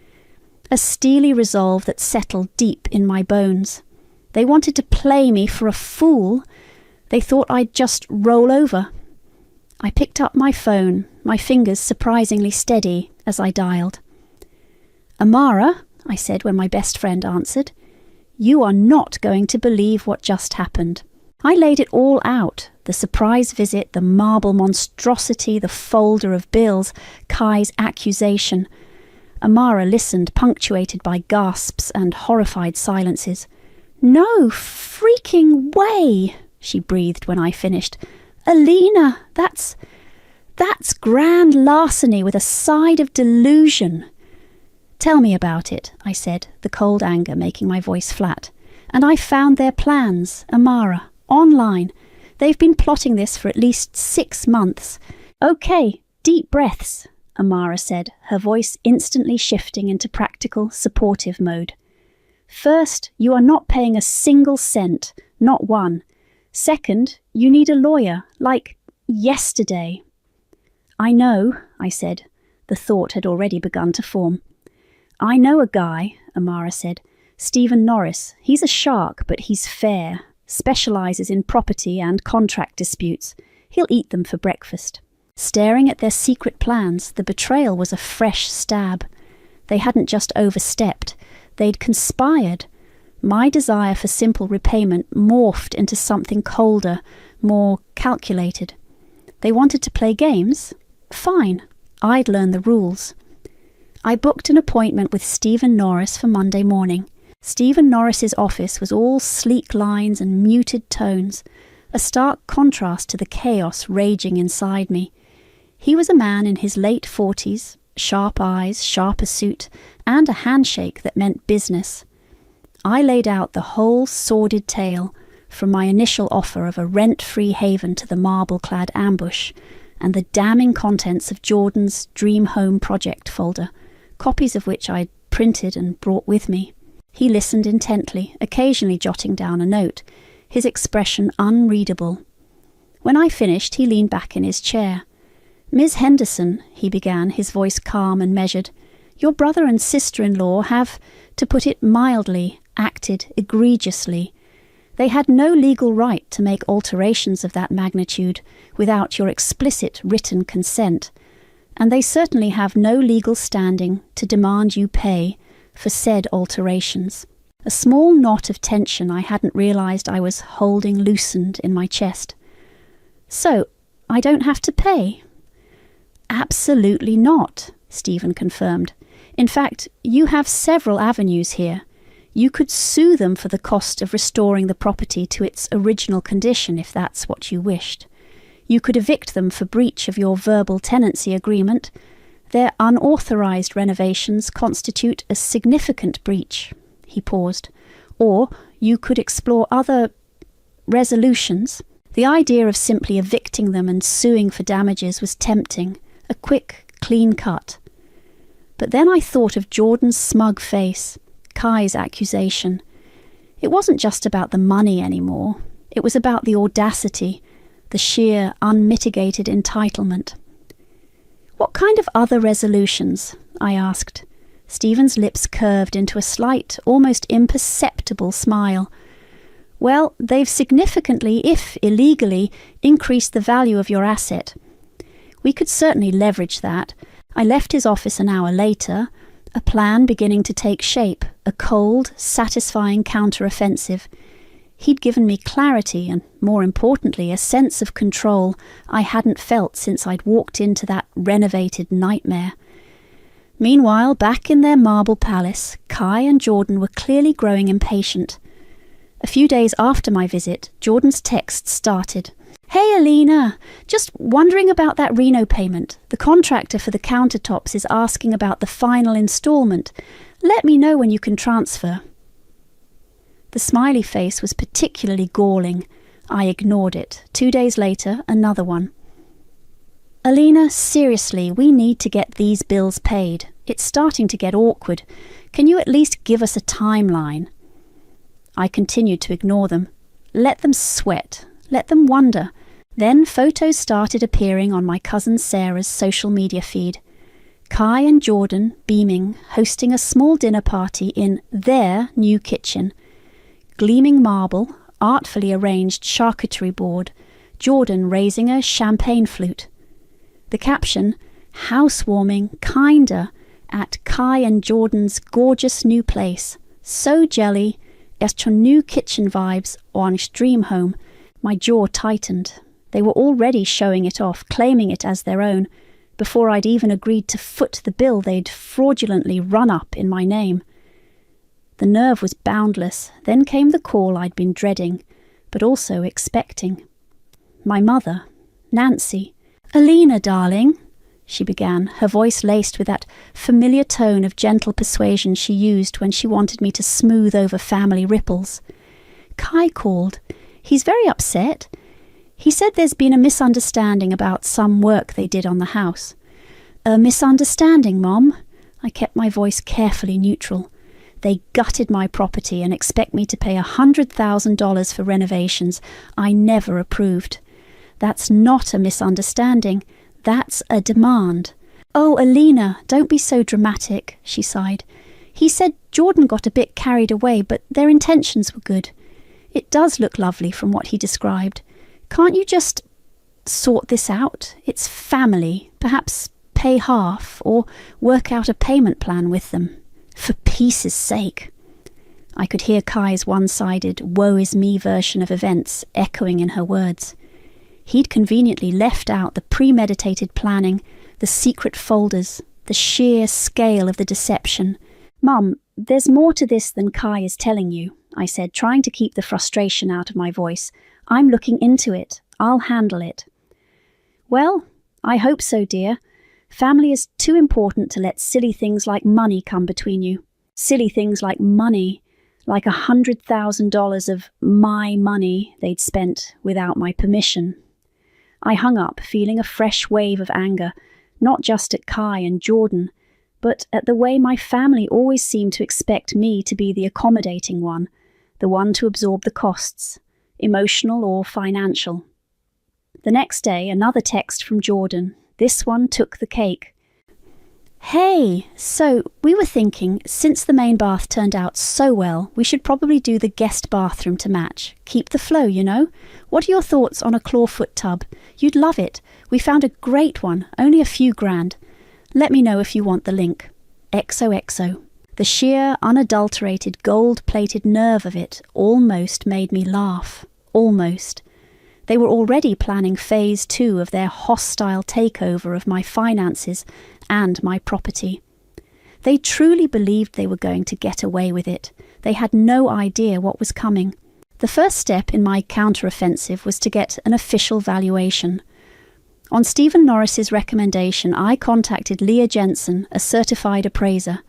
a steely resolve that settled deep in my bones. They wanted to play me for a fool. They thought I'd just roll over. I picked up my phone, my fingers surprisingly steady as I dialed. "Amara," I said when my best friend answered, "you are not going to believe what just happened." I laid it all out, the surprise visit, the marble monstrosity, the folder of bills, Kai's accusation. Amara listened, punctuated by gasps and horrified silences. "No freaking way," she breathed when I finished. "Alina, that's grand larceny with a side of delusion." "Tell me about it," I said, the cold anger making my voice flat. "And I found their plans, Amara, online. They've been plotting this for at least 6 months. Okay, deep breaths," Amara said, her voice instantly shifting into practical, supportive mode. "First, you are not paying a single cent, not one. Second, you need a lawyer, like yesterday." "I know," I said. The thought had already begun to form. "I know a guy," Amara said. "Stephen Norris. He's a shark, but he's fair. Specialises in property and contract disputes. He'll eat them for breakfast." Staring at their secret plans, the betrayal was a fresh stab. They hadn't just overstepped. They'd conspired. My desire for simple repayment morphed into something colder, more calculated. They wanted to play games? Fine. I'd learn the rules. I booked an appointment with Stephen Norris for Monday morning. Stephen Norris's office was all sleek lines and muted tones, a stark contrast to the chaos raging inside me. He was a man in his late 40s, sharp eyes, sharper suit, and a handshake that meant business. I laid out the whole sordid tale, from my initial offer of a rent-free haven to the marble-clad ambush, and the damning contents of Jordan's Dream Home Project folder, copies of which I'd printed and brought with me. He listened intently, occasionally jotting down a note, his expression unreadable. When I finished, he leaned back in his chair. "Miss Henderson," he began, his voice calm and measured, "your brother and sister-in-law have, to put it mildly, acted egregiously. They had no legal right to make alterations of that magnitude without your explicit written consent, and they certainly have no legal standing to demand you pay for said alterations." A small knot of tension I hadn't realised I was holding loosened in my chest. "So, I don't have to pay?" "Absolutely not," Stephen confirmed. "In fact, you have several avenues here. You could sue them for the cost of restoring the property to its original condition if that's what you wished. You could evict them for breach of your verbal tenancy agreement. Their unauthorised renovations constitute a significant breach." He paused. "Or you could explore other resolutions." The idea of simply evicting them and suing for damages was tempting, a quick, clean cut. But then I thought of Jordan's smug face, Kai's accusation. It wasn't just about the money anymore. It was about the audacity, the sheer, unmitigated entitlement. "What kind of other resolutions?" I asked. Stephen's lips curved into a slight, almost imperceptible smile. "Well, they've significantly, if illegally, increased the value of your asset. We could certainly leverage that." I left his office an hour later, a plan beginning to take shape, a cold, satisfying counter-offensive. He'd given me clarity and, more importantly, a sense of control I hadn't felt since I'd walked into that renovated nightmare. Meanwhile, back in their marble palace, Kai and Jordan were clearly growing impatient. A few days after my visit, Jordan's text started. "Hey Alina, just wondering about that Reno payment. The contractor for the countertops is asking about the final installment. Let me know when you can transfer." The smiley face was particularly galling. I ignored it. 2 days later, another one. "Alina, seriously, we need to get these bills paid. It's starting to get awkward. Can you at least give us a timeline?" I continued to ignore them. Let them sweat. Let them wonder. Then photos started appearing on my cousin Sarah's social media feed. Kai and Jordan beaming, hosting a small dinner party in their new kitchen. Gleaming marble, artfully arranged charcuterie board, Jordan raising a champagne flute. The caption, "Housewarming, kinda, at Kai and Jordan's gorgeous new place. So jelly, erst schon new kitchen vibes orange dream home." My jaw tightened. They were already showing it off, claiming it as their own, before I'd even agreed to foot the bill they'd fraudulently run up in my name. The nerve was boundless. Then came the call I'd been dreading, but also expecting. My mother, Nancy. "Alina, darling," she began, her voice laced with that familiar tone of gentle persuasion she used when she wanted me to smooth over family ripples. "Kai called. He's very upset. He said there's been a misunderstanding about some work they did on the house." "A misunderstanding, Mom?" I kept my voice carefully neutral. "They gutted my property and expect me to pay $100,000 for renovations. I never approved. That's not a misunderstanding. That's a demand." "Oh, Alina, don't be so dramatic," she sighed. "He said Jordan got a bit carried away, but their intentions were good. It does look lovely from what he described. Can't you just sort this out? It's family. Perhaps pay half, or work out a payment plan with them. For peace' sake." I could hear Kai's one-sided, woe-is-me version of events echoing in her words. He'd conveniently left out the premeditated planning, the secret folders, the sheer scale of the deception. "Mum, there's more to this than Kai is telling you," I said, trying to keep the frustration out of my voice. "I'm looking into it. I'll handle it." "Well, I hope so, dear. Family is too important to let silly things like money come between you. Silly things like money, like $100,000 of my money they'd spent without my permission." I hung up, feeling a fresh wave of anger, not just at Kai and Jordan, but at the way my family always seemed to expect me to be the accommodating one, the one to absorb the costs, emotional or financial. The next day, another text from Jordan. This one took the cake. "Hey, so we were thinking, since the main bath turned out so well, we should probably do the guest bathroom to match. Keep the flow, you know? What are your thoughts on a clawfoot tub? You'd love it. We found a great one, only a few grand. Let me know if you want the link. XOXO." The sheer, unadulterated, gold-plated nerve of it almost made me laugh. Almost. They were already planning phase 2 of their hostile takeover of my finances and my property. They truly believed they were going to get away with it. They had no idea what was coming. The first step in my counter-offensive was to get an official valuation. On Stephen Norris's recommendation, I contacted Leah Jensen, a certified appraiser.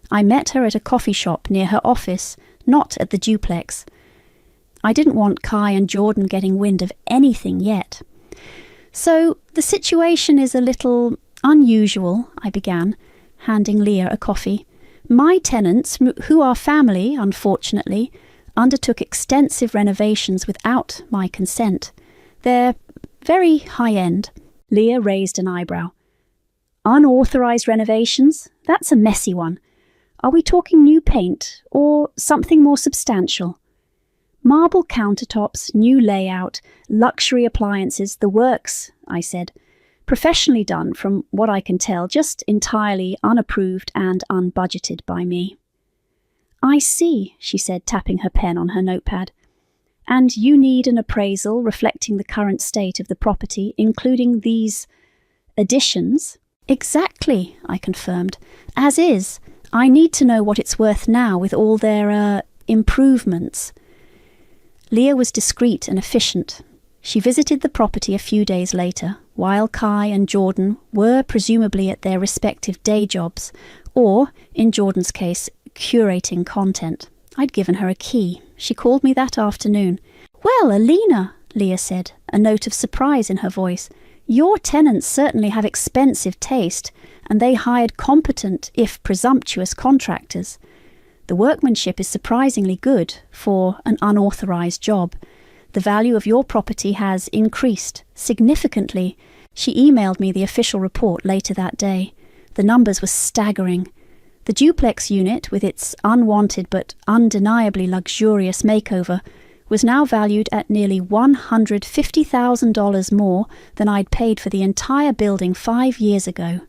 I met her at a coffee shop near her office, not at the duplex. I didn't want Kai and Jordan getting wind of anything yet. "So, the situation is a little unusual," I began, handing Leah a coffee. "My tenants, who are family, unfortunately, undertook extensive renovations without my consent. They're very high-end." Leah raised an eyebrow. "Unauthorized renovations? That's a messy one. Are we talking new paint, or something more substantial?" "Marble countertops, new layout, luxury appliances, the works," I said. "Professionally done, from what I can tell, just entirely unapproved and unbudgeted by me." "I see," she said, tapping her pen on her notepad. And you need an appraisal reflecting the current state of the property, including these additions? Exactly, I confirmed. As is. I need to know what it's worth now with all their, improvements. Leah was discreet and efficient. She visited the property a few days later, while Kai and Jordan were presumably at their respective day jobs, or, in Jordan's case, curating content. I'd given her a key. She called me that afternoon. "Well, Alina," Leah said, a note of surprise in her voice, "your tenants certainly have expensive taste, and they hired competent, if presumptuous, contractors. The workmanship is surprisingly good for an unauthorized job. The value of your property has increased significantly." She emailed me the official report later that day. The numbers were staggering. The duplex unit, with its unwanted but undeniably luxurious makeover, was now valued at nearly $150,000 more than I'd paid for the entire building 5 years ago.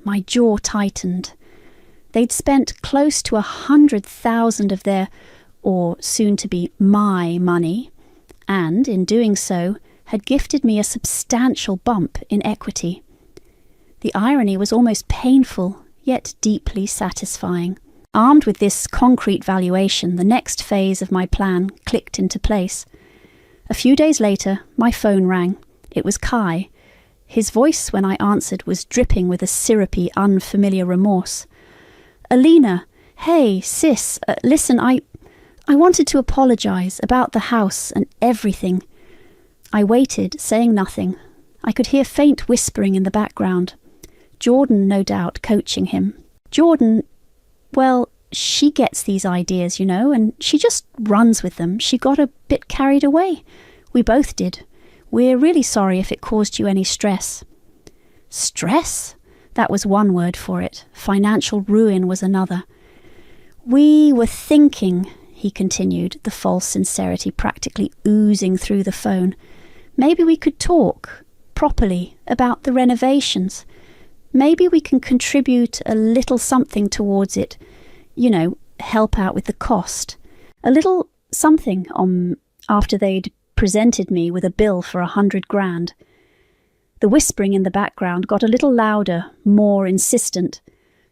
My jaw tightened. They'd spent close to $100,000 of their, or soon-to-be my, money, and, in doing so, had gifted me a substantial bump in equity. The irony was almost painful, yet deeply satisfying. Armed with this concrete valuation, the next phase of my plan clicked into place. A few days later, my phone rang. It was Kai. His voice, when I answered, was dripping with a syrupy, unfamiliar remorse. "Alina, hey, sis, listen, I wanted to apologize about the house and everything." I waited, saying nothing. I could hear faint whispering in the background. Jordan, no doubt, coaching him. Jordan, well, she gets these ideas, you know, and she just runs with them. She got a bit carried away. We both did. We're really sorry if it caused you any stress. Stress? That was one word for it. Financial ruin was another. "We were thinking," he continued, the false sincerity practically oozing through the phone, "maybe we could talk, properly, about the renovations. Maybe we can contribute a little something towards it, you know, help out with the cost. A little something, after they'd presented me with a bill for $100,000. The whispering in the background got a little louder, more insistent.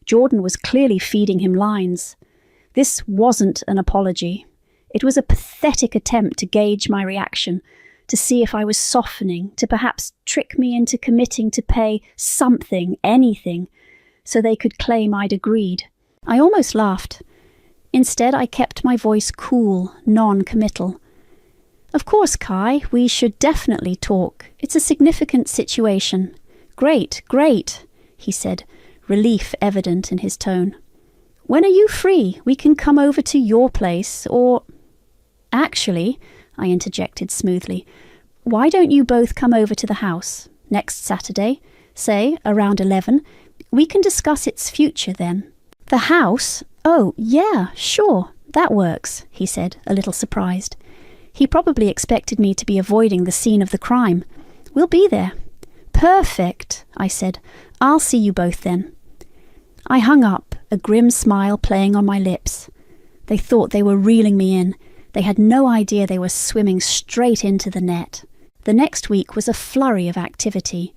Jordan was clearly feeding him lines. This wasn't an apology. It was a pathetic attempt to gauge my reaction, to see if I was softening, to perhaps trick me into committing to pay something, anything, so they could claim I'd agreed. I almost laughed. Instead, I kept my voice cool, non-committal. "Of course, Kai, we should definitely talk. It's a significant situation." Great, he said, relief evident in his tone. "When are you free? We can come over to your place, or—" "Actually," I interjected smoothly, "why don't you both come over to the house next Saturday, say around 11? We can discuss its future then." "The house? Oh, yeah, sure, that works," he said, a little surprised. He probably expected me to be avoiding the scene of the crime. "We'll be there." "Perfect," I said. "I'll see you both then." I hung up, a grim smile playing on my lips. They thought they were reeling me in. They had no idea they were swimming straight into the net. The next week was a flurry of activity.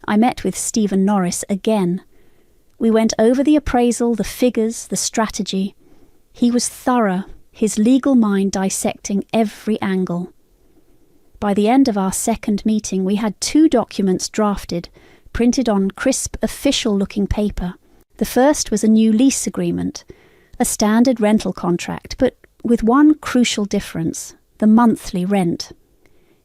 I met with Stephen Norris again. We went over the appraisal, the figures, the strategy. He was thorough, his legal mind dissecting every angle. By the end of our second meeting, we had 2 documents drafted, printed on crisp, official-looking paper. The first was a new lease agreement, a standard rental contract, but with one crucial difference: the monthly rent.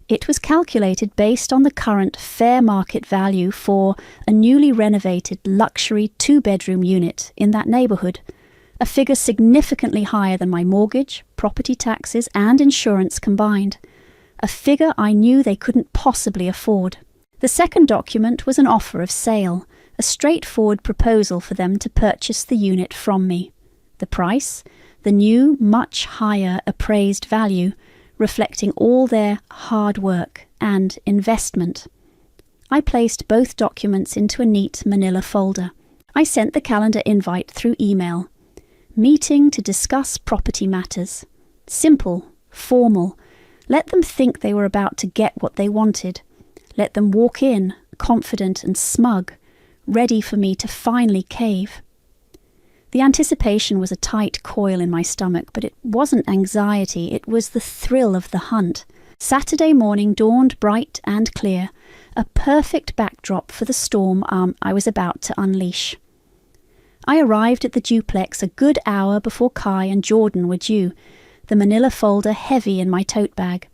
It was calculated based on the current fair market value for a newly renovated luxury 2-bedroom unit in that neighbourhood, a figure significantly higher than my mortgage, property taxes and insurance combined, a figure I knew they couldn't possibly afford. The second document was an offer of sale, a straightforward proposal for them to purchase the unit from me. The price? The new, much higher appraised value, reflecting all their hard work and investment. I placed both documents into a neat manila folder. I sent the calendar invite through email. Meeting to discuss property matters. Simple, formal, Let them think they were about to get what they wanted. Let them walk in, confident and smug, ready for me to finally cave. The anticipation was a tight coil in my stomach, but it wasn't anxiety, it was the thrill of the hunt. Saturday morning dawned bright and clear, a perfect backdrop for the storm I was about to unleash. I arrived at the duplex a good hour before Kai and Jordan were due, the manila folder heavy in my tote bag.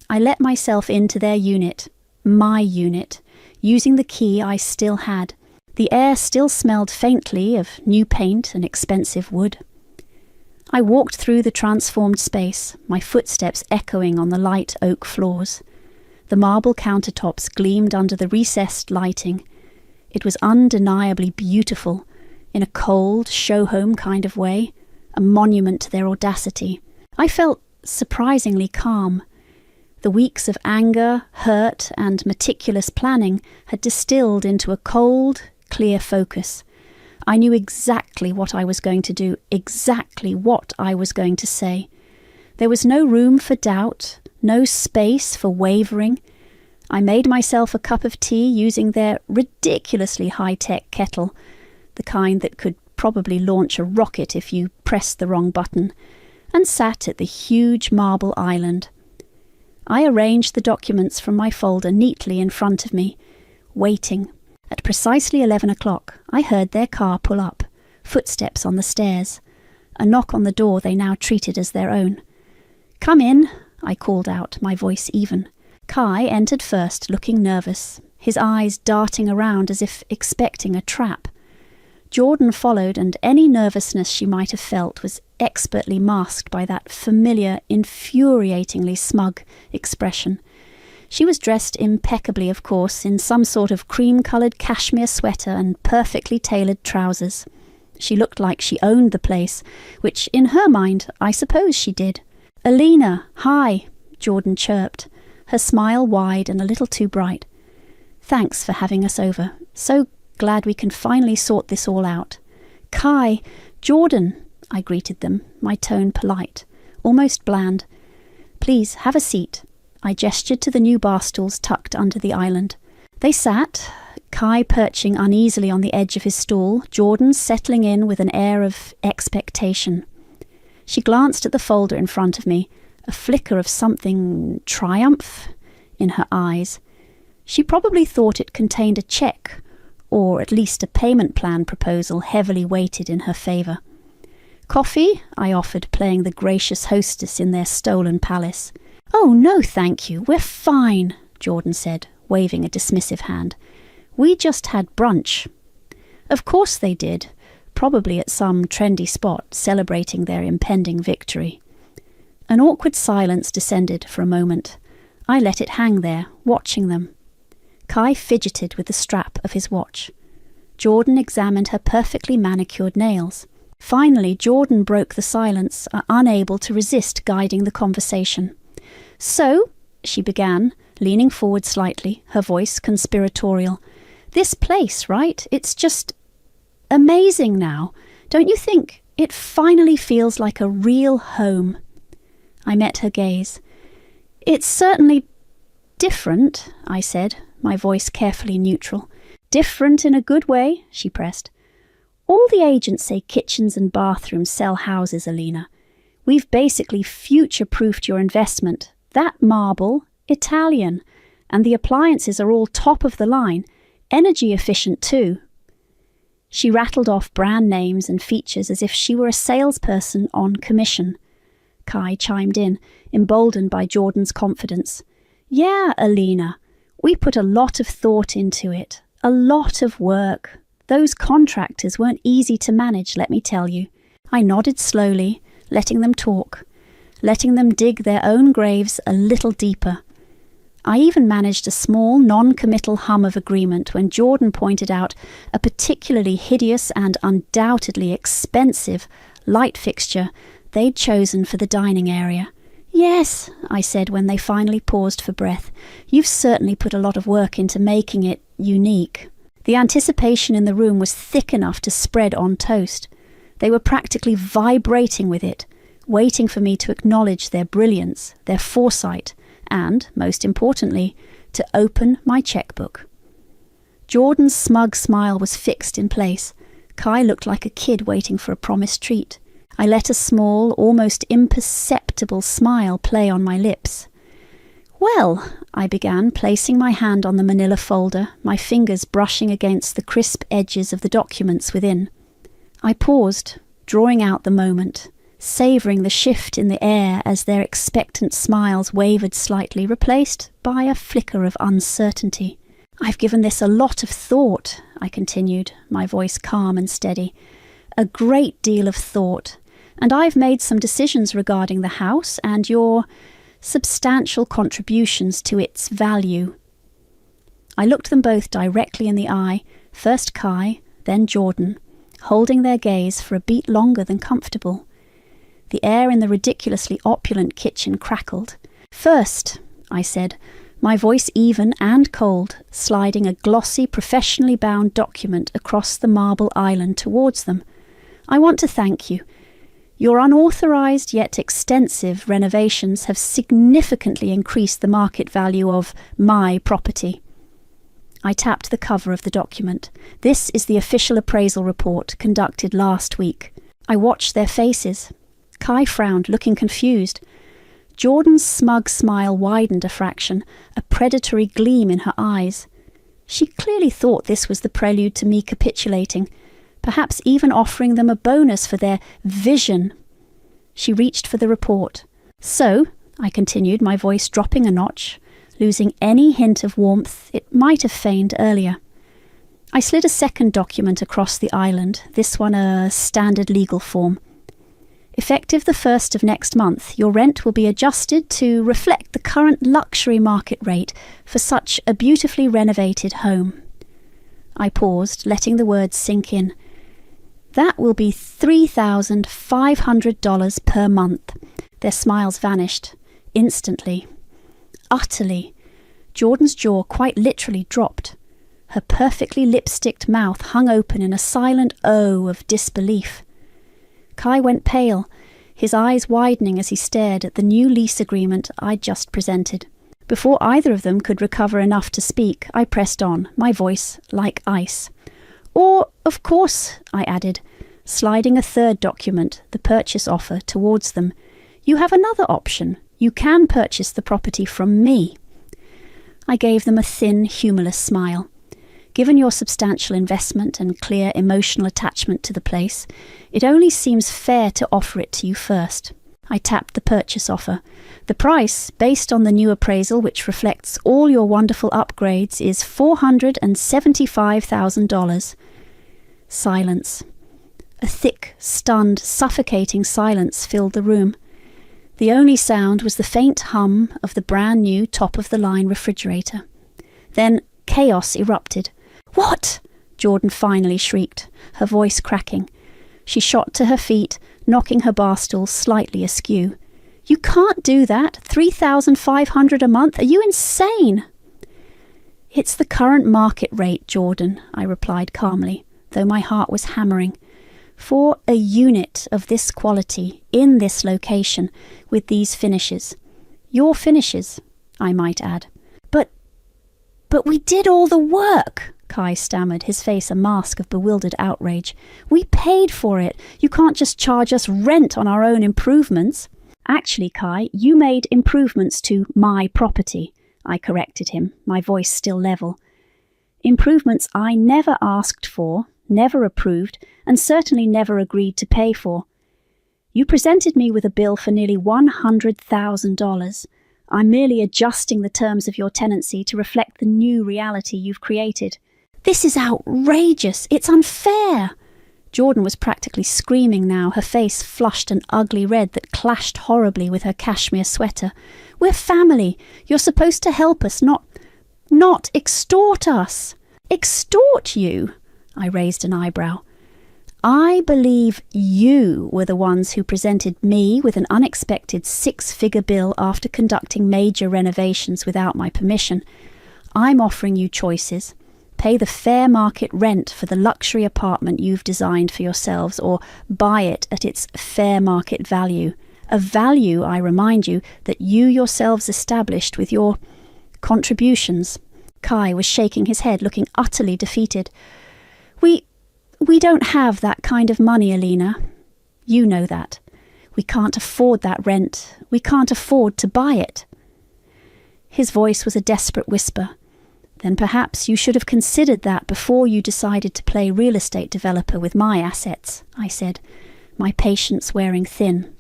I let myself into their unit, my unit, using the key I still had. The air still smelled faintly of new paint and expensive wood. I walked through the transformed space, my footsteps echoing on the light oak floors. The marble countertops gleamed under the recessed lighting. It was undeniably beautiful, in a cold, show-home kind of way, a monument to their audacity. I felt surprisingly calm. The weeks of anger, hurt, and meticulous planning had distilled into a cold, clear focus. I knew exactly what I was going to do, exactly what I was going to say. There was no room for doubt, no space for wavering. I made myself a cup of tea using their ridiculously high-tech kettle, the kind that could probably launch a rocket if you pressed the wrong button, and sat at the huge marble island. I arranged the documents from my folder neatly in front of me, waiting. At precisely 11 o'clock, I heard their car pull up, footsteps on the stairs, a knock on the door they now treated as their own. "Come in," I called out, my voice even. Kai entered first, looking nervous, his eyes darting around as if expecting a trap. Jordan followed, and any nervousness she might have felt was expertly masked by that familiar, infuriatingly smug expression. She was dressed impeccably, of course, in some sort of cream-coloured cashmere sweater and perfectly tailored trousers. She looked like she owned the place, which, in her mind, I suppose she did. "Alina, hi," Jordan chirped, her smile wide and a little too bright. "Thanks for having us over. So glad we can finally sort this all out." "Kai, Jordan," I greeted them, my tone polite, almost bland. "Please, have a seat." I gestured to the new bar stools tucked under the island. They sat, Kai perching uneasily on the edge of his stool, Jordan settling in with an air of expectation. She glanced at the folder in front of me, a flicker of something triumph in her eyes. She probably thought it contained a cheque, or at least a payment plan proposal heavily weighted in her favour. "Coffee?" I offered, playing the gracious hostess in their stolen palace. "Oh, no, thank you. We're fine," Jordan said, waving a dismissive hand. "We just had brunch." Of course they did, probably at some trendy spot celebrating their impending victory. An awkward silence descended for a moment. I let it hang there, watching them. Kai fidgeted with the strap of his watch. Jordan examined her perfectly manicured nails. Finally, Jordan broke the silence, unable to resist guiding the conversation. "So," she began, leaning forward slightly, her voice conspiratorial, "this place, right? It's just amazing now. Don't you think it finally feels like a real home?" I met her gaze. "It's certainly different," I said, my voice carefully neutral. "Different in a good way," she pressed. "All the agents say kitchens and bathrooms sell houses, Alina. We've basically future-proofed your investment. That marble, Italian, and the appliances are all top of the line, energy efficient too." She rattled off brand names and features as if she were a salesperson on commission. Kai chimed in, emboldened by Jordan's confidence. "Yeah, Alina, we put a lot of thought into it, a lot of work. Those contractors weren't easy to manage, let me tell you." I nodded slowly, letting them talk, letting them dig their own graves a little deeper. I even managed a small, non-committal hum of agreement when Jordan pointed out a particularly hideous and undoubtedly expensive light fixture they'd chosen for the dining area. "Yes," I said when they finally paused for breath, "you've certainly put a lot of work into making it unique." The anticipation in the room was thick enough to spread on toast. They were practically vibrating with it, waiting for me to acknowledge their brilliance, their foresight, and, most importantly, to open my checkbook. Jordan's smug smile was fixed in place. Kai looked like a kid waiting for a promised treat. I let a small, almost imperceptible smile play on my lips. "Well," I began, placing my hand on the manila folder, my fingers brushing against the crisp edges of the documents within. I paused, drawing out the moment, savouring the shift in the air as their expectant smiles wavered slightly, replaced by a flicker of uncertainty. "I've given this a lot of thought," I continued, my voice calm and steady. "A great deal of thought, and I've made some decisions regarding the house and your substantial contributions to its value." I looked them both directly in the eye, first Kai, then Jordan, holding their gaze for a beat longer than comfortable. The air in the ridiculously opulent kitchen crackled. "First," I said, my voice even and cold, sliding a glossy, professionally bound document across the marble island towards them, "I want to thank you. Your unauthorized yet extensive renovations have significantly increased the market value of my property." I tapped the cover of the document. "This is the official appraisal report conducted last week." I watched their faces. Kai frowned, looking confused. Jordan's smug smile widened a fraction, a predatory gleam in her eyes. She clearly thought this was the prelude to me capitulating, perhaps even offering them a bonus for their vision. She reached for the report. "So," I continued, my voice dropping a notch, losing any hint of warmth it might have feigned earlier. I slid a second document across the island, this one a standard legal form. "Effective the 1st of next month, your rent will be adjusted to reflect the current luxury market rate for such a beautifully renovated home." I paused, letting the words sink in. "That will be $3,500 per month." Their smiles vanished, instantly, utterly. Jordan's jaw quite literally dropped. Her perfectly lipsticked mouth hung open in a silent O of disbelief. Kai went pale, his eyes widening as he stared at the new lease agreement I'd just presented. Before either of them could recover enough to speak, I pressed on, my voice like ice. "Or, of course," I added, sliding a third document, the purchase offer, towards them, "you have another option. You can purchase the property from me." I gave them a thin, humourless smile. "Given your substantial investment and clear emotional attachment to the place, it only seems fair to offer it to you first." I tapped the purchase offer. "The price, based on the new appraisal which reflects all your wonderful upgrades, is $475,000. Silence. A thick, stunned, suffocating silence filled the room. The only sound was the faint hum of the brand new top-of-the-line refrigerator. Then chaos erupted. "What?" Jordan finally shrieked, her voice cracking. She shot to her feet, knocking her bar stool slightly askew. "You can't do that! $3,500 a month? Are you insane?" "It's the current market rate, Jordan," I replied calmly, though my heart was hammering. "For a unit of this quality, in this location, with these finishes. Your finishes, I might add." But we did all the work," Kai stammered, his face a mask of bewildered outrage. "We paid for it. You can't just charge us rent on our own improvements." "Actually, Kai, you made improvements to my property," I corrected him, my voice still level. "Improvements I never asked for, never approved, and certainly never agreed to pay for. You presented me with a bill for nearly $100,000. I'm merely adjusting the terms of your tenancy to reflect the new reality you've created." "This is outrageous! It's unfair!" Jordan was practically screaming now, her face flushed an ugly red that clashed horribly with her cashmere sweater. "We're family. You're supposed to help us, not extort us." "Extort you?" I raised an eyebrow. "I believe you were the ones who presented me with an unexpected 6-figure bill after conducting major renovations without my permission. I'm offering you choices. Pay the fair market rent for the luxury apartment you've designed for yourselves, or buy it at its fair market value, A value, I remind you, that you yourselves established with your contributions. Kai was shaking his head, looking utterly defeated. We don't have that kind of money, Alina. You know that. We can't afford that rent. We can't afford to buy it. His voice was a desperate whisper. Then perhaps you should have considered that before you decided to play real estate developer with my assets, I said, my patience wearing thin.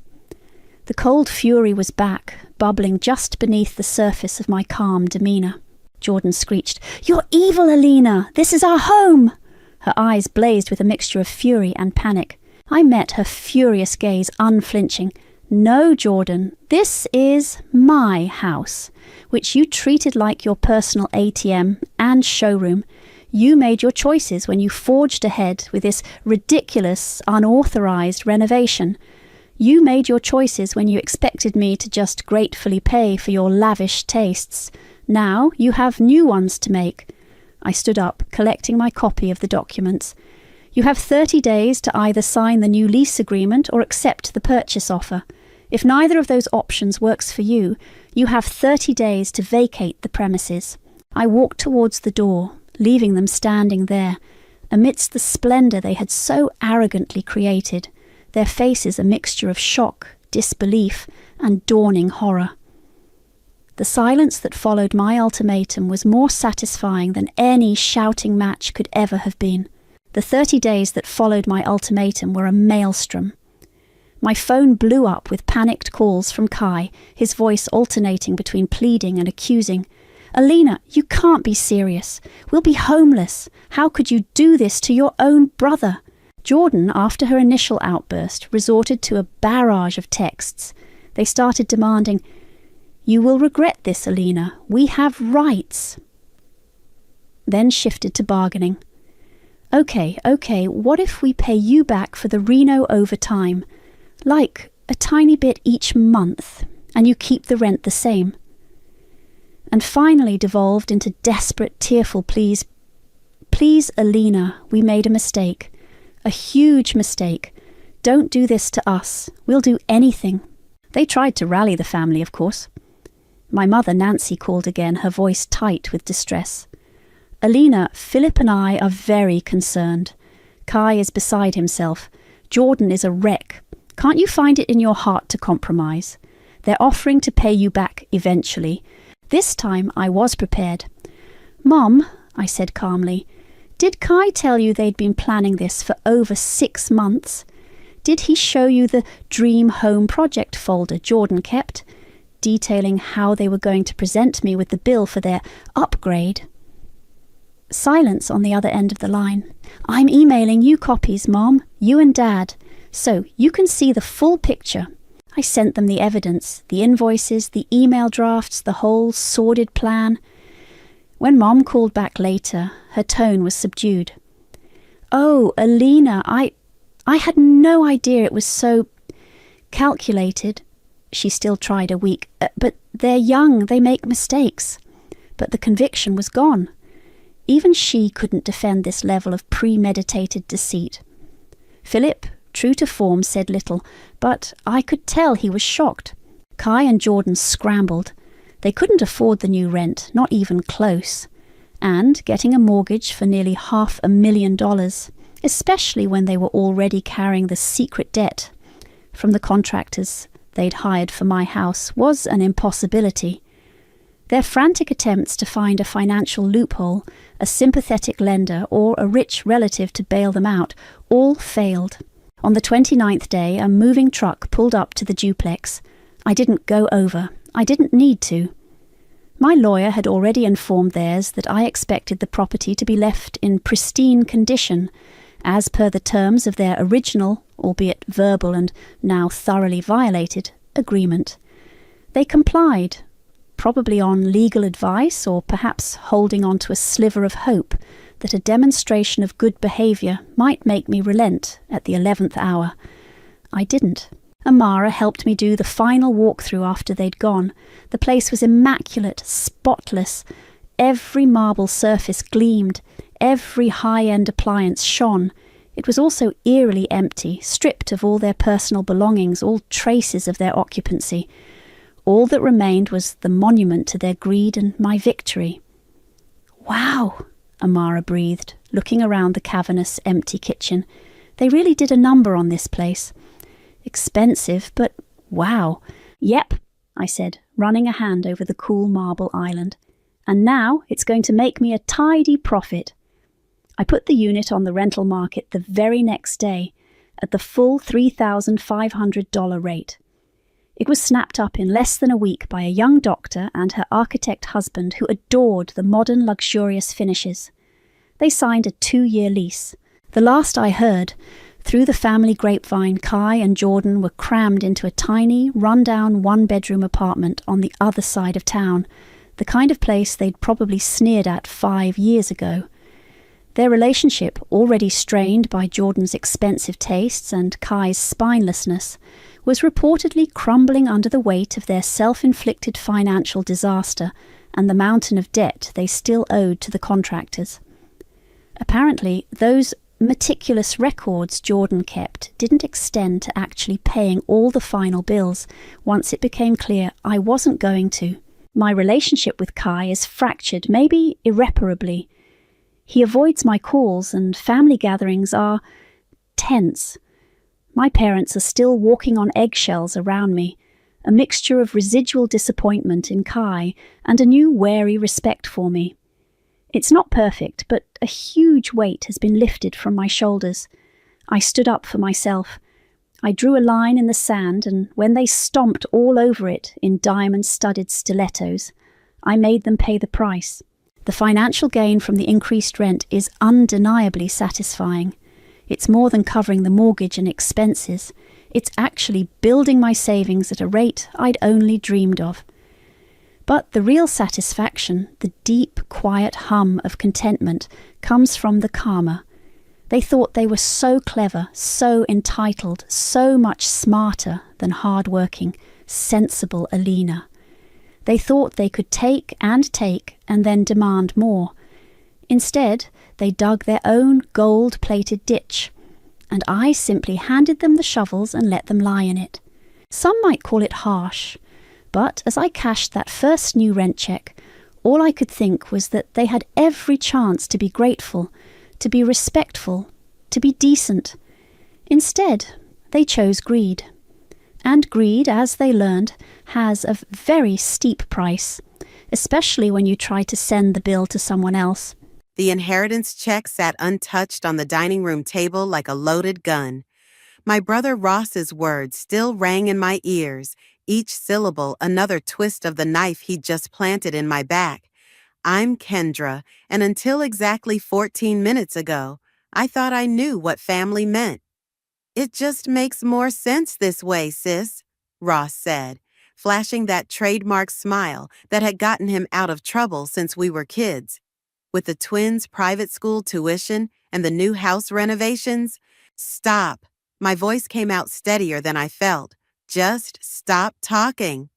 The cold fury was back, bubbling just beneath the surface of my calm demeanour. Jordan screeched, "You're evil, Alina! This is our home!" Her eyes blazed with a mixture of fury and panic. I met her furious gaze unflinching. "No, Jordan, this is my house, which you treated like your personal ATM and showroom. You made your choices when you forged ahead with this ridiculous, unauthorized renovation. You made your choices when you expected me to just gratefully pay for your lavish tastes. Now you have new ones to make." I stood up, collecting my copy of the documents. "You have 30 days to either sign the new lease agreement or accept the purchase offer. If neither of those options works for you, you have 30 days to vacate the premises." I walked towards the door, leaving them standing there, amidst the splendour they had so arrogantly created, their faces a mixture of shock, disbelief, and dawning horror. The silence that followed my ultimatum was more satisfying than any shouting match could ever have been. The 30 days that followed my ultimatum were a maelstrom. My phone blew up with panicked calls from Kai, his voice alternating between pleading and accusing. "Alina, you can't be serious. We'll be homeless. How could you do this to your own brother?" Jordan, after her initial outburst, resorted to a barrage of texts. They started demanding, "You will regret this, Alina. We have rights." Then shifted to bargaining. Okay, what if we pay you back for the Reno overtime? Like a tiny bit each month, and you keep the rent the same." And finally devolved into desperate, tearful pleas. "Please, Alina, we made a mistake. A huge mistake. Don't do this to us. We'll do anything." They tried to rally the family, of course. My mother, Nancy, called again, her voice tight with distress. "Alina, Philip and I are very concerned. Kai is beside himself. Jordan is a wreck. Can't you find it in your heart to compromise? They're offering to pay you back eventually. This time I was prepared." "Mom," I said calmly, "did Kai tell you they'd been planning this for over 6 months? Did he show you the Dream Home Project folder Jordan kept, detailing how they were going to present me with the bill for their upgrade?" Silence on the other end of the line. "I'm emailing you copies, Mom, you and Dad, so you can see the full picture." I sent them the evidence, the invoices, the email drafts, the whole sordid plan. When Mom called back later, her tone was subdued. "Oh, Alina, I had no idea it was so calculated." She still tried a weak, "But they're young, they make mistakes." But the conviction was gone. Even she couldn't defend this level of premeditated deceit. Philip, true to form, said little, but I could tell he was shocked. Kai and Jordan scrambled. They couldn't afford the new rent, not even close. And getting a mortgage for nearly $500,000, especially when they were already carrying the secret debt from the contractors they'd hired for my house, was an impossibility. Their frantic attempts to find a financial loophole, a sympathetic lender, or a rich relative to bail them out, all failed. On the 29th day, a moving truck pulled up to the duplex. I didn't go over. I didn't need to. My lawyer had already informed theirs that I expected the property to be left in pristine condition, as per the terms of their original, albeit verbal and now thoroughly violated, agreement. They complied, probably on legal advice or perhaps holding on to a sliver of hope that a demonstration of good behaviour might make me relent at the 11th hour. I didn't. Amara helped me do the final walkthrough after they'd gone. The place was immaculate, spotless. Every marble surface gleamed. Every high-end appliance shone. It was also eerily empty, stripped of all their personal belongings, all traces of their occupancy. All that remained was the monument to their greed and my victory. "Wow," Amara breathed, looking around the cavernous, empty kitchen. They really did a number on this place. Expensive, but wow. "Yep," I said, running a hand over the cool marble island. "And now it's going to make me a tidy profit." I put the unit on the rental market the very next day, at the full $3,500 rate. It was snapped up in less than a week by a young doctor and her architect husband who adored the modern luxurious finishes. They signed a 2-year lease. The last I heard, through the family grapevine, Kai and Jordan were crammed into a tiny, run-down one-bedroom apartment on the other side of town, the kind of place they'd probably sneered at 5 years ago. Their relationship, already strained by Jordan's expensive tastes and Kai's spinelessness, was reportedly crumbling under the weight of their self-inflicted financial disaster and the mountain of debt they still owed to the contractors. Apparently, those meticulous records Jordan kept didn't extend to actually paying all the final bills once it became clear I wasn't going to. My relationship with Kai is fractured, maybe irreparably. He avoids my calls and family gatherings are tense. My parents are still walking on eggshells around me, a mixture of residual disappointment in Kai and a new wary respect for me. It's not perfect, but a huge weight has been lifted from my shoulders. I stood up for myself. I drew a line in the sand, and when they stomped all over it in diamond-studded stilettos, I made them pay the price. The financial gain from the increased rent is undeniably satisfying. It's more than covering the mortgage and expenses. It's actually building my savings at a rate I'd only dreamed of. But the real satisfaction, the deep, quiet hum of contentment, comes from the karma. They thought they were so clever, so entitled, so much smarter than hard-working, sensible Alina. They thought they could take and then demand more. Instead, they dug their own gold-plated ditch, and I simply handed them the shovels and let them lie in it. Some might call it harsh, but as I cashed that first new rent check, all I could think was that they had every chance to be grateful, to be respectful, to be decent. Instead, they chose greed. And greed, as they learned, has a very steep price, especially when you try to send the bill to someone else. The inheritance check sat untouched on the dining room table like a loaded gun. My brother Ross's words still rang in my ears, each syllable another twist of the knife he'd just planted in my back. I'm Kendra, and until exactly 14 minutes ago, I thought I knew what family meant. "It just makes more sense this way, sis," Ross said, flashing that trademark smile that had gotten him out of trouble since we were kids. With the twins' private school tuition and the new house renovations, "Stop." My voice came out steadier than I felt. "Just stop talking."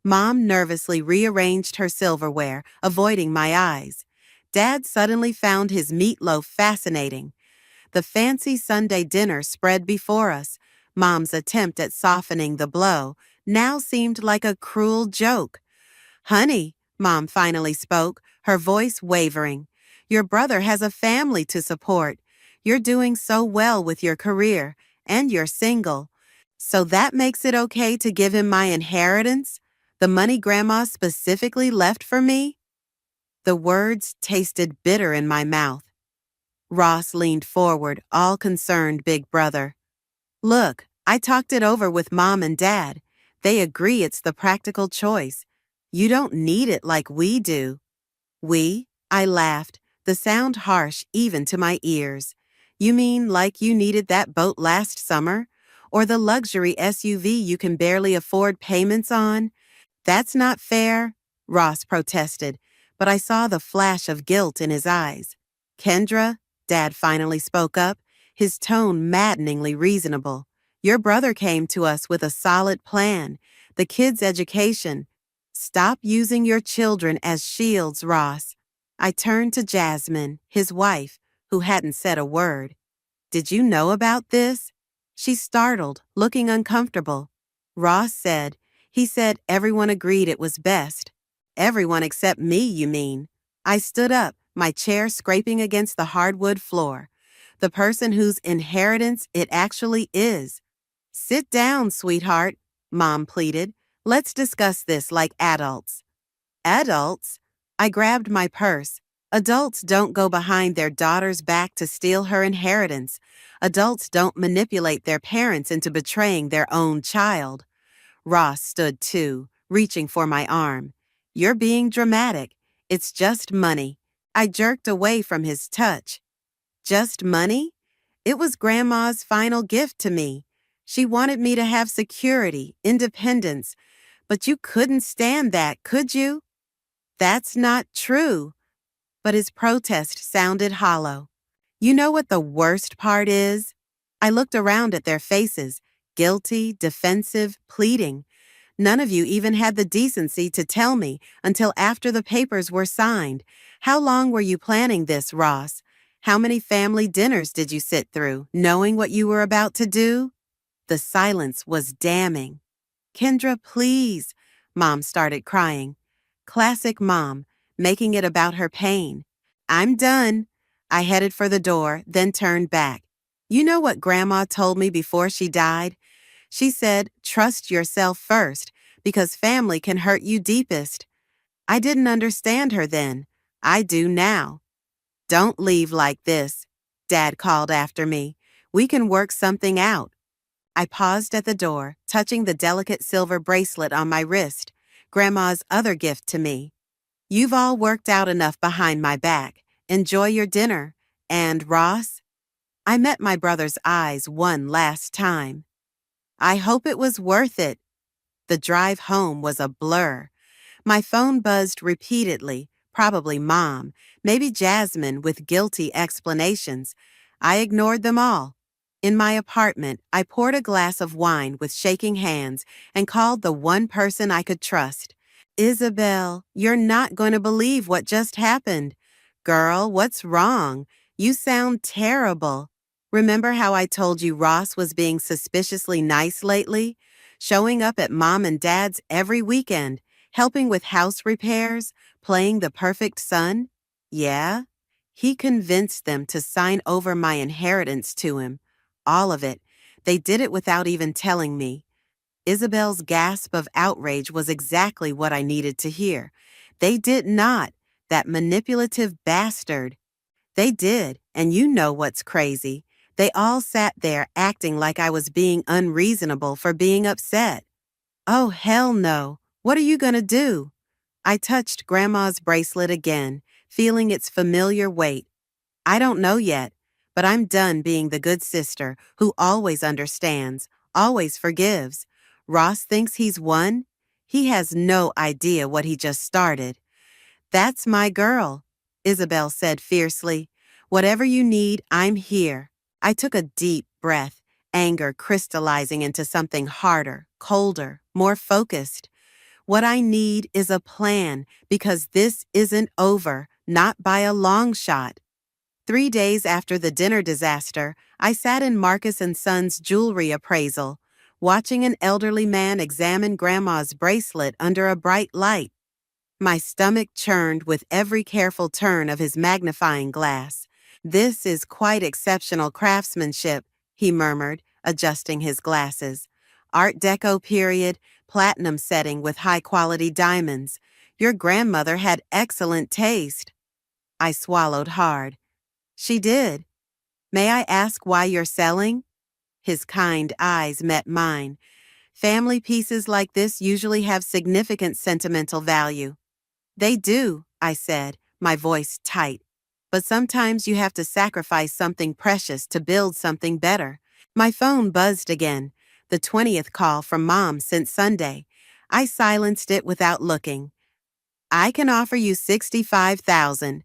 Mom nervously rearranged her silverware, avoiding my eyes. Dad suddenly found his meatloaf fascinating. The fancy Sunday dinner spread before us. Mom's attempt at softening the blow now seemed like a cruel joke. "Honey," Mom finally spoke, her voice wavering, "your brother has a family to support. You're doing so well with your career, and you're single. So that makes it okay to give him my inheritance? The money Grandma specifically left for me?" The words tasted bitter in my mouth. Ross leaned forward, all concerned big brother. "Look, I talked it over with Mom and Dad. They agree it's the practical choice. You don't need it like we do." "We?" I laughed, the sound harsh even to my ears. "You mean like you needed that boat last summer? Or the luxury SUV you can barely afford payments on? That's not fair," Ross protested, but I saw the flash of guilt in his eyes. "Kendra," Dad finally spoke up, his tone maddeningly reasonable. "Your brother came to us with a solid plan, the kids' education. Stop using your children as shields, Ross." I turned to Jasmine, his wife, who hadn't said a word. "Did you know about this?" She startled, looking uncomfortable. Ross said, "He said everyone agreed it was best." "Everyone except me, you mean?" I stood up, my chair scraping against the hardwood floor. "The person whose inheritance it actually is." "Sit down, sweetheart," Mom pleaded. "Let's discuss this like adults." Adults? I grabbed my purse. Adults don't go behind their daughter's back to steal her inheritance. Adults don't manipulate their parents into betraying their own child. Ross stood too, reaching for my arm. "You're being dramatic. It's just money." I jerked away from his touch. Just money? It was Grandma's final gift to me. She wanted me to have security, independence. But you couldn't stand that, could you? "That's not true." But his protest sounded hollow. "You know what the worst part is?" I looked around at their faces, guilty, defensive, pleading. None of you even had the decency to tell me until after the papers were signed. How long were you planning this, Ross? How many family dinners did you sit through, knowing what you were about to do? The silence was damning. "Kendra, please." Mom started crying. Classic Mom, making it about her pain. "I'm done." I headed for the door, then turned back. "You know what Grandma told me before she died? She said, 'Trust yourself first, because family can hurt you deepest.' I didn't understand her then. I do now." "Don't leave like this," Dad called after me. "We can work something out." I paused at the door, touching the delicate silver bracelet on my wrist, Grandma's other gift to me. "You've all worked out enough behind my back. Enjoy your dinner. And Ross?" I met my brother's eyes one last time. "I hope it was worth it." The drive home was a blur. My phone buzzed repeatedly, probably Mom, maybe Jasmine with guilty explanations. I ignored them all. In my apartment, I poured a glass of wine with shaking hands and called the one person I could trust. "Isabel, you're not going to believe what just happened." "Girl, what's wrong? You sound terrible." "Remember how I told you Ross was being suspiciously nice lately? Showing up at Mom and Dad's every weekend, helping with house repairs, playing the perfect son?" "Yeah." "He convinced them to sign over my inheritance to him. All of it. They did it without even telling me." Isabel's gasp of outrage was exactly what I needed to hear. "They did not. That manipulative bastard." "They did, and you know what's crazy. They all sat there acting like I was being unreasonable for being upset." "Oh, hell no. What are you gonna do?" I touched Grandma's bracelet again, feeling its familiar weight. "I don't know yet, but I'm done being the good sister who always understands, always forgives. Ross thinks he's won? He has no idea what he just started." "That's my girl," Isabel said fiercely. "Whatever you need, I'm here." I took a deep breath, anger crystallizing into something harder, colder, more focused. "What I need is a plan, because this isn't over, not by a long shot." 3 days after the dinner disaster, I sat in Marcus and Son's jewelry appraisal, watching an elderly man examine Grandma's bracelet under a bright light. My stomach churned with every careful turn of his magnifying glass. "This is quite exceptional craftsmanship," he murmured, adjusting his glasses. "Art Deco period, platinum setting with high-quality diamonds. Your grandmother had excellent taste." I swallowed hard. "She did. May I ask why you're selling?" His kind eyes met mine. "Family pieces like this usually have significant sentimental value." "They do," I said, my voice tight. "But sometimes you have to sacrifice something precious to build something better." My phone buzzed again, the 20th call from Mom since Sunday. I silenced it without looking. "I can offer you $65,000,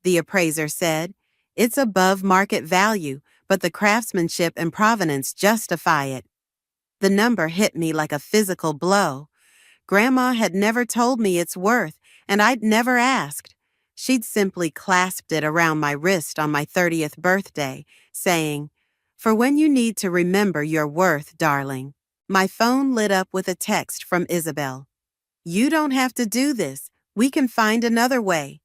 the appraiser said. "It's above market value, but the craftsmanship and provenance justify it." The number hit me like a physical blow. Grandma had never told me its worth, and I'd never asked. She'd simply clasped it around my wrist on my 30th birthday, saying, For when you need to remember your worth, darling. My phone lit up with a text from Isabel. You don't have to do this. We can find another way.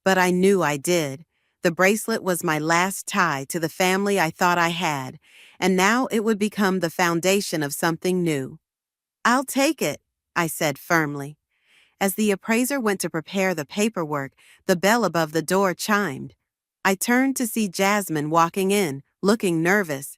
But I knew I did. The bracelet was my last tie to the family I thought I had, and now it would become the foundation of something new. I'll take it, I said firmly. As the appraiser went to prepare the paperwork, the bell above the door chimed. I turned to see Jasmine walking in, looking nervous.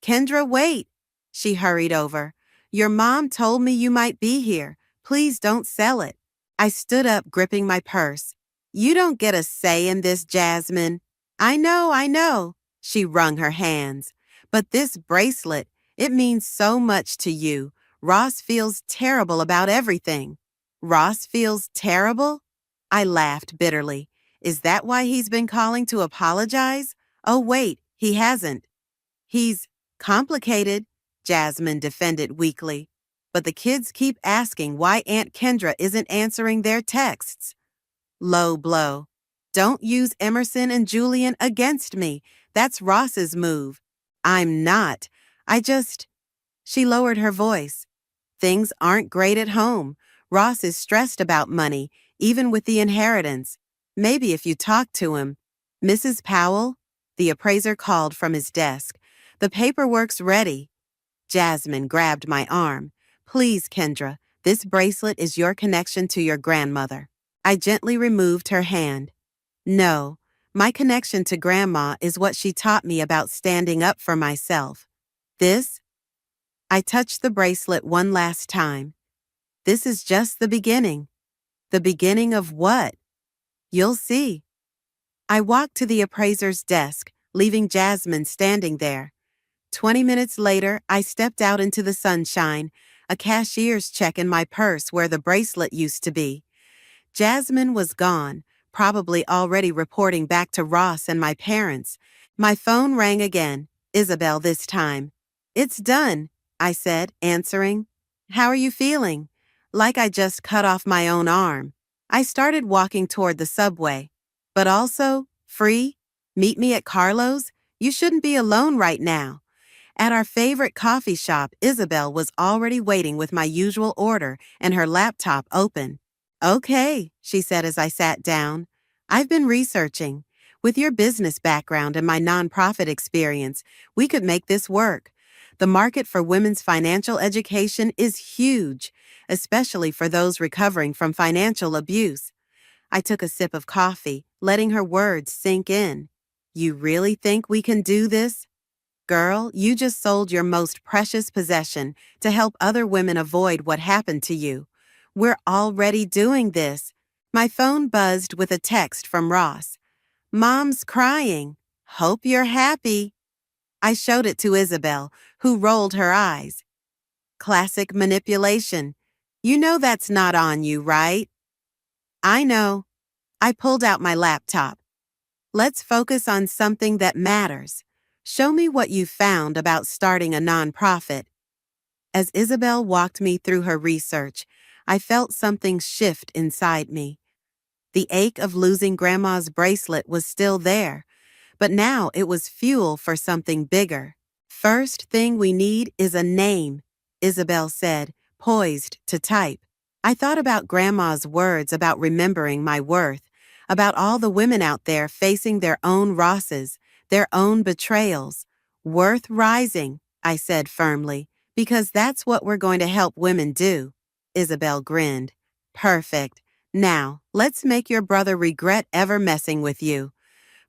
Kendra, wait! She hurried over. Your mom told me you might be here. Please don't sell it. I stood up, gripping my purse. You don't get a say in this, Jasmine. I know. She wrung her hands. But this bracelet, it means so much to you. Ross feels terrible about everything. Ross feels terrible? I laughed bitterly. Is that why he's been calling to apologize? Oh, wait, he hasn't. He's complicated, Jasmine defended weakly. But the kids keep asking why Aunt Kendra isn't answering their texts. Low blow. Don't use Emerson and Julian against me. That's Ross's move. I'm not. She lowered her voice. Things aren't great at home. Ross is stressed about money, even with the inheritance. Maybe if you talk to him. Mrs. Powell? The appraiser called from his desk. The paperwork's ready. Jasmine grabbed my arm. Please, Kendra, this bracelet is your connection to your grandmother. I gently removed her hand. No, my connection to Grandma is what she taught me about standing up for myself. I touched the bracelet one last time. This is just the beginning. The beginning of what? You'll see. I walked to the appraiser's desk, leaving Jasmine standing there. 20 minutes later, I stepped out into the sunshine, a cashier's check in my purse where the bracelet used to be. Jasmine was gone, probably already reporting back to Ross and my parents. My phone rang again, Isabel this time. It's done, I said, answering. How are you feeling? Like I just cut off my own arm. I started walking toward the subway. But also, free? Meet me at Carlo's? You shouldn't be alone right now. At our favorite coffee shop, Isabel was already waiting with my usual order and her laptop open. Okay, she said as I sat down. I've been researching. With your business background and my nonprofit experience, we could make this work. The market for women's financial education is huge, especially for those recovering from financial abuse. I took a sip of coffee, letting her words sink in. You really think we can do this? Girl, you just sold your most precious possession to help other women avoid what happened to you. We're already doing this. My phone buzzed with a text from Ross. Mom's crying. Hope you're happy. I showed it to Isabel, who rolled her eyes. Classic manipulation. You know that's not on you, right? I know. I pulled out my laptop. Let's focus on something that matters. Show me what you found about starting a nonprofit. As Isabel walked me through her research, I felt something shift inside me. The ache of losing Grandma's bracelet was still there, but now it was fuel for something bigger. First thing we need is a name, Isabel said, poised to type. I thought about Grandma's words about remembering my worth, about all the women out there facing their own Rosses, their own betrayals. Worth rising, I said firmly, because that's what we're going to help women do. Isabel grinned. Perfect. Now, let's make your brother regret ever messing with you.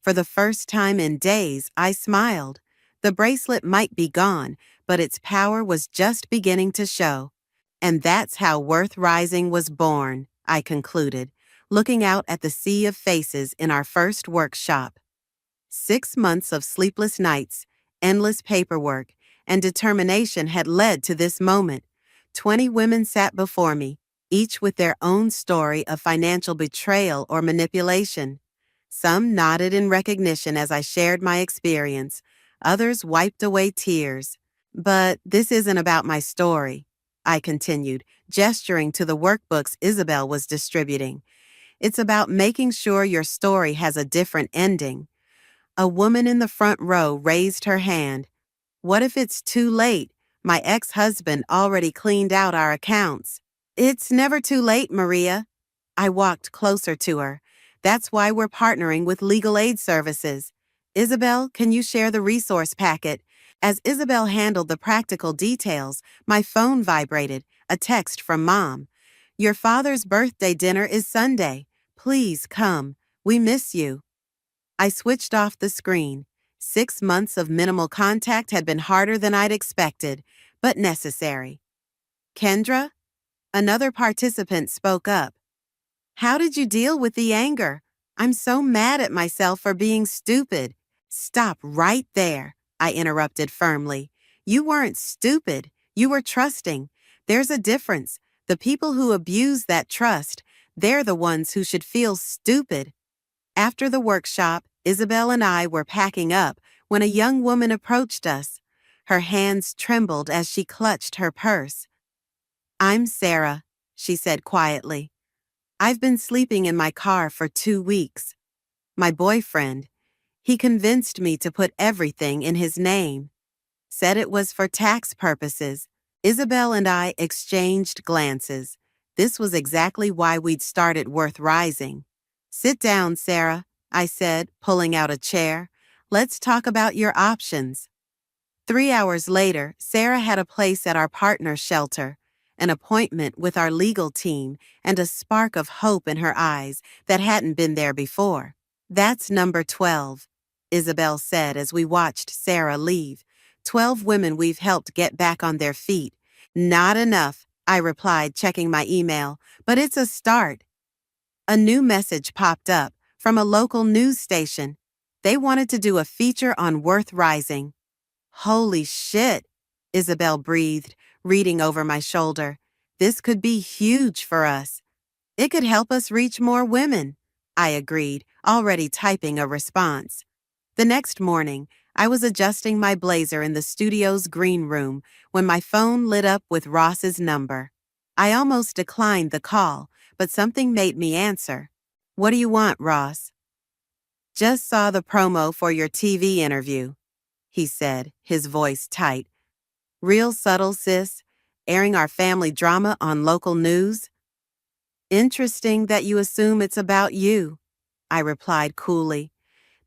For the first time in days, I smiled. The bracelet might be gone, but its power was just beginning to show. And that's how Worth Rising was born, I concluded, looking out at the sea of faces in our first workshop. 6 months of sleepless nights, endless paperwork, and determination had led to this moment. 20 women sat before me, each with their own story of financial betrayal or manipulation. Some nodded in recognition as I shared my experience. Others wiped away tears. But this isn't about my story, I continued, gesturing to the workbooks Isabel was distributing. It's about making sure your story has a different ending. A woman in the front row raised her hand. What if it's too late? My ex-husband already cleaned out our accounts. It's never too late, Maria. I walked closer to her. That's why we're partnering with Legal Aid Services. Isabel, can you share the resource packet? As Isabel handled the practical details, my phone vibrated, a text from Mom. Your father's birthday dinner is Sunday. Please come. We miss you. I switched off the screen. 6 months of minimal contact had been harder than I'd expected, but necessary. Kendra? Another participant spoke up. How did you deal with the anger? I'm so mad at myself for being stupid. Stop right there, I interrupted firmly. You weren't stupid. You were trusting. There's a difference. The people who abuse that trust, they're the ones who should feel stupid. After the workshop, Isabel and I were packing up when a young woman approached us. Her hands trembled as she clutched her purse. I'm Sarah, she said quietly. I've been sleeping in my car for 2 weeks. My boyfriend, he convinced me to put everything in his name. Said it was for tax purposes. Isabel and I exchanged glances. This was exactly why we'd started Worth Rising. Sit down, Sarah, I said, pulling out a chair. Let's talk about your options. 3 hours later, Sarah had a place at our partner shelter, an appointment with our legal team, and a spark of hope in her eyes that hadn't been there before. That's number 12, Isabel said as we watched Sarah leave. 12 women we've helped get back on their feet. Not enough, I replied, checking my email, but it's a start. A new message popped up from a local news station. They wanted to do a feature on Worth Rising. Holy shit, Isabel breathed, reading over my shoulder. This could be huge for us. It could help us reach more women, I agreed, already typing a response. The next morning, I was adjusting my blazer in the studio's green room when my phone lit up with Ross's number. I almost declined the call, but something made me answer. What do you want, Ross? Just saw the promo for your TV interview, he said, his voice tight. Real subtle, sis, airing our family drama on local news. Interesting that you assume it's about you, I replied coolly.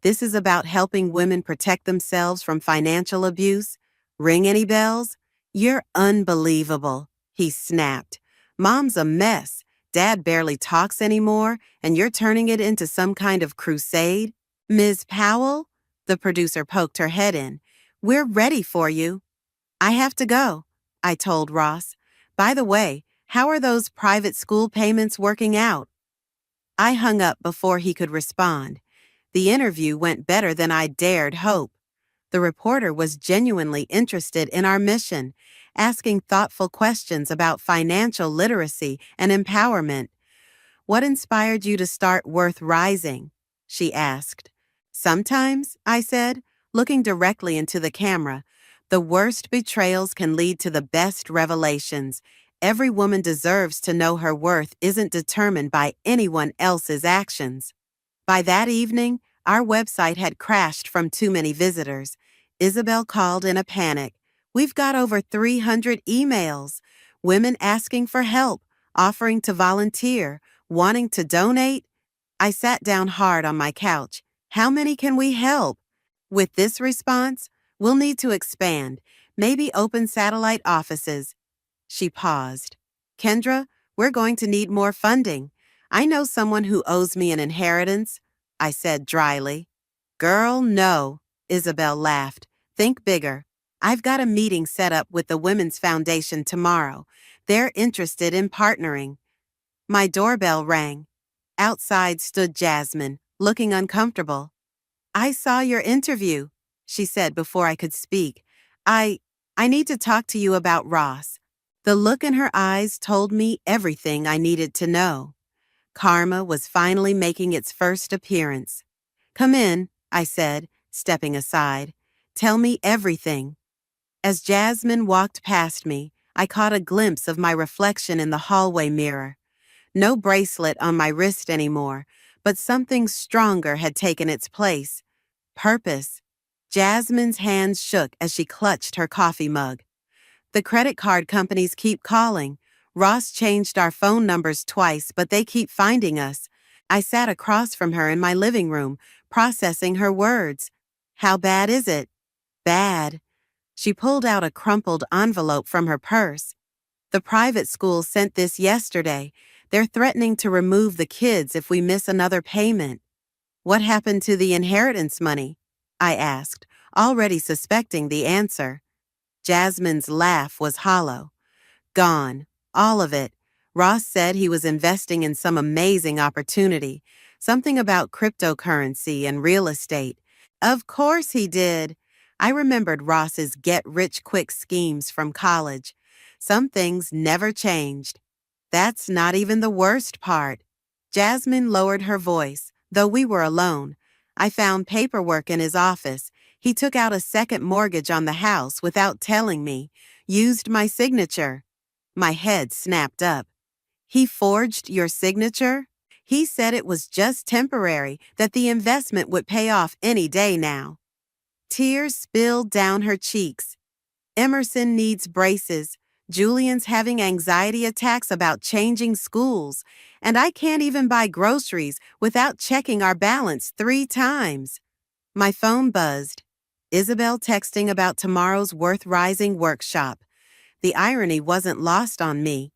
This is about helping women protect themselves from financial abuse. Ring any bells? You're unbelievable, he snapped. Mom's a mess. Dad barely talks anymore, and you're turning it into some kind of crusade? Ms. Powell? The producer poked her head in. We're ready for you. I have to go, I told Ross. By the way, how are those private school payments working out? I hung up before he could respond. The interview went better than I dared hope. The reporter was genuinely interested in our mission, asking thoughtful questions about financial literacy and empowerment. What inspired you to start Worth Rising? She asked. Sometimes, I said, looking directly into the camera, the worst betrayals can lead to the best revelations. Every woman deserves to know her worth isn't determined by anyone else's actions. By that evening, our website had crashed from too many visitors. Isabel called in a panic. We've got over 300 emails. Women asking for help, offering to volunteer, wanting to donate. I sat down hard on my couch. How many can we help? With this response, we'll need to expand, maybe open satellite offices. She paused. Kendra, we're going to need more funding. I know someone who owes me an inheritance, I said dryly. Girl, no, Isabel laughed. Think bigger. I've got a meeting set up with the Women's Foundation tomorrow. They're interested in partnering. My doorbell rang. Outside stood Jasmine, looking uncomfortable. I saw your interview, she said before I could speak. I need to talk to you about Ross. The look in her eyes told me everything I needed to know. Karma was finally making its first appearance. Come in, I said, stepping aside. Tell me everything. As Jasmine walked past me, I caught a glimpse of my reflection in the hallway mirror. No bracelet on my wrist anymore, but something stronger had taken its place. Purpose. Jasmine's hands shook as she clutched her coffee mug. The credit card companies keep calling. Ross changed our phone numbers twice, but they keep finding us. I sat across from her in my living room, processing her words. How bad is it? Bad. She pulled out a crumpled envelope from her purse. The private school sent this yesterday. They're threatening to remove the kids if we miss another payment. What happened to the inheritance money? I asked, already suspecting the answer. Jasmine's laugh was hollow. Gone. All of it. Ross said he was investing in some amazing opportunity, something about cryptocurrency and real estate. Of course he did. I remembered Ross's get-rich-quick schemes from college. Some things never changed. That's not even the worst part. Jasmine lowered her voice, though we were alone. I found paperwork in his office. He took out a second mortgage on the house without telling me, used my signature. My head snapped up. He forged your signature? He said it was just temporary, that the investment would pay off any day now. Tears spilled down her cheeks. Emerson needs braces. Julian's having anxiety attacks about changing schools, and I can't even buy groceries without checking our balance 3 times. My phone buzzed. Isabel texting about tomorrow's Worth Rising workshop. The irony wasn't lost on me.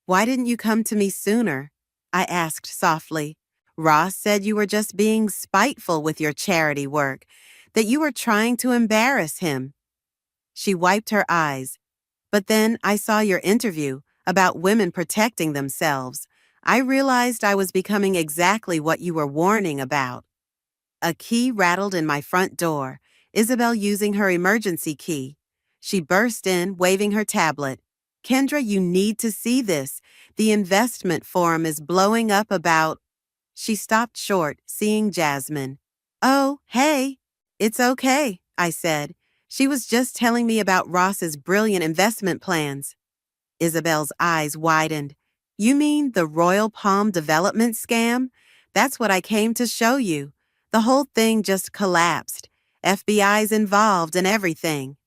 Why didn't you come to me sooner? I asked softly. Ross said you were just being spiteful with your charity work, that you were trying to embarrass him. She wiped her eyes. But then I saw your interview about women protecting themselves. I realized I was becoming exactly what you were warning about. A key rattled in my front door, Isabel using her emergency key. She burst in, waving her tablet. Kendra, you need to see this. The investment forum is blowing up about... She stopped short, seeing Jasmine. Oh, hey. It's okay, I said. She was just telling me about Ross's brilliant investment plans. Isabel's eyes widened. You mean the Royal Palm development scam? That's what I came to show you. The whole thing just collapsed. FBI's involved and everything.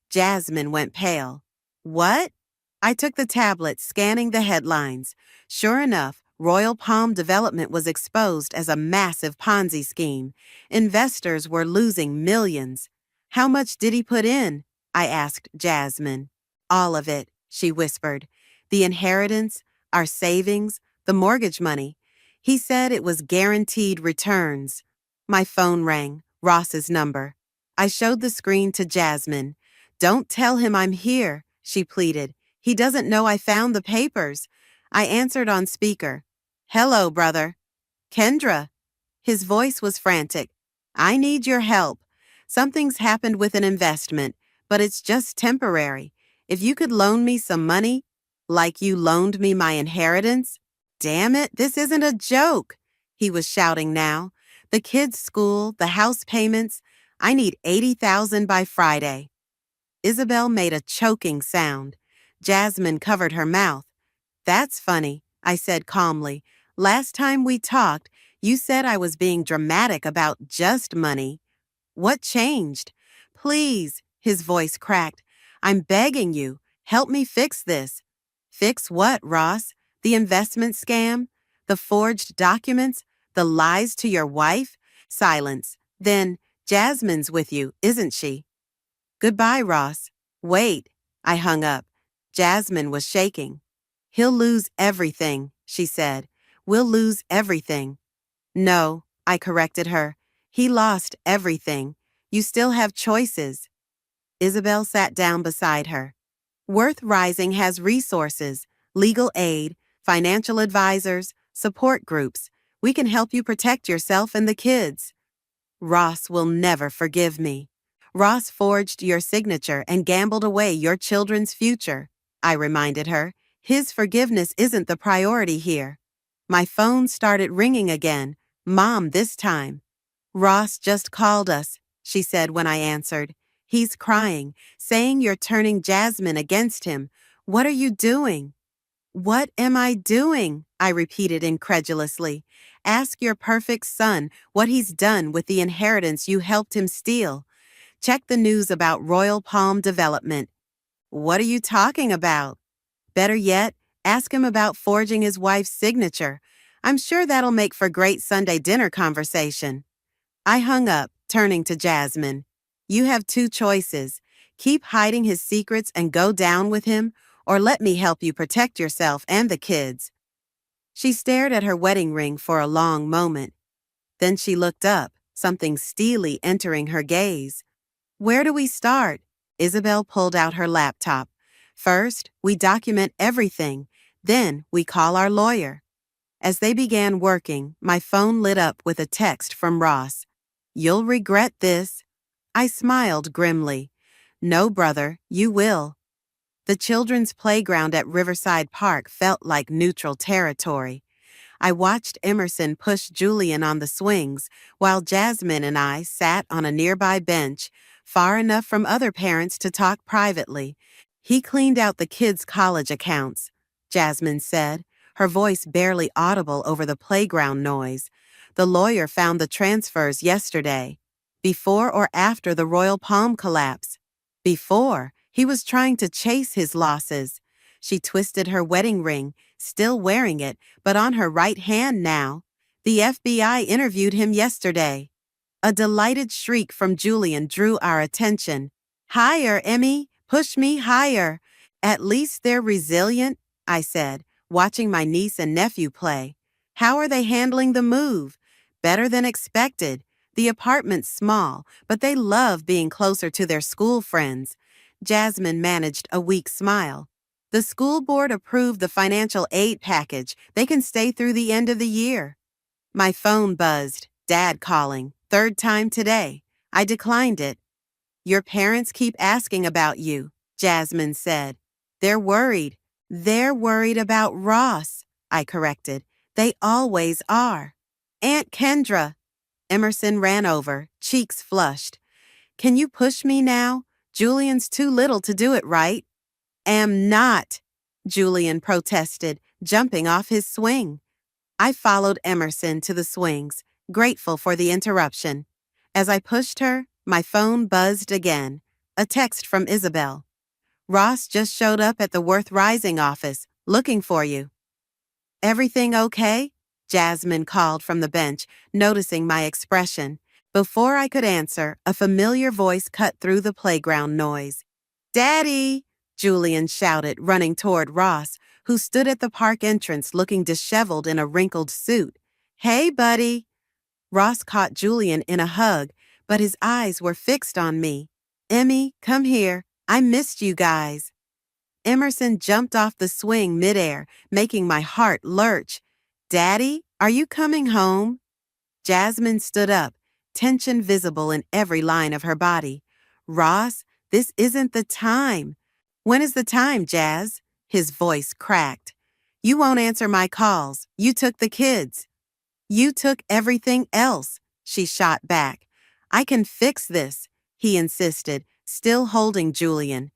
Jasmine went pale. What? I took the tablet, scanning the headlines. Sure enough, Royal Palm Development was exposed as a massive Ponzi scheme. Investors were losing millions. How much did he put in? I asked Jasmine. All of it, she whispered. The inheritance, our savings, the mortgage money. He said it was guaranteed returns. My phone rang, Ross's number. I showed the screen to Jasmine. Don't tell him I'm here, she pleaded. He doesn't know I found the papers. I answered on speaker. Hello, brother. Kendra. His voice was frantic. I need your help. Something's happened with an investment, but it's just temporary. If you could loan me some money, like you loaned me my inheritance. Damn it, this isn't a joke, he was shouting now. The kids' school, the house payments. I need $80,000 by Friday. Isabel made a choking sound. Jasmine covered her mouth. That's funny, I said calmly. Last time we talked, you said I was being dramatic about just money. What changed? Please, his voice cracked. I'm begging you, help me fix this. Fix what, Ross? The investment scam? The forged documents? The lies to your wife? Silence. Then, Jasmine's with you, isn't she? Goodbye, Ross. Wait. I hung up. Jasmine was shaking. He'll lose everything, she said. We'll lose everything. No, I corrected her. He lost everything. You still have choices. Isabel sat down beside her. Worth Rising has resources, legal aid, financial advisors, support groups. We can help you protect yourself and the kids. Ross will never forgive me. Ross forged your signature and gambled away your children's future, I reminded her. His forgiveness isn't the priority here. My phone started ringing again, Mom this time. Ross just called us, she said when I answered. He's crying, saying you're turning Jasmine against him. What are you doing? What am I doing? I repeated incredulously. Ask your perfect son what he's done with the inheritance you helped him steal. Check the news about Royal Palm Development. What are you talking about? Better yet, ask him about forging his wife's signature. I'm sure that'll make for great Sunday dinner conversation. I hung up, turning to Jasmine. You have two choices. Keep hiding his secrets and go down with him, or let me help you protect yourself and the kids. She stared at her wedding ring for a long moment. Then she looked up, something steely entering her gaze. Where do we start? Isabel pulled out her laptop. First, we document everything. Then, we call our lawyer. As they began working, my phone lit up with a text from Ross. You'll regret this. I smiled grimly. No, brother, you will. The children's playground at Riverside Park felt like neutral territory. I watched Emerson push Julian on the swings, while Jasmine and I sat on a nearby bench, far enough from other parents to talk privately. He cleaned out the kids' college accounts, Jasmine said, her voice barely audible over the playground noise. The lawyer found the transfers yesterday. Before or after the Royal Palm collapse? Before. He was trying to chase his losses. She twisted her wedding ring, still wearing it, but on her right hand now. The FBI interviewed him yesterday. A delighted shriek from Julian drew our attention. Higher, Emmy! Push me higher! At least they're resilient, I said, watching my niece and nephew play. How are they handling the move? Better than expected. The apartment's small, but they love being closer to their school friends. Jasmine managed a weak smile. The school board approved the financial aid package. They can stay through the end of the year. My phone buzzed. Dad calling. Third time today. I declined it. Your parents keep asking about you, Jasmine said. They're worried. They're worried about Ross, I corrected. They always are. Aunt Kendra. Emerson ran over, cheeks flushed. Can you push me now? Julian's too little to do it right. Am not, Julian protested, jumping off his swing. I followed Emerson to the swings, grateful for the interruption. As I pushed her, my phone buzzed again. A text from Isabel. Ross just showed up at the Worth Rising office, looking for you. Everything okay? Jasmine called from the bench, noticing my expression. Before I could answer, a familiar voice cut through the playground noise. Daddy! Julian shouted, running toward Ross, who stood at the park entrance looking disheveled in a wrinkled suit. Hey, buddy! Ross caught Julian in a hug, but his eyes were fixed on me. Emmy, come here. I missed you guys. Emerson jumped off the swing midair, making my heart lurch. Daddy, are you coming home? Jasmine stood up, tension visible in every line of her body. Ross, this isn't the time. When is the time, Jazz? His voice cracked. You won't answer my calls. You took the kids. You took everything else, she shot back. I can fix this, he insisted, still holding Julian.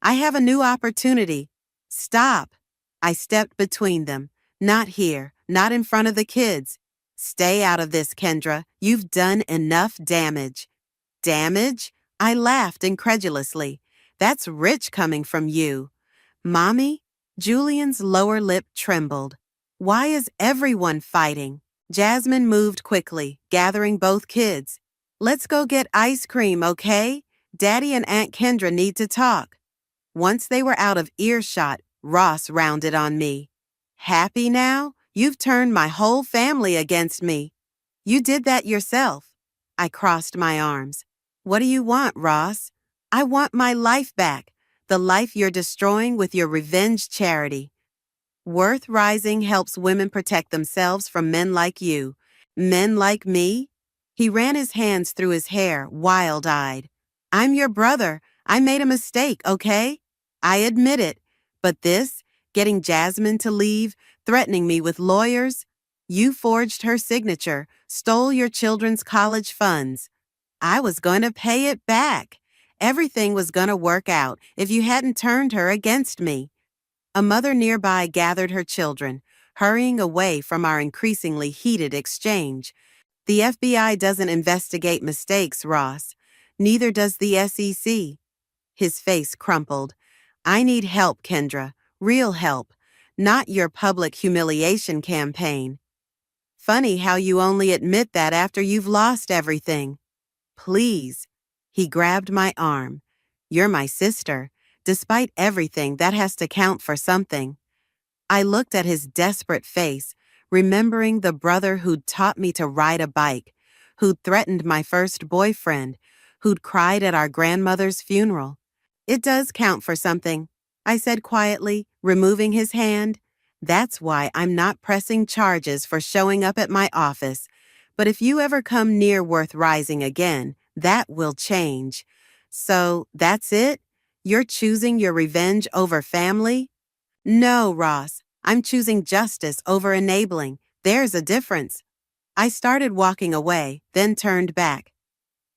I have a new opportunity. Stop. I stepped between them. Not here, not in front of the kids. Stay out of this, Kendra. You've done enough damage. Damage? I laughed incredulously. That's rich coming from you. Mommy? Julian's lower lip trembled. Why is everyone fighting? Jasmine moved quickly, gathering both kids. Let's go get ice cream, okay? Daddy and Aunt Kendra need to talk. Once they were out of earshot, Ross rounded on me. Happy now? You've turned my whole family against me. You did that yourself. I crossed my arms. What do you want, Ross? I want my life back, the life you're destroying with your revenge charity. Worth Rising helps women protect themselves from men like you. Men like me? He ran his hands through his hair, wild-eyed. I'm your brother. I made a mistake, okay? I admit it. But this, getting Jasmine to leave, threatening me with lawyers, you forged her signature, stole your children's college funds. I was going to pay it back. Everything was going to work out if you hadn't turned her against me. A mother nearby gathered her children, hurrying away from our increasingly heated exchange. The FBI doesn't investigate mistakes, Ross. Neither does the SEC. His face crumpled. I need help, Kendra. Real help. Not your public humiliation campaign. Funny how you only admit that after you've lost everything. Please. He grabbed my arm. You're my sister. Despite everything, that has to count for something. I looked at his desperate face, remembering the brother who'd taught me to ride a bike, who'd threatened my first boyfriend, who'd cried at our grandmother's funeral. It does count for something, I said quietly, removing his hand. That's why I'm not pressing charges for showing up at my office. But if you ever come near Worth Rising again, that will change. So, that's it? You're choosing your revenge over family? No, Ross. I'm choosing justice over enabling. There's a difference. I started walking away, then turned back.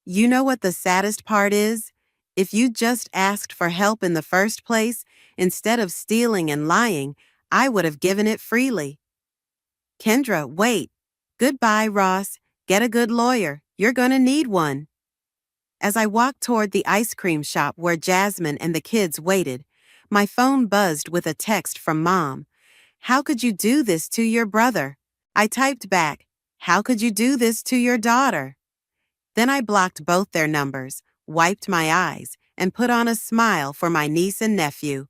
You know what the saddest part is? If you just asked for help in the first place, instead of stealing and lying, I would have given it freely. Kendra, wait. Goodbye, Ross. Get a good lawyer. You're gonna need one. As I walked toward the ice cream shop where Jasmine and the kids waited, my phone buzzed with a text from Mom. How could you do this to your brother? I typed back, how could you do this to your daughter? Then I blocked both their numbers, wiped my eyes, and put on a smile for my niece and nephew.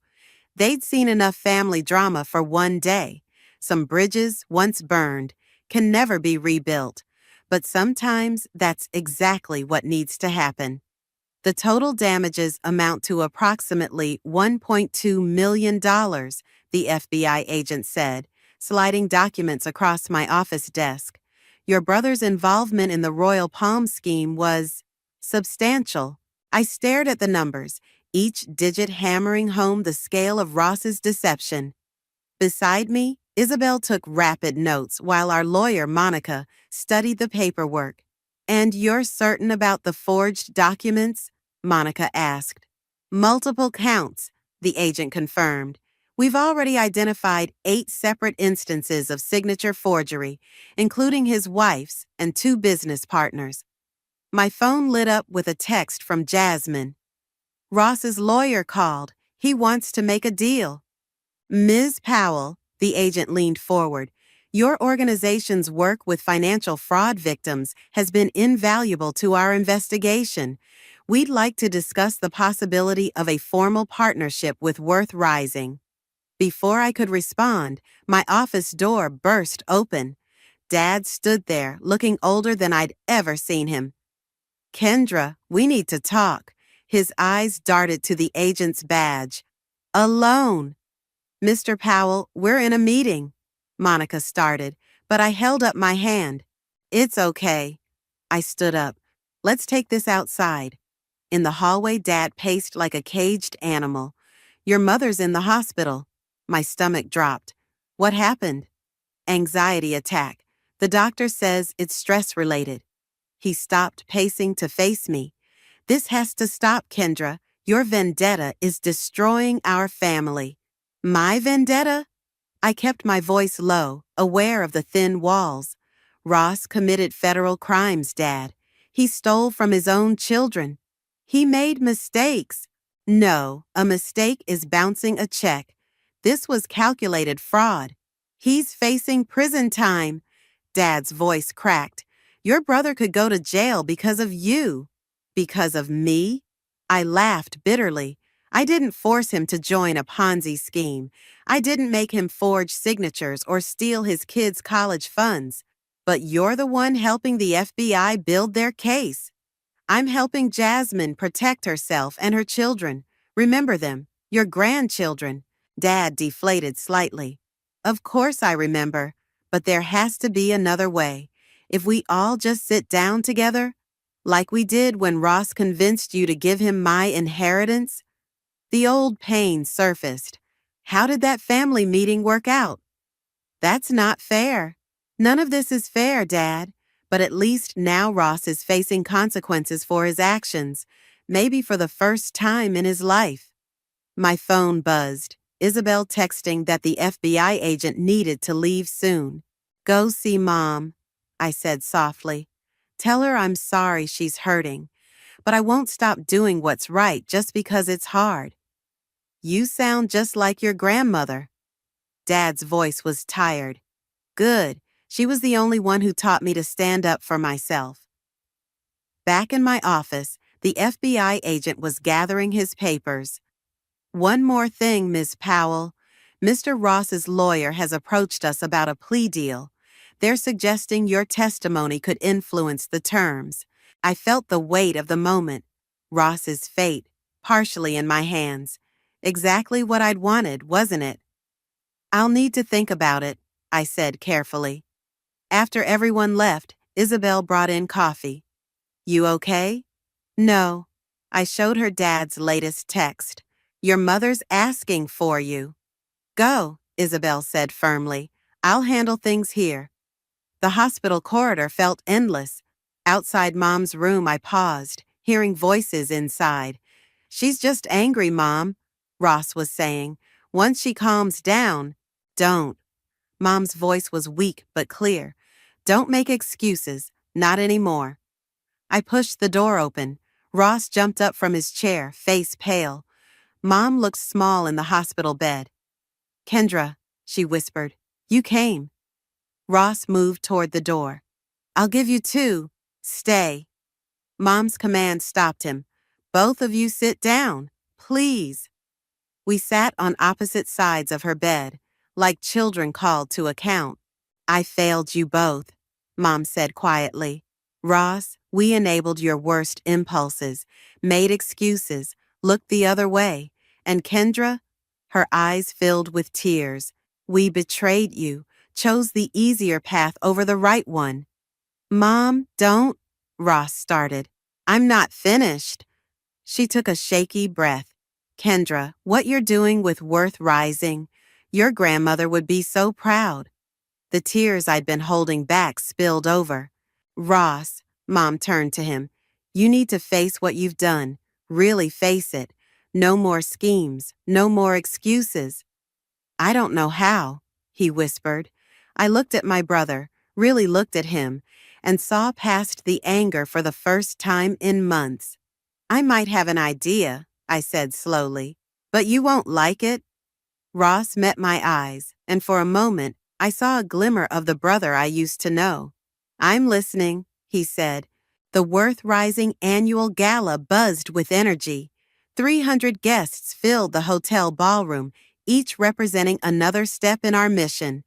They'd seen enough family drama for one day. Some bridges, once burned, can never be rebuilt. But sometimes that's exactly what needs to happen. The total damages amount to approximately $1.2 million, the FBI agent said, sliding documents across my office desk. Your brother's involvement in the Royal Palm scheme was substantial. I stared at the numbers, each digit hammering home the scale of Ross's deception. Beside me, Isabel took rapid notes while our lawyer, Monica, studied the paperwork. And you're certain about the forged documents? Monica asked. Multiple counts, the agent confirmed. We've already identified 8 separate instances of signature forgery, including his wife's and 2 business partners. My phone lit up with a text from Jasmine. Ross's lawyer called. He wants to make a deal. Ms. Powell, the agent leaned forward, your organization's work with financial fraud victims has been invaluable to our investigation. We'd like to discuss the possibility of a formal partnership with Worth Rising. Before I could respond, my office door burst open. Dad stood there, looking older than I'd ever seen him. Kendra, we need to talk. His eyes darted to the agent's badge. Alone. Mr. Powell, we're in a meeting. Monica started, but I held up my hand. It's okay. I stood up. Let's take this outside. In the hallway, Dad paced like a caged animal. Your mother's in the hospital. My stomach dropped. What happened? Anxiety attack. The doctor says it's stress-related. He stopped pacing to face me. This has to stop, Kendra. Your vendetta is destroying our family. My vendetta? I kept my voice low, aware of the thin walls. Ross committed federal crimes, Dad. He stole from his own children. He made mistakes. No, a mistake is bouncing a check. This was calculated fraud. He's facing prison time. Dad's voice cracked. Your brother could go to jail because of you. Because of me? I laughed bitterly. I didn't force him to join a Ponzi scheme. I didn't make him forge signatures or steal his kids' college funds. But you're the one helping the FBI build their case. I'm helping Jasmine protect herself and her children. Remember them, your grandchildren. Dad deflated slightly. Of course I remember, but there has to be another way. If we all just sit down together, like we did when Ross convinced you to give him my inheritance. The old pain surfaced. How did that family meeting work out? That's not fair. None of this is fair, Dad. But at least now Ross is facing consequences for his actions, maybe for the first time in his life. My phone buzzed. Isabel texting that the FBI agent needed to leave soon. Go see Mom, I said softly. Tell her I'm sorry she's hurting, but I won't stop doing what's right just because it's hard. You sound just like your grandmother. Dad's voice was tired. Good. She was the only one who taught me to stand up for myself. Back in my office, the FBI agent was gathering his papers. One more thing, Miss Powell. Mr. Ross's lawyer has approached us about a plea deal. They're suggesting your testimony could influence the terms. I felt the weight of the moment. Ross's fate, partially in my hands. Exactly what I'd wanted, wasn't it? I'll need to think about it, I said carefully. After everyone left, Isabel brought in coffee. You okay? No. I showed her Dad's latest text. Your mother's asking for you. Go, Isabel said firmly. I'll handle things here. The hospital corridor felt endless. Outside Mom's room, I paused, hearing voices inside. She's just angry, Mom, Ross was saying. Once she calms down, don't. Mom's voice was weak but clear. Don't make excuses, not anymore. I pushed the door open. Ross jumped up from his chair, face pale. Mom looked small in the hospital bed. Kendra, she whispered, you came. Ross moved toward the door. I'll give you two. Stay. Mom's command stopped him. Both of you sit down, please. We sat on opposite sides of her bed, like children called to account. I failed you both, Mom said quietly. Ross, we enabled your worst impulses, made excuses, looked the other way. And Kendra, her eyes filled with tears, we betrayed you, chose the easier path over the right one. Mom, don't, Ross started. I'm not finished. She took a shaky breath. Kendra, what you're doing with Worth Rising, your grandmother would be so proud. The tears I'd been holding back spilled over. Ross, Mom turned to him, you need to face what you've done. Really face it. No more schemes, no more excuses. I don't know how, he whispered. I looked at my brother, really looked at him, and saw past the anger for the first time in months. I might have an idea, I said slowly, but you won't like it. Ross met my eyes, and for a moment, I saw a glimmer of the brother I used to know. I'm listening, he said. The Worth Rising annual gala buzzed with energy. 300 guests filled the hotel ballroom, each representing another step in our mission.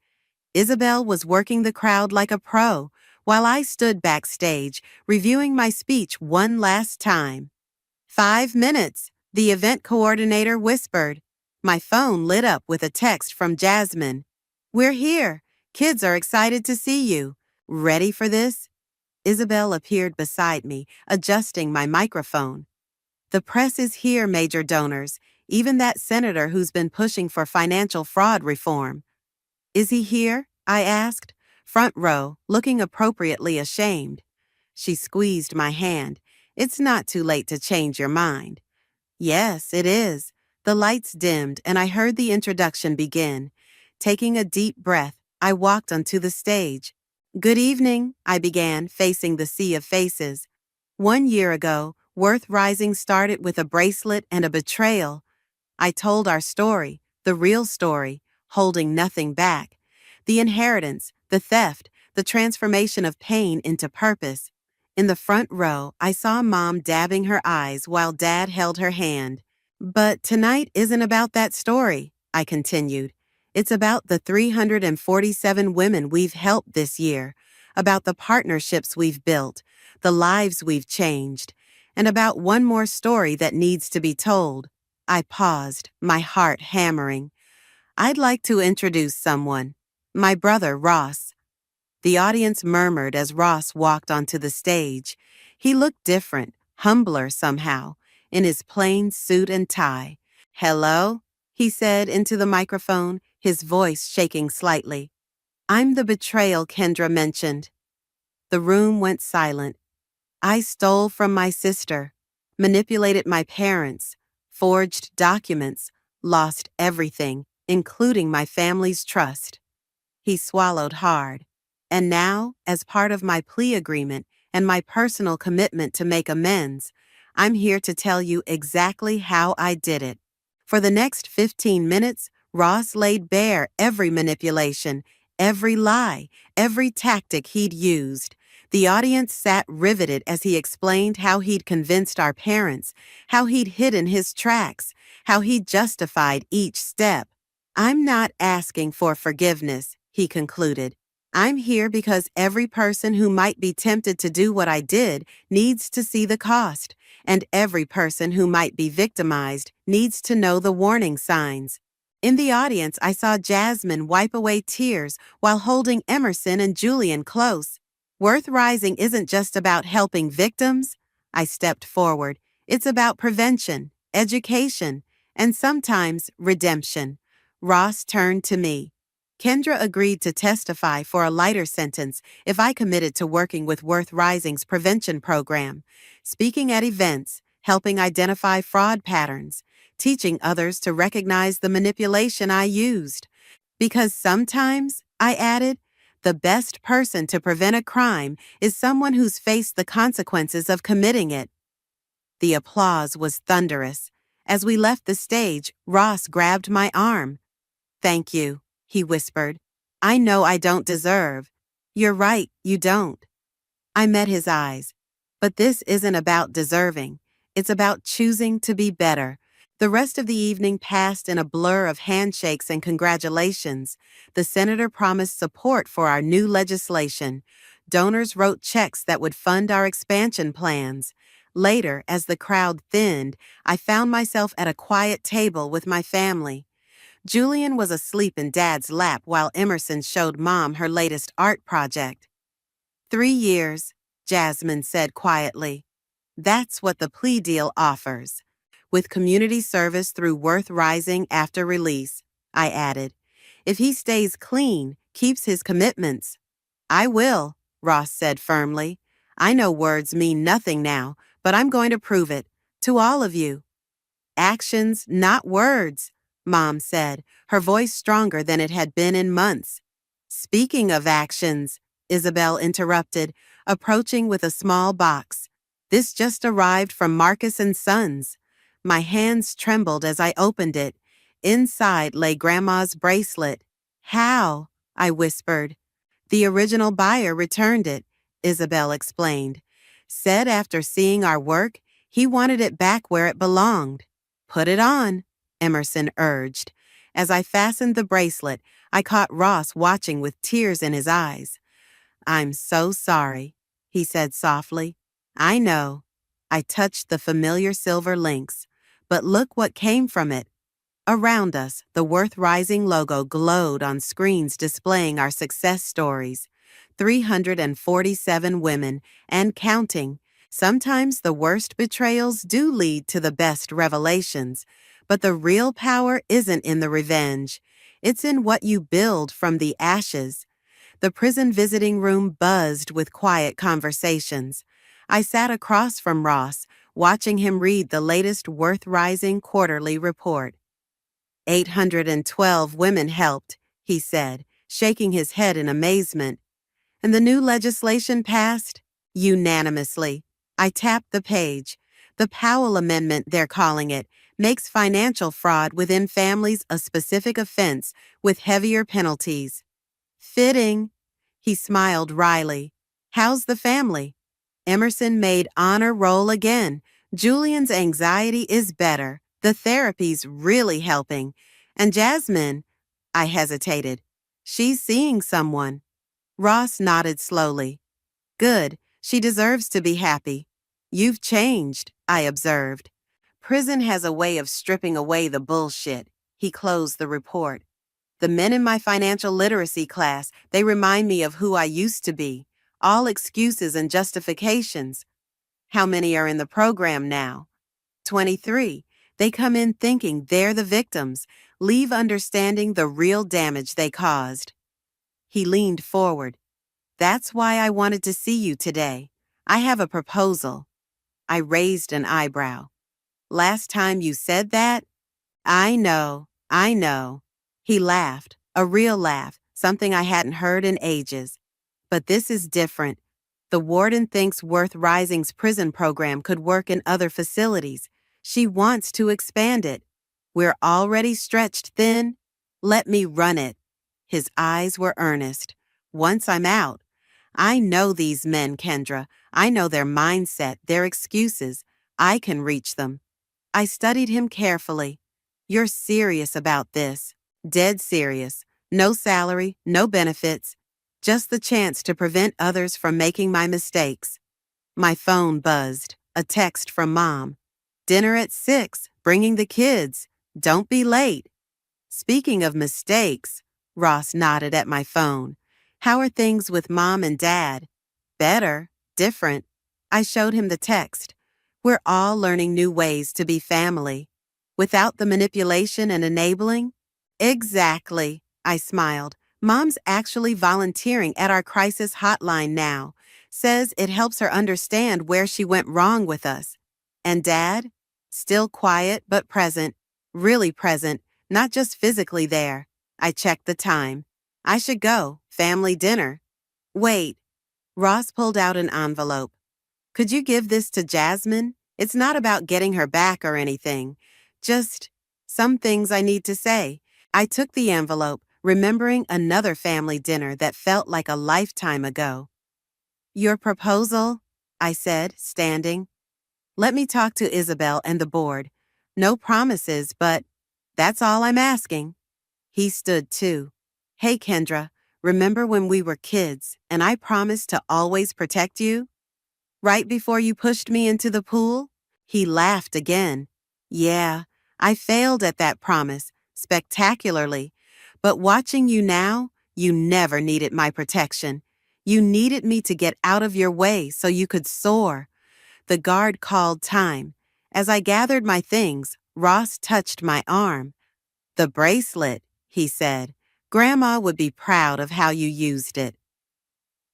Isabel was working the crowd like a pro, while I stood backstage, reviewing my speech one last time. 5 minutes, the event coordinator whispered. My phone lit up with a text from Jasmine. We're here. Kids are excited to see you. Ready for this? Isabel appeared beside me, adjusting my microphone. The press is here, major donors, even that senator who's been pushing for financial fraud reform. Is he here? I asked, front row, looking appropriately ashamed. She squeezed my hand. It's not too late to change your mind. Yes, it is. The lights dimmed and I heard the introduction begin. Taking a deep breath, I walked onto the stage. Good evening, I began, facing the sea of faces. 1 year ago, Worth Rising started with a bracelet and a betrayal. I told our story, the real story, holding nothing back. The inheritance, the theft, the transformation of pain into purpose. In the front row, I saw Mom dabbing her eyes while Dad held her hand. But tonight isn't about that story, I continued. It's about the 347 women we've helped this year, about the partnerships we've built, the lives we've changed, and about one more story that needs to be told. I paused, my heart hammering. I'd like to introduce someone. My brother, Ross. The audience murmured as Ross walked onto the stage. He looked different, humbler somehow, in his plain suit and tie. Hello, he said into the microphone, his voice shaking slightly. I'm the betrayal Kendra mentioned. The room went silent. I stole from my sister, manipulated my parents, forged documents, lost everything, including my family's trust. He swallowed hard. And now, as part of my plea agreement and my personal commitment to make amends, I'm here to tell you exactly how I did it. For the next 15 minutes, Ross laid bare every manipulation, every lie, every tactic he'd used. The audience sat riveted as he explained how he'd convinced our parents, how he'd hidden his tracks, how he'd justified each step. I'm not asking for forgiveness, he concluded. I'm here because every person who might be tempted to do what I did needs to see the cost, and every person who might be victimized needs to know the warning signs. In the audience, I saw Jasmine wipe away tears while holding Emerson and Julian close. Worth Rising isn't just about helping victims. I stepped forward. It's about prevention, education, and sometimes redemption. Ross turned to me. Kendra agreed to testify for a lighter sentence if I committed to working with Worth Rising's prevention program, speaking at events, helping identify fraud patterns, teaching others to recognize the manipulation I used. Because sometimes, I added, the best person to prevent a crime is someone who's faced the consequences of committing it. The applause was thunderous. As we left the stage, Ross grabbed my arm. "Thank you," he whispered. "I know I don't deserve." "You're right, you don't." I met his eyes. But this isn't about deserving. It's about choosing to be better. The rest of the evening passed in a blur of handshakes and congratulations. The senator promised support for our new legislation. Donors wrote checks that would fund our expansion plans. Later, as the crowd thinned, I found myself at a quiet table with my family. Julian was asleep in Dad's lap while Emerson showed Mom her latest art project. 3 years, Jasmine said quietly. That's what the plea deal offers. With community service through Worth Rising after release, I added. If he stays clean, keeps his commitments. I will, Ross said firmly. I know words mean nothing now, but I'm going to prove it. To all of you. Actions, not words, Mom said, her voice stronger than it had been in months. Speaking of actions, Isabel interrupted, approaching with a small box. This just arrived from Marcus and Sons. My hands trembled as I opened it. Inside lay Grandma's bracelet. How? I whispered. The original buyer returned it, Isabel explained. Said after seeing our work, he wanted it back where it belonged. Put it on, Emerson urged. As I fastened the bracelet, I caught Ross watching with tears in his eyes. I'm so sorry, he said softly. I know. I touched the familiar silver links. But look what came from it. Around us, the Worth Rising logo glowed on screens displaying our success stories. 347 women, and counting. Sometimes the worst betrayals do lead to the best revelations. But the real power isn't in the revenge. It's in what you build from the ashes. The prison visiting room buzzed with quiet conversations. I sat across from Ross, watching him read the latest Worth Rising quarterly report. 812 women helped, he said, shaking his head in amazement. And the new legislation passed? Unanimously. I tapped the page. The Powell Amendment, they're calling it, makes financial fraud within families a specific offense with heavier penalties. Fitting. He smiled wryly. How's the family? Emerson made honor roll again. Julian's anxiety is better. The therapy's really helping. And Jasmine, I hesitated. She's seeing someone. Ross nodded slowly. Good. She deserves to be happy. You've changed, I observed. Prison has a way of stripping away the bullshit. He closed the report. The men in my financial literacy class, they remind me of who I used to be. All excuses and justifications. How many are in the program now? 23. They come in thinking they're the victims, leave understanding the real damage they caused. He leaned forward. That's why I wanted to see you today. I have a proposal. I raised an eyebrow. Last time you said that, I know, I know. He laughed, a real laugh, something I hadn't heard in ages. But this is different. The warden thinks Worth Rising's prison program could work in other facilities. She wants to expand it. We're already stretched thin. Let me run it. His eyes were earnest. Once I'm out, I know these men, Kendra. I know their mindset, their excuses. I can reach them. I studied him carefully. You're serious about this. Dead serious. No salary, no benefits. Just the chance to prevent others from making my mistakes. My phone buzzed. A text from Mom. Dinner at 6, bringing the kids. Don't be late. Speaking of mistakes, Ross nodded at my phone. How are things with Mom and Dad? Better, different. I showed him the text. We're all learning new ways to be family. Without the manipulation and enabling? Exactly, I smiled. Mom's actually volunteering at our crisis hotline now. Says it helps her understand where she went wrong with us. And Dad? Still quiet but present. Really present, not just physically there. I checked the time. I should go. Family dinner. Wait. Ross pulled out an envelope. Could you give this to Jasmine? It's not about getting her back or anything. Just some things I need to say. I took the envelope, remembering another family dinner that felt like a lifetime ago. Your proposal? I said, standing. Let me talk to Isabel and the board. No promises, but that's all I'm asking. He stood too. Hey, Kendra, remember when we were kids and I promised to always protect you? Right before you pushed me into the pool? He laughed again. Yeah, I failed at that promise, spectacularly. But watching you now, you never needed my protection. You needed me to get out of your way so you could soar. The guard called time. As I gathered my things, Ross touched my arm. The bracelet, he said. Grandma would be proud of how you used it.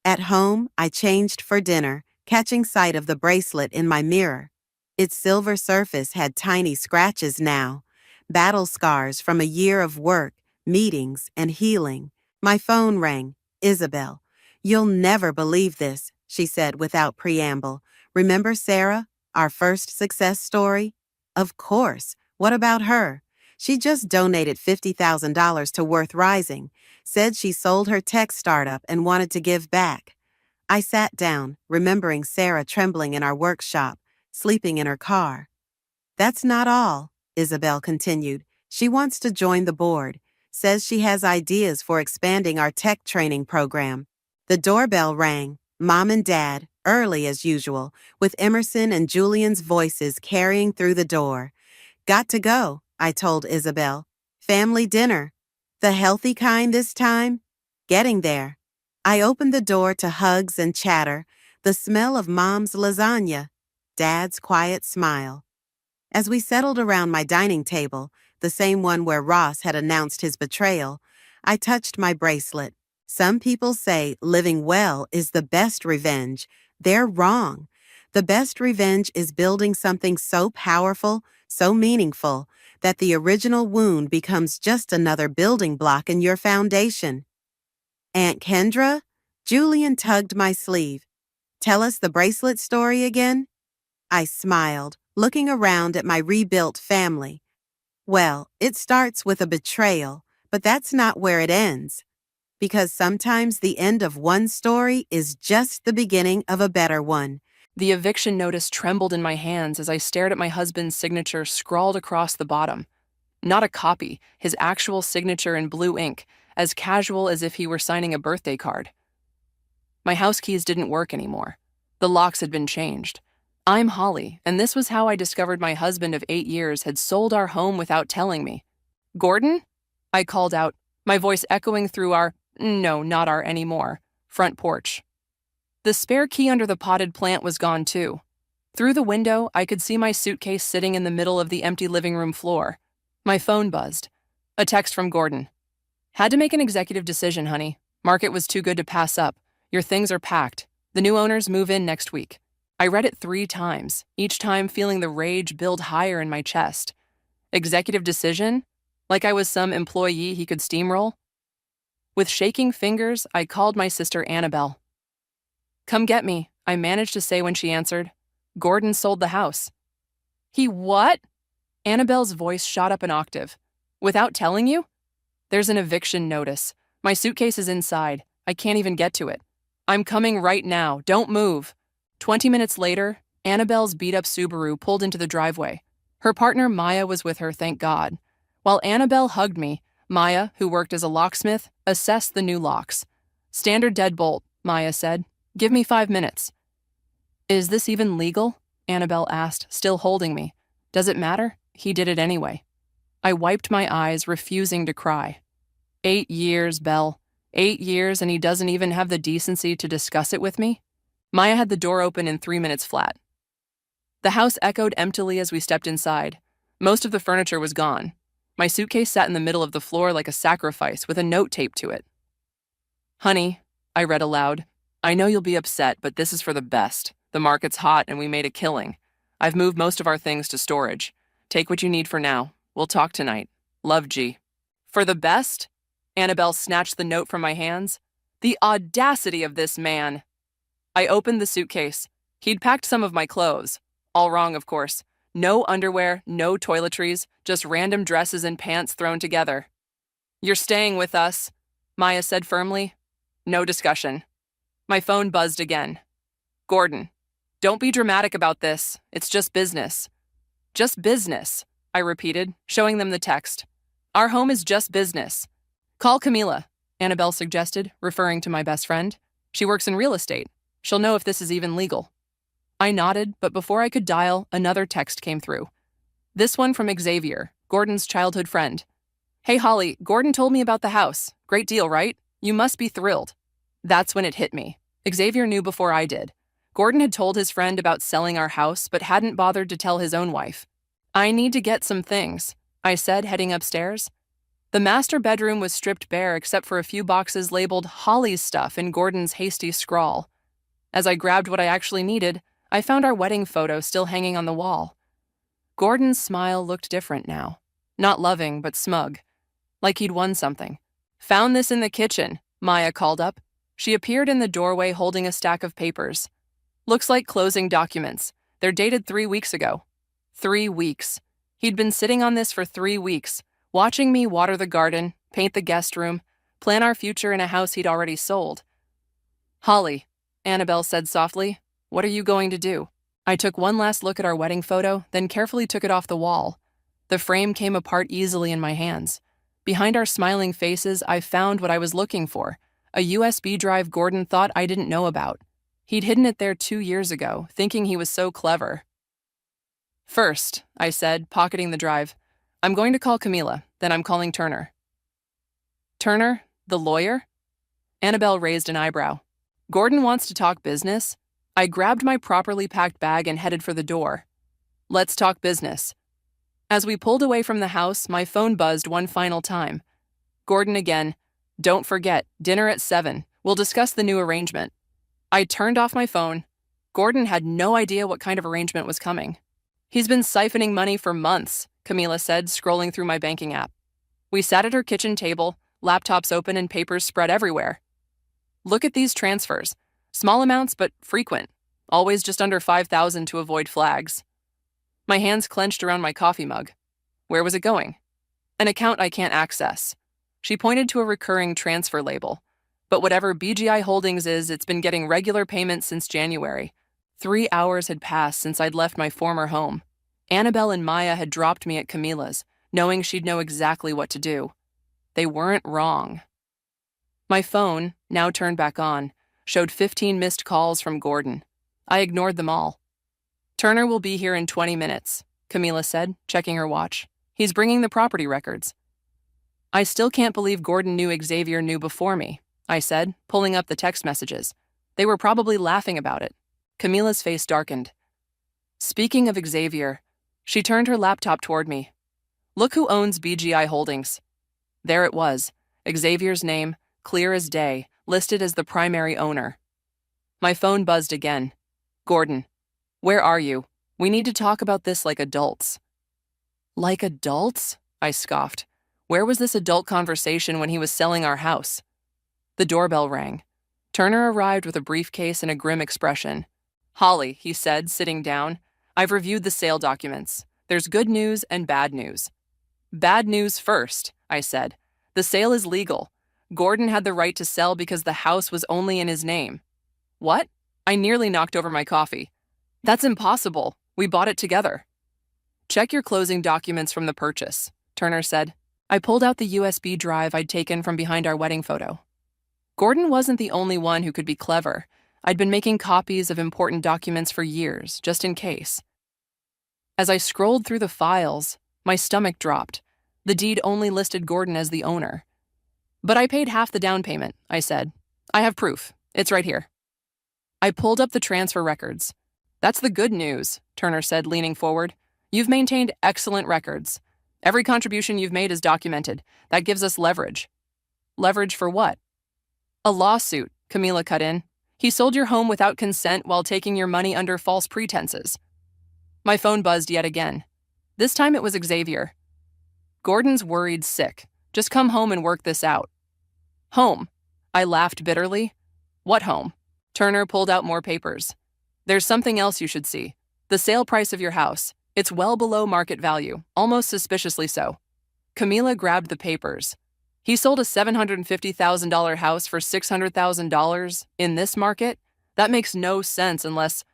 At home, I changed for dinner, catching sight of the bracelet in my mirror. Its silver surface had tiny scratches now, battle scars from a year of work, meetings, and healing. My phone rang. Isabel. You'll never believe this, she said without preamble. Remember Sarah, our first success story? Of course. What about her? She just donated $50,000 to Worth Rising, said she sold her tech startup and wanted to give back. I sat down, remembering Sarah trembling in our workshop, sleeping in her car. That's not all, Isabel continued. She wants to join the board, says she has ideas for expanding our tech training program. The doorbell rang, Mom and Dad, early as usual, with Emerson and Julian's voices carrying through the door. Got to go, I told Isabel. Family dinner. The healthy kind this time? Getting there. I opened the door to hugs and chatter, the smell of Mom's lasagna, Dad's quiet smile. As we settled around my dining table, the same one where Ross had announced his betrayal, I touched my bracelet. Some people say living well is the best revenge. They're wrong. The best revenge is building something so powerful, so meaningful, that the original wound becomes just another building block in your foundation. Aunt Kendra? Julian tugged my sleeve. Tell us the bracelet story again? I smiled, looking around at my rebuilt family. Well, it starts with a betrayal, but that's not where it ends. Because sometimes the end of one story is just the beginning of a better one. The eviction notice trembled in my hands as I stared at my husband's signature scrawled across the bottom. Not a copy, his actual signature in blue ink, as casual as if he were signing a birthday card. My house keys didn't work anymore. The locks had been changed. I'm Holly, and this was how I discovered my husband of 8 years had sold our home without telling me. Gordon? I called out, my voice echoing through our, no, not our anymore, front porch. The spare key under the potted plant was gone too. Through the window, I could see my suitcase sitting in the middle of the empty living room floor. My phone buzzed. A text from Gordon. Had to make an executive decision, honey. Market was too good to pass up. Your things are packed. The new owners move in next week. I read it 3 times, each time feeling the rage build higher in my chest. Executive decision? Like I was some employee he could steamroll? With shaking fingers, I called my sister Annabelle. "Come get me," I managed to say when she answered. "Gordon sold the house." "He what?" Annabelle's voice shot up an octave. "Without telling you?" "There's an eviction notice. My suitcase is inside. I can't even get to it. I'm coming right now. Don't move." 20 minutes later, Annabelle's beat-up Subaru pulled into the driveway. Her partner Maya was with her, thank God. While Annabelle hugged me, Maya, who worked as a locksmith, assessed the new locks. "Standard deadbolt," Maya said. "Give me 5 minutes." "Is this even legal?" Annabelle asked, still holding me. "Does it matter? He did it anyway." I wiped my eyes, refusing to cry. 8 years, Belle. 8 years, and he doesn't even have the decency to discuss it with me? Maya had the door open in 3 minutes flat. The house echoed emptily as we stepped inside. Most of the furniture was gone. My suitcase sat in the middle of the floor like a sacrifice with a note taped to it. "Honey," I read aloud, "I know you'll be upset, but this is for the best. The market's hot and we made a killing. I've moved most of our things to storage. Take what you need for now. We'll talk tonight. Love, G." "For the best?" Annabelle snatched the note from my hands. The audacity of this man! I opened the suitcase. He'd packed some of my clothes. All wrong, of course. No underwear, no toiletries, just random dresses and pants thrown together. "You're staying with us," Maya said firmly. No discussion. My phone buzzed again. "Gordon, don't be dramatic about this. It's just business." "Just business," I repeated, showing them the text. "Our home is just business." "Call Camila," Annabelle suggested, referring to my best friend. "She works in real estate. She'll know if this is even legal." I nodded, but before I could dial, another text came through. This one from Xavier, Gordon's childhood friend. "Hey Holly, Gordon told me about the house. Great deal, right? You must be thrilled." That's when it hit me. Xavier knew before I did. Gordon had told his friend about selling our house, but hadn't bothered to tell his own wife. "I need to get some things," I said, heading upstairs. The master bedroom was stripped bare except for a few boxes labeled Holly's stuff in Gordon's hasty scrawl. As I grabbed what I actually needed, I found our wedding photo still hanging on the wall. Gordon's smile looked different now. Not loving, but smug. Like he'd won something. "Found this in the kitchen," Maya called up. She appeared in the doorway holding a stack of papers. "Looks like closing documents. They're dated 3 weeks ago." 3 weeks. He'd been sitting on this for 3 weeks, watching me water the garden, paint the guest room, plan our future in a house he'd already sold. "Holly," Annabelle said softly, "what are you going to do?" I took one last look at our wedding photo, then carefully took it off the wall. The frame came apart easily in my hands. Behind our smiling faces, I found what I was looking for, a USB drive Gordon thought I didn't know about. He'd hidden it there 2 years ago, thinking he was so clever. "First," I said, pocketing the drive, "I'm going to call Camila, then I'm calling Turner." "Turner? The lawyer?" Annabelle raised an eyebrow. "Gordon wants to talk business?" I grabbed my properly packed bag and headed for the door. "Let's talk business." As we pulled away from the house, my phone buzzed one final time. Gordon again. "Don't forget, dinner at 7. We'll discuss the new arrangement." I turned off my phone. Gordon had no idea what kind of arrangement was coming. "He's been siphoning money for months," Camila said, scrolling through my banking app. We sat at her kitchen table, laptops open and papers spread everywhere. "Look at these transfers. Small amounts, but frequent. Always just under 5,000 to avoid flags." My hands clenched around my coffee mug. Where was it going? "An account I can't access." She pointed to a recurring transfer label. "But whatever BGI Holdings is, it's been getting regular payments since January. 3 hours had passed since I'd left my former home. Annabelle and Maya had dropped me at Camila's, knowing she'd know exactly what to do. They weren't wrong. My phone, now turned back on, showed 15 missed calls from Gordon. I ignored them all. "Turner will be here in 20 minutes, Camila said, checking her watch. "He's bringing the property records." "I still can't believe Gordon knew Xavier knew before me," I said, pulling up the text messages. They were probably laughing about it. Camila's face darkened. "Speaking of Xavier," she turned her laptop toward me. "Look who owns BGI Holdings." There it was, Xavier's name, clear as day, listed as the primary owner. My phone buzzed again. "Gordon, where are you? We need to talk about this like adults." Like adults? I scoffed. Where was this adult conversation when he was selling our house? The doorbell rang. Turner arrived with a briefcase and a grim expression. "Holly," he said, sitting down, "I've reviewed the sale documents. There's good news and bad news." "Bad news first," I said. "The sale is legal. Gordon had the right to sell because the house was only in his name." "What?" I nearly knocked over my coffee. "That's impossible. We bought it together." "Check your closing documents from the purchase," Turner said. I pulled out the USB drive I'd taken from behind our wedding photo. Gordon wasn't the only one who could be clever. I'd been making copies of important documents for years, just in case. As I scrolled through the files, my stomach dropped. The deed only listed Gordon as the owner. "But I paid half the down payment," I said. "I have proof. It's right here." I pulled up the transfer records. "That's the good news," Turner said, leaning forward. "You've maintained excellent records. Every contribution you've made is documented. That gives us leverage." "Leverage for what?" "A lawsuit," Camila cut in. "He sold your home without consent while taking your money under false pretenses." My phone buzzed yet again. This time it was Xavier. "Gordon's worried sick. Just come home and work this out." "Home?" I laughed bitterly. "What home?" Turner pulled out more papers. "There's something else you should see. The sale price of your house. It's well below market value, almost suspiciously so." Camila grabbed the papers. "He sold a $750,000 house for $600,000 in this market? That makes no sense unless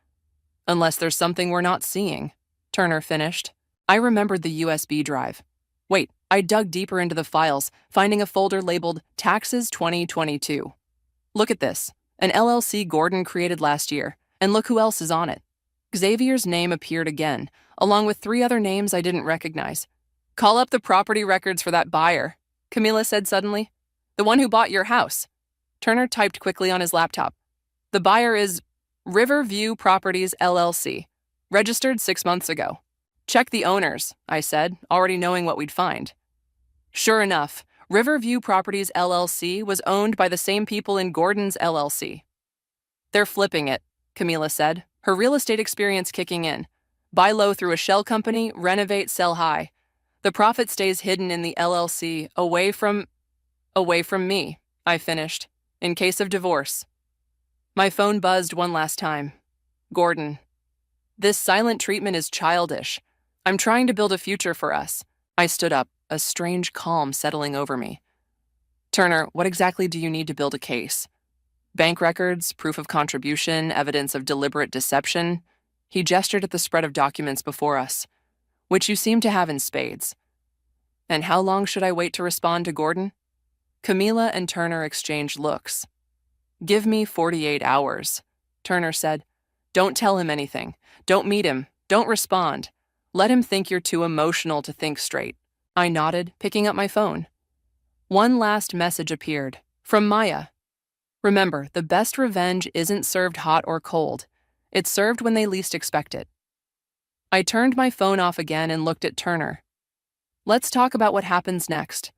there's something we're not seeing," Turner finished. I remembered the USB drive. Wait, I dug deeper into the files, finding a folder labeled Taxes 2022. "Look at this. An LLC Gordon created last year, and look who else is on it." Xavier's name appeared again, along with 3 other names I didn't recognize. "Call up the property records for that buyer," Camila said suddenly. "The one who bought your house." Turner typed quickly on his laptop. "The buyer is Riverview Properties LLC, registered 6 months ago." "Check the owners," I said, already knowing what we'd find. Sure enough, Riverview Properties LLC was owned by the same people in Gordon's LLC. "They're flipping it," Camila said, her real estate experience kicking in. "Buy low through a shell company, renovate, sell high. The profit stays hidden in the LLC, away from me," I finished, "in case of divorce." My phone buzzed one last time. "Gordon. This silent treatment is childish. I'm trying to build a future for us." I stood up, a strange calm settling over me. "Turner, what exactly do you need to build a case? Bank records, proof of contribution, evidence of deliberate deception?" He gestured at the spread of documents before us. "Which you seem to have in spades." "And how long should I wait to respond to Gordon?" Camila and Turner exchanged looks. "Give me 48 hours," Turner said. "Don't tell him anything. Don't meet him. Don't respond. Let him think you're too emotional to think straight." I nodded, picking up my phone. One last message appeared, from Maya. "Remember, the best revenge isn't served hot or cold. It's served when they least expect it." I turned my phone off again and looked at Turner. "Let's talk about what happens next."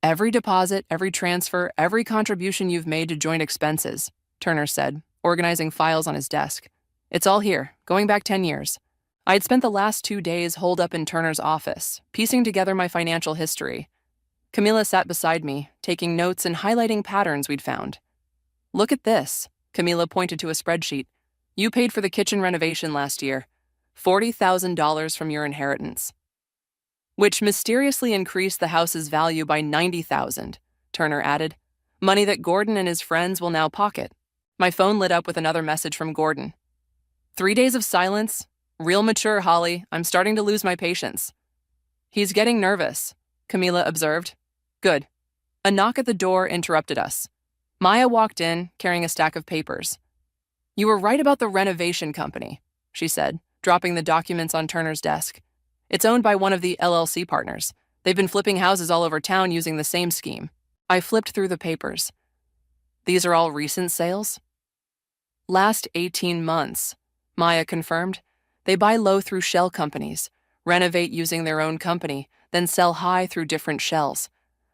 "Every deposit, every transfer, every contribution you've made to joint expenses," Turner said, organizing files on his desk. "It's all here, going back 10 years. I had spent the last 2 days holed up in Turner's office, piecing together my financial history. Camila sat beside me, taking notes and highlighting patterns we'd found. "Look at this," Camila pointed to a spreadsheet. "You paid for the kitchen renovation last year, $40,000 from your inheritance." "Which mysteriously increased the house's value by $90,000, Turner added. "Money that Gordon and his friends will now pocket." My phone lit up with another message from Gordon. 3 days of silence. "Real mature, Holly. I'm starting to lose my patience." "He's getting nervous," Camila observed. "Good." A knock at the door interrupted us. Maya walked in, carrying a stack of papers. "You were right about the renovation company," she said, dropping the documents on Turner's desk. "It's owned by one of the LLC partners. They've been flipping houses all over town using the same scheme." I flipped through the papers. "These are all recent sales?" "Last 18 months, Maya confirmed. "They buy low through shell companies, renovate using their own company, then sell high through different shells.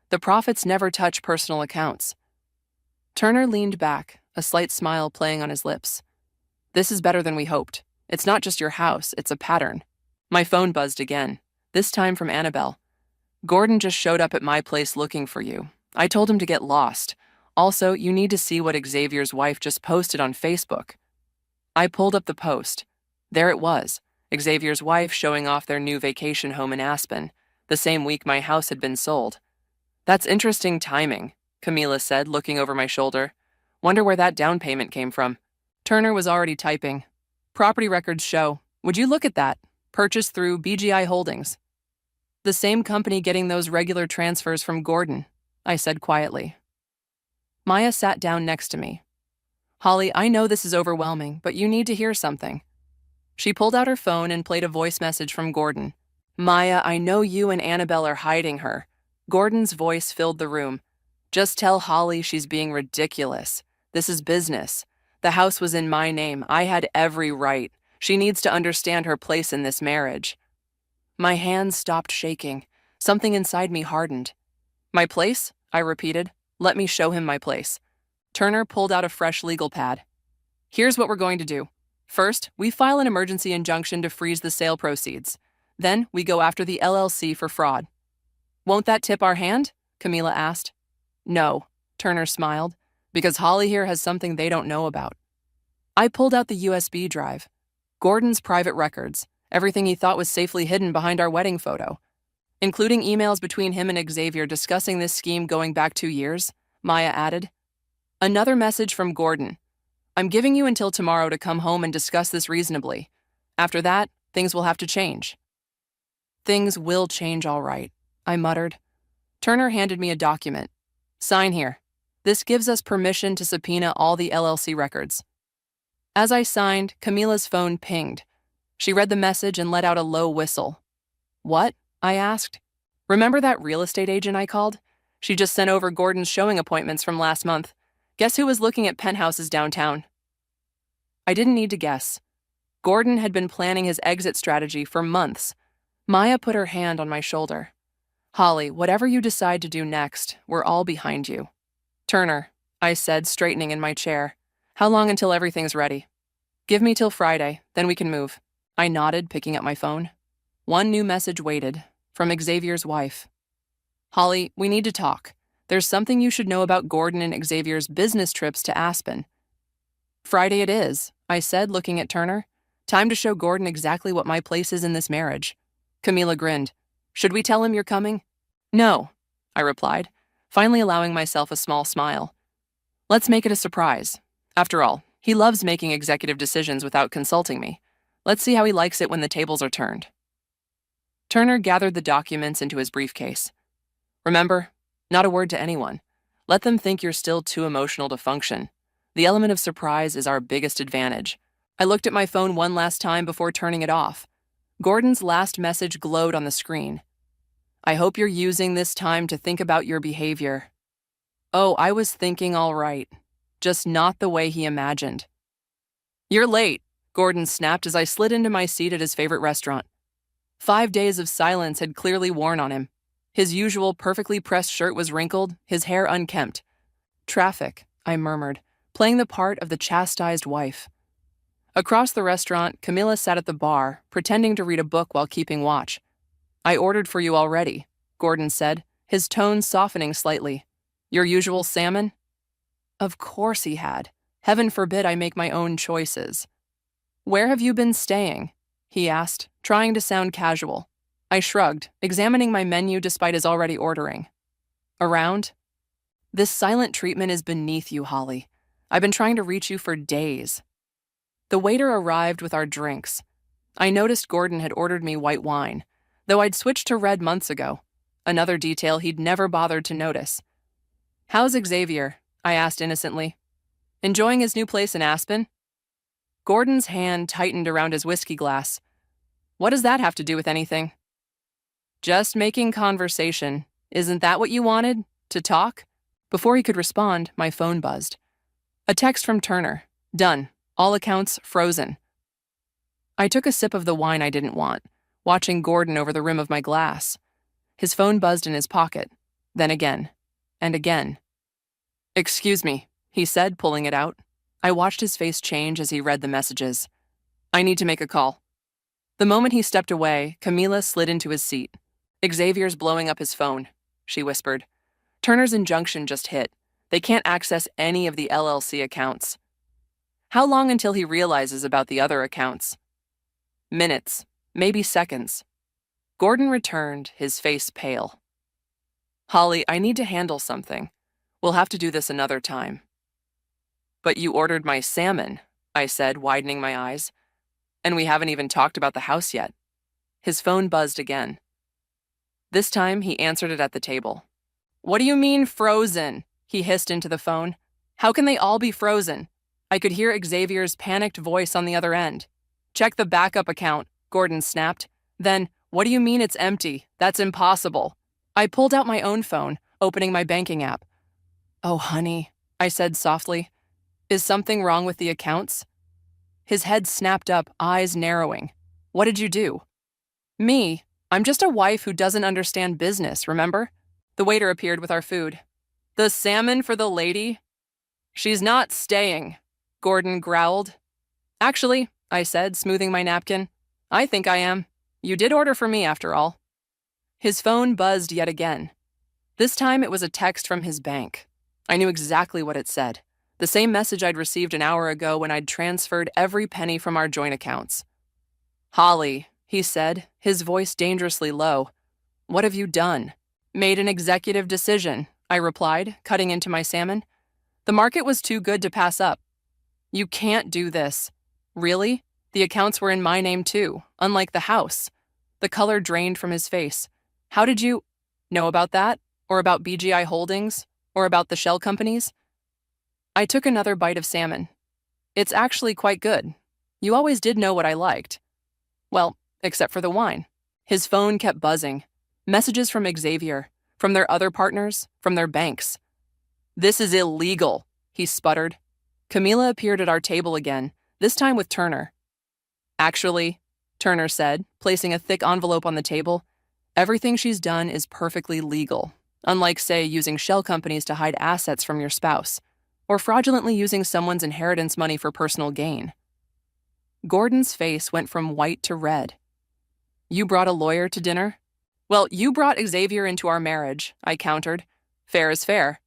The profits never touch personal accounts." Turner leaned back, a slight smile playing on his lips. "This is better than we hoped. It's not just your house, it's a pattern." My phone buzzed again. this time from Annabelle. Gordon just showed up at my place looking for you. I told him to get lost. Also, you need to see what Xavier's wife just posted on Facebook. I pulled up the post. There it was, Xavier's wife showing off their new vacation home in Aspen, the same week my house had been sold. That's interesting timing, Camila said, looking over my shoulder. Wonder where that down payment came from. Turner was already typing. Property records show. Would you look at that? Purchased through BGI Holdings. The same company getting those regular transfers from Gordon, I said quietly. Maya sat down next to me. Holly, I know this is overwhelming, but you need to hear something. She pulled out her phone and played a voice message from Gordon. Maya, I know you and Annabelle are hiding her. Gordon's voice filled the room. Just tell Holly she's being ridiculous. This is business. The house was in my name. I had every right. She needs to understand her place in this marriage. My hands stopped shaking. Something inside me hardened. My place? I repeated. Let me show him my place. Turner pulled out a fresh legal pad. Here's what we're going to do. First, we file an emergency injunction to freeze the sale proceeds. Then, we go after the LLC for fraud. Won't that tip our hand? Camila asked. No, Turner smiled, because Holly here has something they don't know about. I pulled out the USB drive. Gordon's private records, everything he thought was safely hidden behind our wedding photo. Including emails between him and Xavier discussing this scheme going back 2 years, Maya added. Another message from Gordon. I'm giving you until tomorrow to come home and discuss this reasonably. After that, things will have to change. Things will change all right, I muttered. Turner handed me a document. Sign here. This gives us permission to subpoena all the LLC records. As I signed, Camila's phone pinged. She read the message and let out a low whistle. What? I asked. Remember that real estate agent I called? She just sent over Gordon's showing appointments from last month. Guess who was looking at penthouses downtown? I didn't need to guess. Gordon had been planning his exit strategy for months. Maya put her hand on my shoulder. Holly, whatever you decide to do next, we're all behind you. Turner, I said, straightening in my chair. How long until everything's ready? Give me till Friday, then we can move. I nodded, picking up my phone. One new message waited, from Xavier's wife. Holly, we need to talk. There's something you should know about Gordon and Xavier's business trips to Aspen. Friday it is, I said, looking at Turner. Time to show Gordon exactly what my place is in this marriage. Camila grinned. Should we tell him you're coming? No, I replied, finally allowing myself a small smile. Let's make it a surprise. After all, he loves making executive decisions without consulting me. Let's see how he likes it when the tables are turned. Turner gathered the documents into his briefcase. Remember, not a word to anyone. Let them think you're still too emotional to function. The element of surprise is our biggest advantage. I looked at my phone one last time before turning it off. Gordon's last message glowed on the screen. I hope you're using this time to think about your behavior. Oh, I was thinking all right. Just not the way he imagined. You're late, Gordon snapped as I slid into my seat at his favorite restaurant. 5 days of silence had clearly worn on him. His usual perfectly pressed shirt was wrinkled, his hair unkempt. Traffic, I murmured, playing the part of the chastised wife. Across the restaurant, Camila sat at the bar, pretending to read a book while keeping watch. I ordered for you already, Gordon said, his tone softening slightly. Your usual salmon? Of course he had. Heaven forbid I make my own choices. Where have you been staying? He asked, trying to sound casual. I shrugged, examining my menu despite his already ordering. Around? This silent treatment is beneath you, Holly. I've been trying to reach you for days. The waiter arrived with our drinks. I noticed Gordon had ordered me white wine, though I'd switched to red months ago, another detail he'd never bothered to notice. How's Xavier? I asked innocently. Enjoying his new place in Aspen? Gordon's hand tightened around his whiskey glass. What does that have to do with anything? Just making conversation. Isn't that what you wanted? To talk? Before he could respond, my phone buzzed. A text from Turner. Done. All accounts frozen. I took a sip of the wine I didn't want, watching Gordon over the rim of my glass. His phone buzzed in his pocket, then again, and again. Excuse me, he said, pulling it out. I watched his face change as he read the messages. I need to make a call. The moment he stepped away, Camila slid into his seat. Xavier's blowing up his phone, she whispered. Turner's injunction just hit. They can't access any of the LLC accounts. How long until he realizes about the other accounts? Minutes, maybe seconds. Gordon returned, his face pale. Holly, I need to handle something. We'll have to do this another time. But you ordered my salmon, I said, widening my eyes. And we haven't even talked about the house yet. His phone buzzed again. This time, he answered it at the table. What do you mean, frozen? He hissed into the phone. How can they all be frozen? I could hear Xavier's panicked voice on the other end. Check the backup account, Gordon snapped. Then, what do you mean it's empty? That's impossible. I pulled out my own phone, opening my banking app. Oh, honey, I said softly. Is something wrong with the accounts? His head snapped up, eyes narrowing. What did you do? Me? I'm just a wife who doesn't understand business, remember? The waiter appeared with our food. The salmon for the lady? She's not staying, Gordon growled. Actually, I said, smoothing my napkin, I think I am. You did order for me, after all. His phone buzzed yet again. This time it was a text from his bank. I knew exactly what it said. The same message I'd received an hour ago when I'd transferred every penny from our joint accounts. Holly, he said, his voice dangerously low. What have you done? Made an executive decision, I replied, cutting into my salmon. The market was too good to pass up. You can't do this. Really? The accounts were in my name too, unlike the house. The color drained from his face. How did you know about that? Or about BGI Holdings? Or about the shell companies? I took another bite of salmon. It's actually quite good. You always did know what I liked. Well, except for the wine. His phone kept buzzing. Messages from Xavier, from their other partners, from their banks. This is illegal, he sputtered. Camila appeared at our table again, this time with Turner. Actually, Turner said, placing a thick envelope on the table, everything she's done is perfectly legal, unlike, say, using shell companies to hide assets from your spouse, or fraudulently using someone's inheritance money for personal gain. Gordon's face went from white to red. You brought a lawyer to dinner? Well, you brought Xavier into our marriage, I countered. Fair is fair.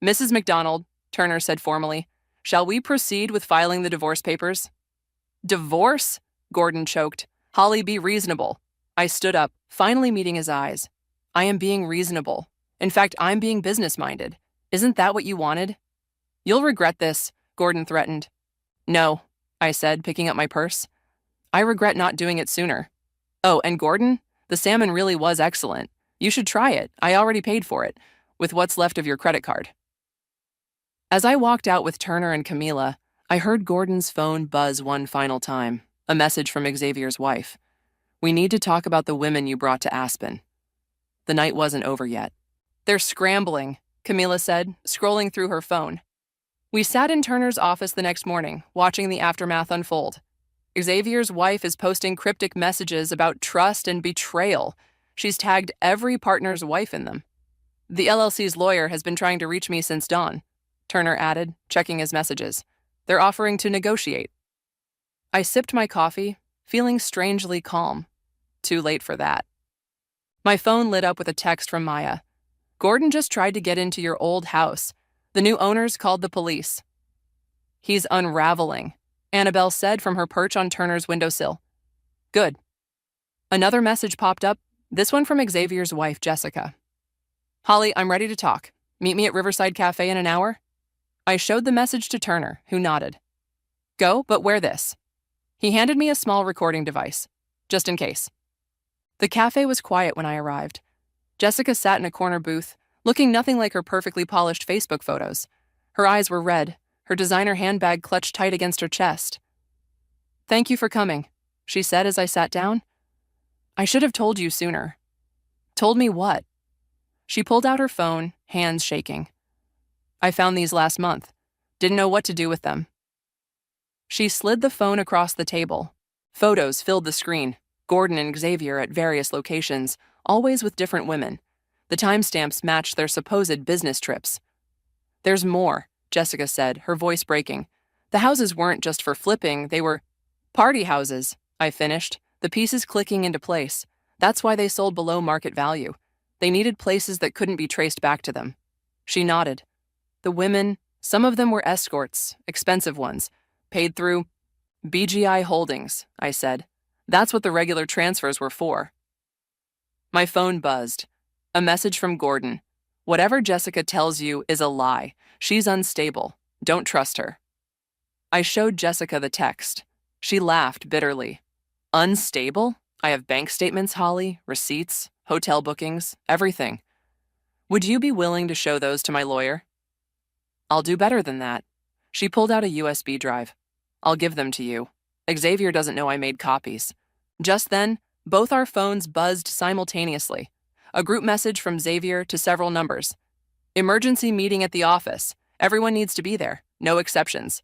Mrs. McDonald, Turner said formally, shall we proceed with filing the divorce papers? Divorce? Gordon choked. Holly, be reasonable. I stood up, finally meeting his eyes. I am being reasonable. In fact, I'm being business-minded. Isn't that what you wanted? You'll regret this, Gordon threatened. No, I said, picking up my purse. I regret not doing it sooner. Oh, and Gordon, the salmon really was excellent. You should try it. I already paid for it, with what's left of your credit card. As I walked out with Turner and Camila, I heard Gordon's phone buzz one final time, a message from Xavier's wife. We need to talk about the women you brought to Aspen. The night wasn't over yet. They're scrambling, Camila said, scrolling through her phone. We sat in Turner's office the next morning, watching the aftermath unfold. Xavier's wife is posting cryptic messages about trust and betrayal. She's tagged every partner's wife in them. The LLC's lawyer has been trying to reach me since dawn, Turner added, checking his messages. They're offering to negotiate. I sipped my coffee, feeling strangely calm. Too late for that. My phone lit up with a text from Maya. Gordon just tried to get into your old house. The new owners called the police. He's unraveling, Annabelle said from her perch on Turner's windowsill. Good. Another message popped up, this one from Xavier's wife, Jessica. Holly, I'm ready to talk. Meet me at Riverside Cafe in an hour? I showed the message to Turner, who nodded. Go, but wear this. He handed me a small recording device, just in case. The cafe was quiet when I arrived. Jessica sat in a corner booth, looking nothing like her perfectly polished Facebook photos. Her eyes were red, her designer handbag clutched tight against her chest. Thank you for coming, she said as I sat down. I should have told you sooner. Told me what? She pulled out her phone, hands shaking. I found these last month. Didn't know what to do with them. She slid the phone across the table. Photos filled the screen, Gordon and Xavier at various locations, always with different women. The timestamps matched their supposed business trips. There's more, Jessica said, her voice breaking. The houses weren't just for flipping, they were party houses, I finished, The pieces clicking into place. That's why they sold below market value. They needed places that couldn't be traced back to them. She nodded. The women, some of them were escorts, expensive ones, paid through BGI Holdings, I said. That's what the regular transfers were for. My phone buzzed. A message from Gordon. Whatever Jessica tells you is a lie. She's unstable. Don't trust her. I showed Jessica the text. She laughed bitterly. Unstable? I have bank statements, Holly, receipts, hotel bookings, everything. Would you be willing to show those to my lawyer? I'll do better than that. She pulled out a USB drive. I'll give them to you. Xavier doesn't know I made copies. Just then, both our phones buzzed simultaneously. A group message from Xavier to several numbers. Emergency meeting at the office. Everyone needs to be there. No exceptions.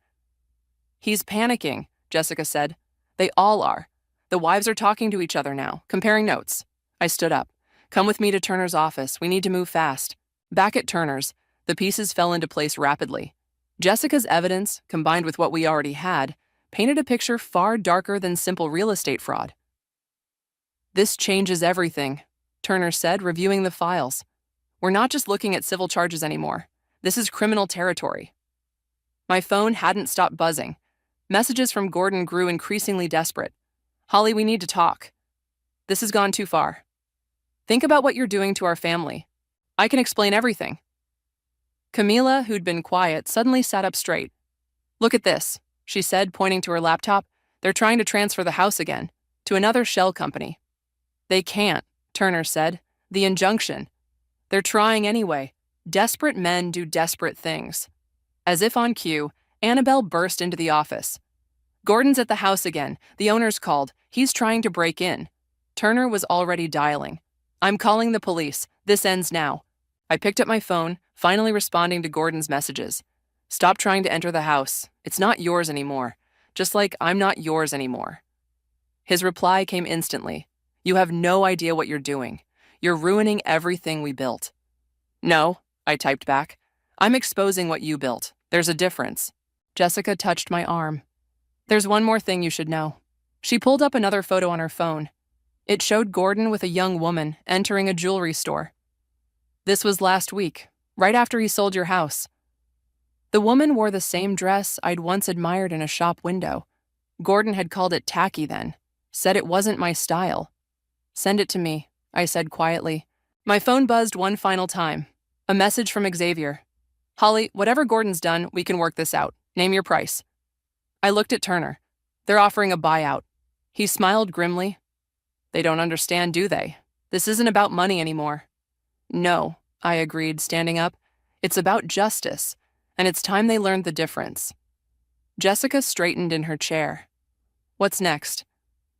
He's panicking, Jessica said. They all are. The wives are talking to each other now, comparing notes. I stood up. Come with me to Turner's office. We need to move fast. Back at Turner's, the pieces fell into place rapidly. Jessica's evidence, combined with what we already had, painted a picture far darker than simple real estate fraud. This changes everything, Turner said, reviewing the files. We're not just looking at civil charges anymore. This is criminal territory. My phone hadn't stopped buzzing. Messages from Gordon grew increasingly desperate. Holly, we need to talk. This has gone too far. Think about what you're doing to our family. I can explain everything. Camila, who'd been quiet, suddenly sat up straight. Look at this, she said, pointing to her laptop. They're trying to transfer the house again, to another shell company. They can't, Turner said. The injunction. They're trying anyway. Desperate men do desperate things. As if on cue, Annabelle burst into the office. Gordon's at the house again. The owner's called. He's trying to break in. Turner was already dialing. I'm calling the police. This ends now. I picked up my phone, finally responding to Gordon's messages. Stop trying to enter the house. It's not yours anymore. Just like I'm not yours anymore. His reply came instantly. You have no idea what you're doing. You're ruining everything we built. No, I typed back. I'm exposing what you built. There's a difference. Jessica touched my arm. There's one more thing you should know. She pulled up another photo on her phone. It showed Gordon with a young woman entering a jewelry store. This was last week, right after he sold your house. The woman wore the same dress I'd once admired in a shop window. Gordon had called it tacky then, said it wasn't my style. Send it to me, I said quietly. My phone buzzed one final time. A message from Xavier. Holly, whatever Gordon's done, we can work this out. Name your price. I looked at Turner. They're offering a buyout. He smiled grimly. They don't understand, do they? This isn't about money anymore. No, I agreed, standing up. It's about justice, and it's time they learned the difference. Jessica straightened in her chair. What's next?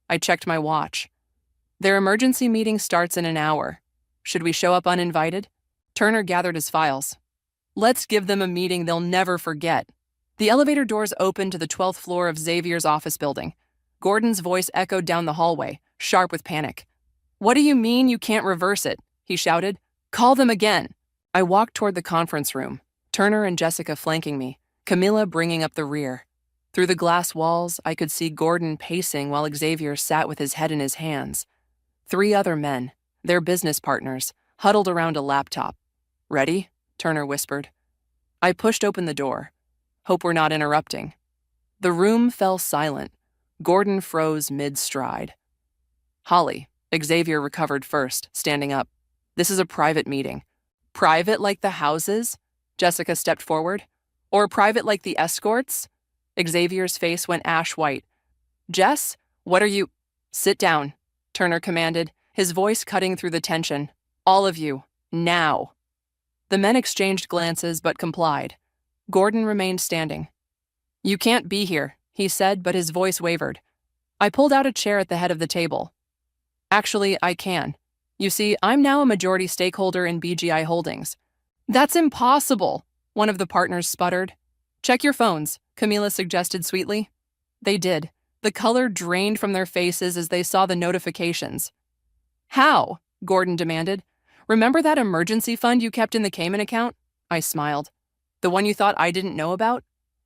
I checked my watch. Their emergency meeting starts in an hour. Should we show up uninvited? Turner gathered his files. Let's give them a meeting they'll never forget. The elevator doors opened to the 12th floor of Xavier's office building. Gordon's voice echoed down the hallway, sharp with panic. What do you mean you can't reverse it? He shouted. Call them again. I walked toward the conference room, Turner and Jessica flanking me, Camila bringing up the rear. Through the glass walls, I could see Gordon pacing while Xavier sat with his head in his hands. 3 other men, their business partners, huddled around a laptop. Ready? Turner whispered. I pushed open the door. Hope we're not interrupting. The room fell silent. Gordon froze mid-stride. Holly, Xavier recovered first, standing up. This is a private meeting. Private like the houses? Jessica stepped forward. Or private like the escorts? Xavier's face went ash white. Jess, what are you— Sit down, Turner commanded, his voice cutting through the tension. All of you, now. The men exchanged glances but complied. Gordon remained standing. You can't be here, he said, but his voice wavered. I pulled out a chair at the head of the table. Actually, I can. You see, I'm now a majority stakeholder in BGI Holdings. That's impossible, one of the partners sputtered. Check your phones, Camila suggested sweetly. They did. The color drained from their faces as they saw the notifications. How? Gordon demanded. Remember that emergency fund you kept in the Cayman account? I smiled. The one you thought I didn't know about?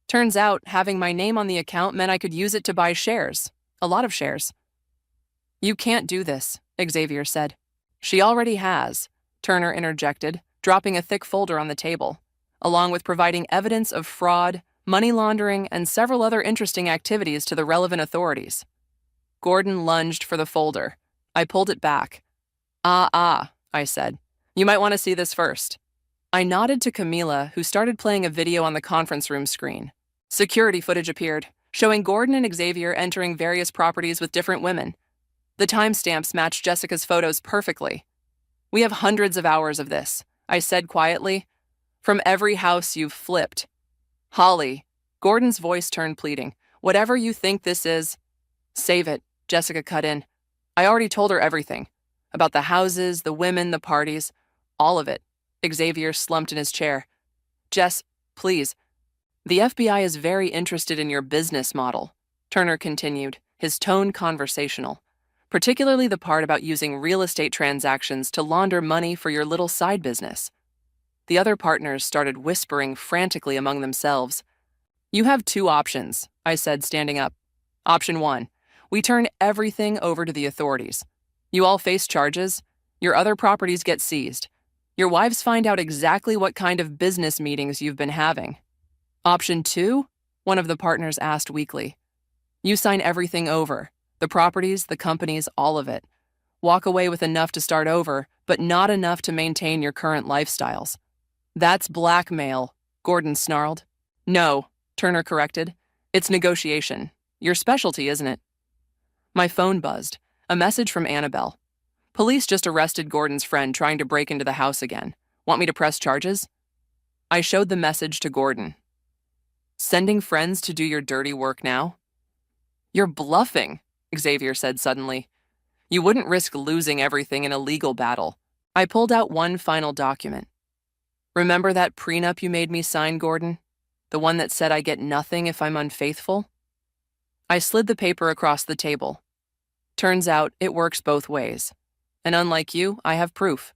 Turns out, having my name on the account meant I could use it to buy shares. A lot of shares. You can't do this, Xavier said. She already has, Turner interjected, dropping a thick folder on the table, along with providing evidence of fraud, money laundering, and several other interesting activities to the relevant authorities. Gordon lunged for the folder. I pulled it back. I said. You might want to see this first. I nodded to Camila, who started playing a video on the conference room screen. Security footage appeared, showing Gordon and Xavier entering various properties with different women. The timestamps matched Jessica's photos perfectly. We have hundreds of hours of this, I said quietly. From every house you've flipped. Holly, Gordon's voice turned pleading. Whatever you think this is, save it, Jessica cut in. I already told her everything. About the houses, the women, the parties, all of it. Xavier slumped in his chair. Jess, please. The FBI is very interested in your business model, Turner continued, his tone conversational, particularly the part about using real estate transactions to launder money for your little side business. The other partners started whispering frantically among themselves. You have two options, I said, standing up. Option 1, we turn everything over to the authorities. You all face charges. Your other properties get seized. Your wives find out exactly what kind of business meetings you've been having. Option 2, one of the partners asked weakly. You sign everything over. The properties, the companies, all of it. Walk away with enough to start over, but not enough to maintain your current lifestyles. That's blackmail, Gordon snarled. No, Turner corrected. It's negotiation. Your specialty, isn't it? My phone buzzed. A message from Annabelle. Police just arrested Gordon's friend trying to break into the house again. Want me to press charges? I showed the message to Gordon. Sending friends to do your dirty work now? You're bluffing, Xavier said suddenly. You wouldn't risk losing everything in a legal battle. I pulled out one final document. Remember that prenup you made me sign, Gordon? The one that said I get nothing if I'm unfaithful? I slid the paper across the table. Turns out it works both ways. And unlike you, I have proof.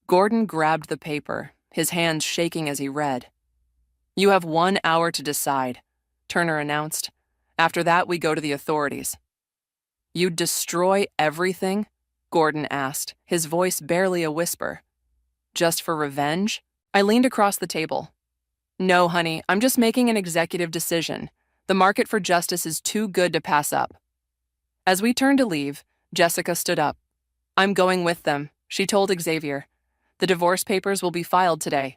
Gordon grabbed the paper, his hands shaking as he read. You have 1 hour to decide, Turner announced. After that, we go to the authorities. You'd destroy everything? Gordon asked, his voice barely a whisper. Just for revenge? I leaned across the table. No, honey, I'm just making an executive decision. The market for justice is too good to pass up. As we turned to leave, Jessica stood up. I'm going with them, she told Xavier. The divorce papers will be filed today.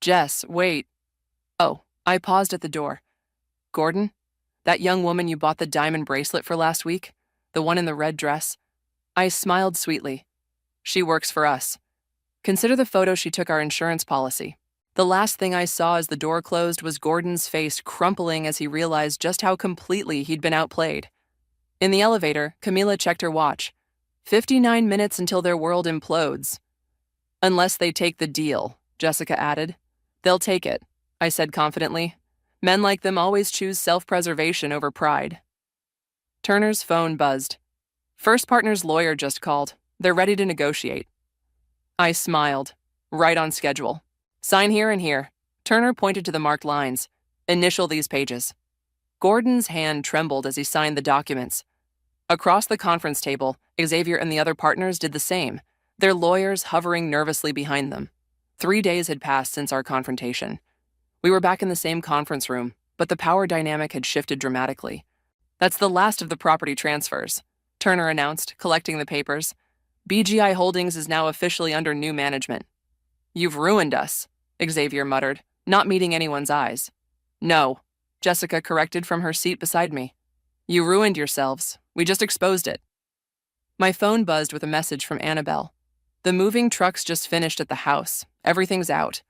Jess, wait. Oh, I paused at the door. Gordon? That young woman you bought the diamond bracelet for last week? The one in the red dress? I smiled sweetly. She works for us. Consider the photo she took our insurance policy. The last thing I saw as the door closed was Gordon's face crumpling as he realized just how completely he'd been outplayed. In the elevator, Camila checked her watch. 59 minutes until their world implodes. Unless they take the deal, Jessica added. They'll take it, I said confidently. Men like them always choose self-preservation over pride. Turner's phone buzzed. First partner's lawyer just called. They're ready to negotiate. I smiled. Right on schedule. Sign here and here. Turner pointed to the marked lines. Initial these pages. Gordon's hand trembled as he signed the documents. Across the conference table, Xavier and the other partners did the same, their lawyers hovering nervously behind them. 3 days had passed since our confrontation. We were back in the same conference room, but the power dynamic had shifted dramatically. That's the last of the property transfers, Turner announced, collecting the papers. BGI Holdings is now officially under new management. You've ruined us, Xavier muttered, not meeting anyone's eyes. No, Jessica corrected from her seat beside me. You ruined yourselves. We just exposed it. My phone buzzed with a message from Annabelle. The moving truck's just finished at the house. Everything's out.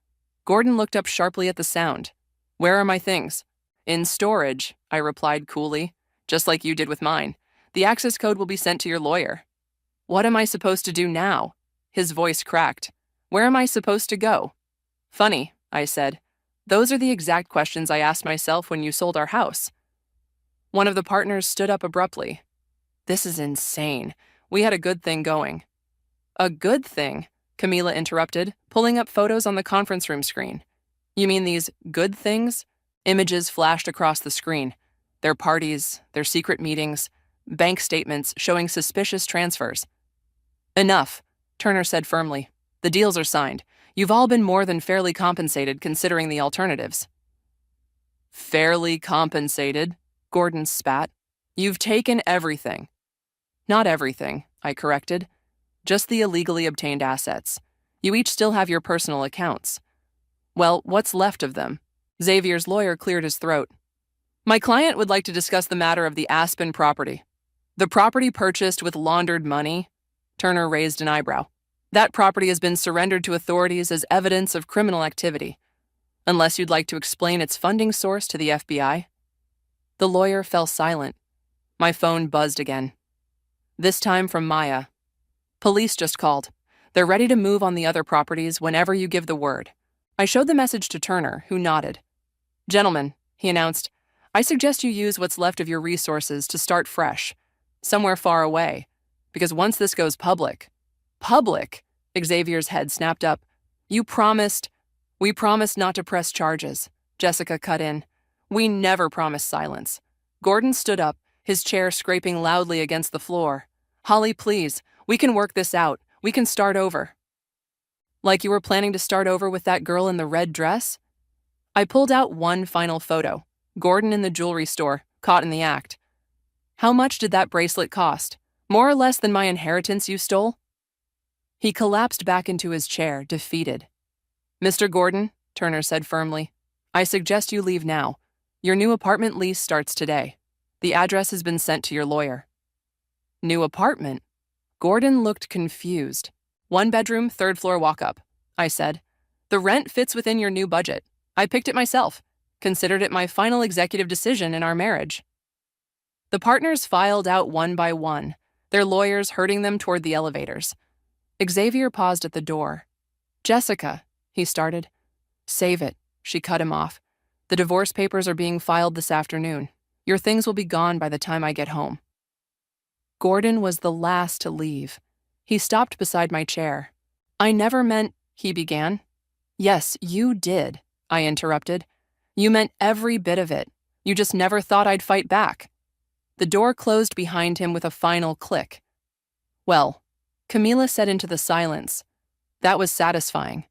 Gordon looked up sharply at the sound. Where are my things? In storage, I replied coolly, just like you did with mine. The access code will be sent to your lawyer. What am I supposed to do now? His voice cracked. Where am I supposed to go? Funny, I said. Those are the exact questions I asked myself when you sold our house. One of the partners stood up abruptly. This is insane. We had a good thing going. A good thing? Camila interrupted, pulling up photos on the conference room screen. You mean these good things? Images flashed across the screen. Their parties, their secret meetings, bank statements showing suspicious transfers. Enough, Turner said firmly. The deals are signed. You've all been more than fairly compensated considering the alternatives. Fairly compensated, Gordon spat. You've taken everything. Not everything, I corrected. Just the illegally obtained assets. You each still have your personal accounts. Well, what's left of them? Xavier's lawyer cleared his throat. My client would like to discuss the matter of the Aspen property. The property purchased with laundered money? Turner raised an eyebrow. That property has been surrendered to authorities as evidence of criminal activity. Unless you'd like to explain its funding source to the FBI? The lawyer fell silent. My phone buzzed again. This time from Maya. Police just called. They're ready to move on the other properties whenever you give the word. I showed the message to Turner, who nodded. Gentlemen, he announced, I suggest you use what's left of your resources to start fresh, somewhere far away, because once this goes public... Public? Xavier's head snapped up. We promised not to press charges, Jessica cut in. We never promised silence. Gordon stood up, his chair scraping loudly against the floor. Holly, please, we can work this out. We can start over. Like you were planning to start over with that girl in the red dress? I pulled out one final photo. Gordon in the jewelry store, caught in the act. How much did that bracelet cost? More or less than my inheritance you stole? He collapsed back into his chair, defeated. Mr. Gordon, Turner said firmly, I suggest you leave now. Your new apartment lease starts today. The address has been sent to your lawyer. New apartment? Gordon looked confused. 1 bedroom, 3rd floor walk-up, I said. The rent fits within your new budget. I picked it myself. Considered it my final executive decision in our marriage. The partners filed out one by one, their lawyers herding them toward the elevators. Xavier paused at the door. Jessica, he started. Save it, she cut him off. The divorce papers are being filed this afternoon. Your things will be gone by the time I get home. Gordon was the last to leave. He stopped beside my chair. I never meant, he began. Yes, you did, I interrupted. You meant every bit of it. You just never thought I'd fight back. The door closed behind him with a final click. Well, Camila said into the silence. That was satisfying.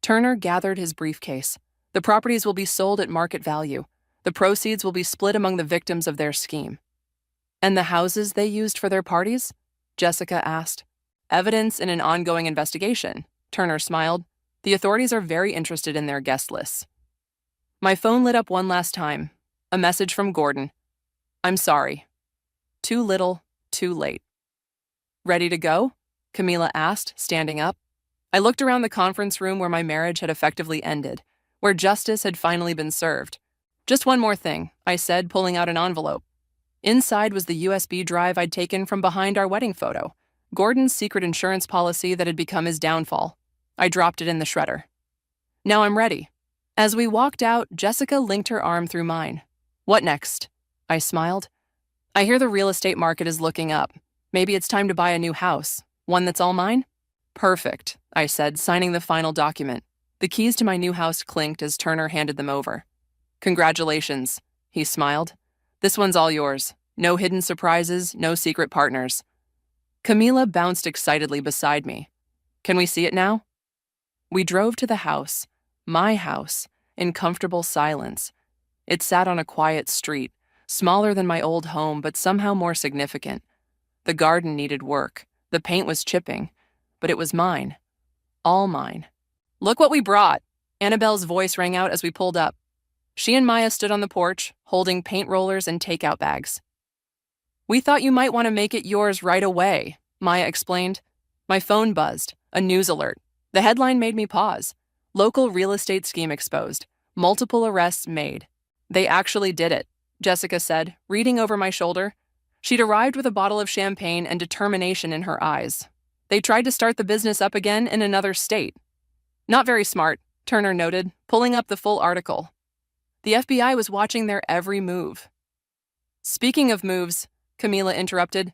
Turner gathered his briefcase. The properties will be sold at market value. The proceeds will be split among the victims of their scheme. And the houses they used for their parties? Jessica asked. Evidence in an ongoing investigation, Turner smiled. The authorities are very interested in their guest lists. My phone lit up one last time. A message from Gordon. I'm sorry. Too little, too late. Ready to go? Camila asked, standing up. I looked around the conference room where my marriage had effectively ended, where justice had finally been served. Just one more thing, I said, pulling out an envelope. Inside was the USB drive I'd taken from behind our wedding photo, Gordon's secret insurance policy that had become his downfall. I dropped it in the shredder. Now I'm ready. As we walked out, Jessica linked her arm through mine. What next? I smiled. I hear the real estate market is looking up. Maybe it's time to buy a new house. One that's all mine? Perfect, I said, signing the final document. The keys to my new house clinked as Turner handed them over. Congratulations, he smiled. This one's all yours. No hidden surprises, no secret partners. Camila bounced excitedly beside me. Can we see it now? We drove to the house, my house, in comfortable silence. It sat on a quiet street, smaller than my old home, but somehow more significant. The garden needed work. The paint was chipping, but it was mine. All mine. Look what we brought, Annabelle's voice rang out as we pulled up. She and Maya stood on the porch, holding paint rollers and takeout bags. We thought you might want to make it yours right away, Maya explained. My phone buzzed, a news alert. The headline made me pause. Local real estate scheme exposed. Multiple arrests made. They actually did it, Jessica said, reading over my shoulder. She'd arrived with a bottle of champagne and determination in her eyes. They tried to start the business up again in another state. Not very smart, Turner noted, pulling up the full article. The FBI was watching their every move. Speaking of moves, Camila interrupted.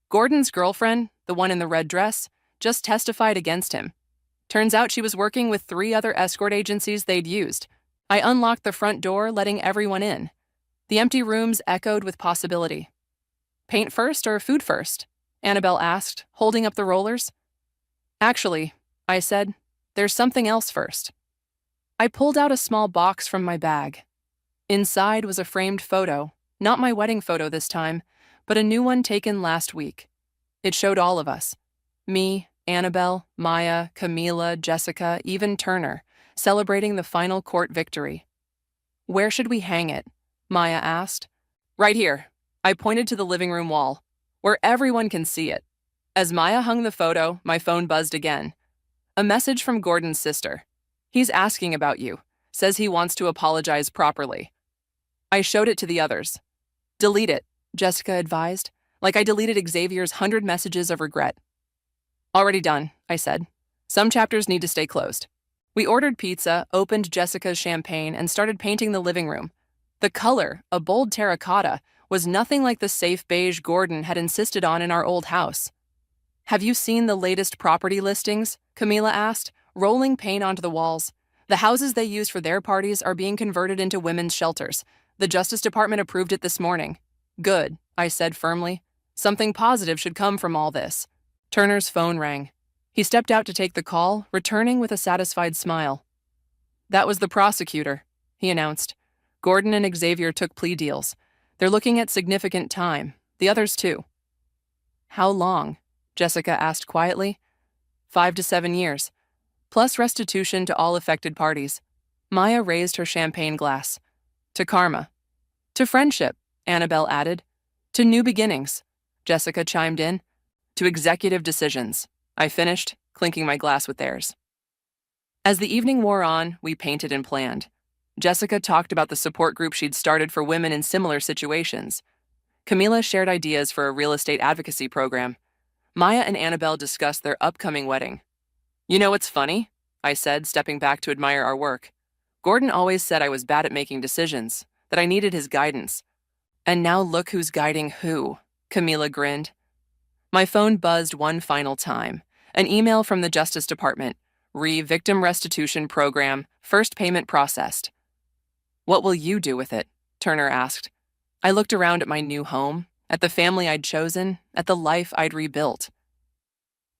Gordon's girlfriend, the one in the red dress, just testified against him. Turns out she was working with 3 other escort agencies they'd used. I unlocked the front door, letting everyone in. The empty rooms echoed with possibility. Paint first or food first? Annabelle asked, holding up the rollers. Actually, I said, there's something else first. I pulled out a small box from my bag. Inside was a framed photo, not my wedding photo this time, but a new one taken last week. It showed all of us. Me, Annabelle, Maya, Camila, Jessica, even Turner, celebrating the final court victory. Where should we hang it? Maya asked. Right here. I pointed to the living room wall, where everyone can see it. As Maya hung the photo, my phone buzzed again. A message from Gordon's sister. He's asking about you, says he wants to apologize properly. I showed it to the others. Delete it, Jessica advised, like I deleted Xavier's 100 messages of regret. Already done, I said. Some chapters need to stay closed. We ordered pizza, opened Jessica's champagne, and started painting the living room. The color, a bold terracotta, was nothing like the safe beige Gordon had insisted on in our old house. Have you seen the latest property listings? Camila asked, rolling paint onto the walls. The houses they used for their parties are being converted into women's shelters. The Justice Department approved it this morning. Good, I said firmly. Something positive should come from all this. Turner's phone rang. He stepped out to take the call, returning with a satisfied smile. That was the prosecutor, he announced. Gordon and Xavier took plea deals. They're looking at significant time. The others too. How long? Jessica asked quietly. 5 to 7 years. Plus restitution to all affected parties. Maya raised her champagne glass. To karma. To friendship, Annabelle added. To new beginnings, Jessica chimed in. To executive decisions, I finished, clinking my glass with theirs. As the evening wore on, we painted and planned. Jessica talked about the support group she'd started for women in similar situations. Camila shared ideas for a real estate advocacy program. Maya and Annabelle discussed their upcoming wedding. You know what's funny? I said, stepping back to admire our work. Gordon always said I was bad at making decisions, that I needed his guidance. And now look who's guiding who, Camila grinned. My phone buzzed one final time. An email from the Justice Department. Victim restitution program, first payment processed. What will you do with it? Turner asked. I looked around at my new home, at the family I'd chosen, at the life I'd rebuilt.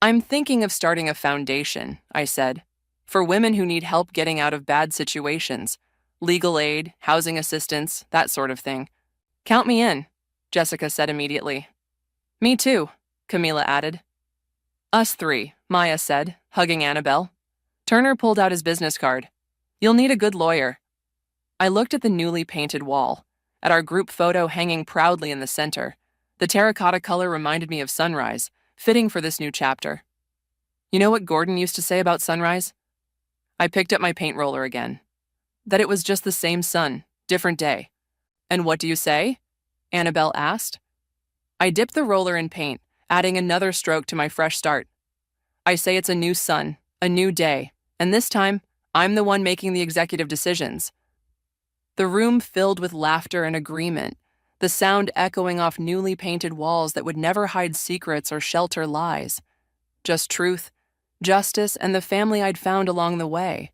I'm thinking of starting a foundation, I said, for women who need help getting out of bad situations, legal aid, housing assistance, that sort of thing. Count me in, Jessica said immediately. Me too, Camila added. Us three, Maya said, hugging Annabelle. Turner pulled out his business card. You'll need a good lawyer. I looked at the newly painted wall, at our group photo hanging proudly in the center. The terracotta color reminded me of sunrise, fitting for this new chapter. You know what Gordon used to say about sunrise? I picked up my paint roller again. That it was just the same sun, different day. And what do you say? Annabelle asked. I dipped the roller in paint, adding another stroke to my fresh start. I say it's a new sun, a new day, and this time, I'm the one making the executive decisions. The room filled with laughter and agreement, the sound echoing off newly painted walls that would never hide secrets or shelter lies. Just truth, justice, and the family I'd found along the way.